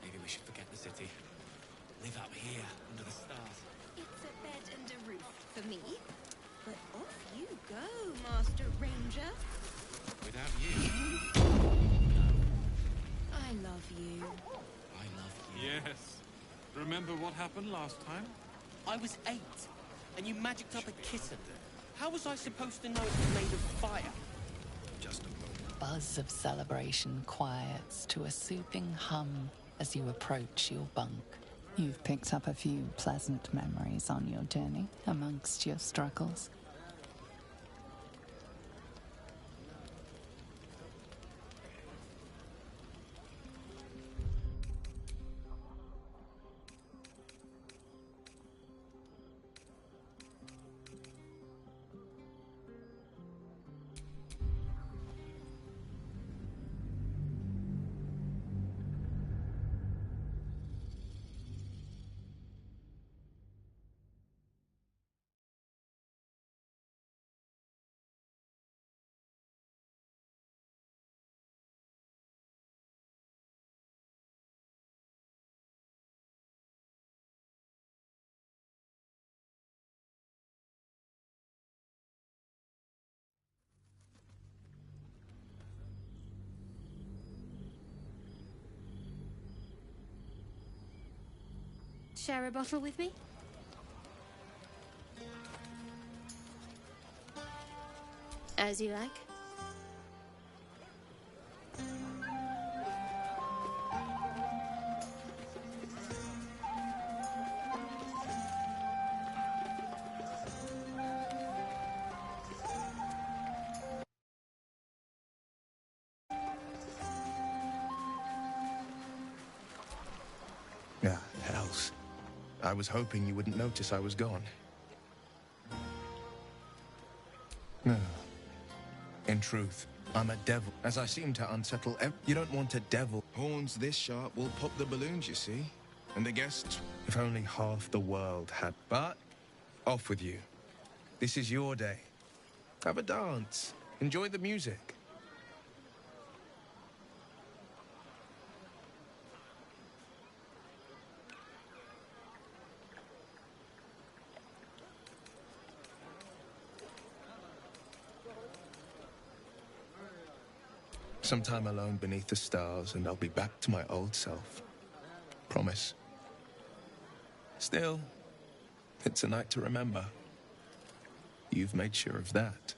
Maybe we should forget the city. Live out here, under the stars. It's a bed and a roof for me. But off you go, Master Ranger. Without you... I love you. I love you. Yes. Remember what happened last time? I was 8, and you magicked up a kitten. How was I supposed to know it was made of fire? Just a moment. Buzz of celebration quiets to a soothing hum as you approach your bunk. You've picked up a few pleasant memories on your journey amongst your struggles. Share a bottle with me? As you like. Ah, hells. I was hoping you wouldn't notice I was gone. No. In truth, I'm a devil, as I seem to unsettle You don't want a devil. Horns this sharp will pop the balloons, you see. And the guests... If only half the world had. But, off with you. This is your day. Have a dance. Enjoy the music. Some time alone beneath the stars, and I'll be back to my old self. Promise. Still, it's a night to remember. You've made sure of that.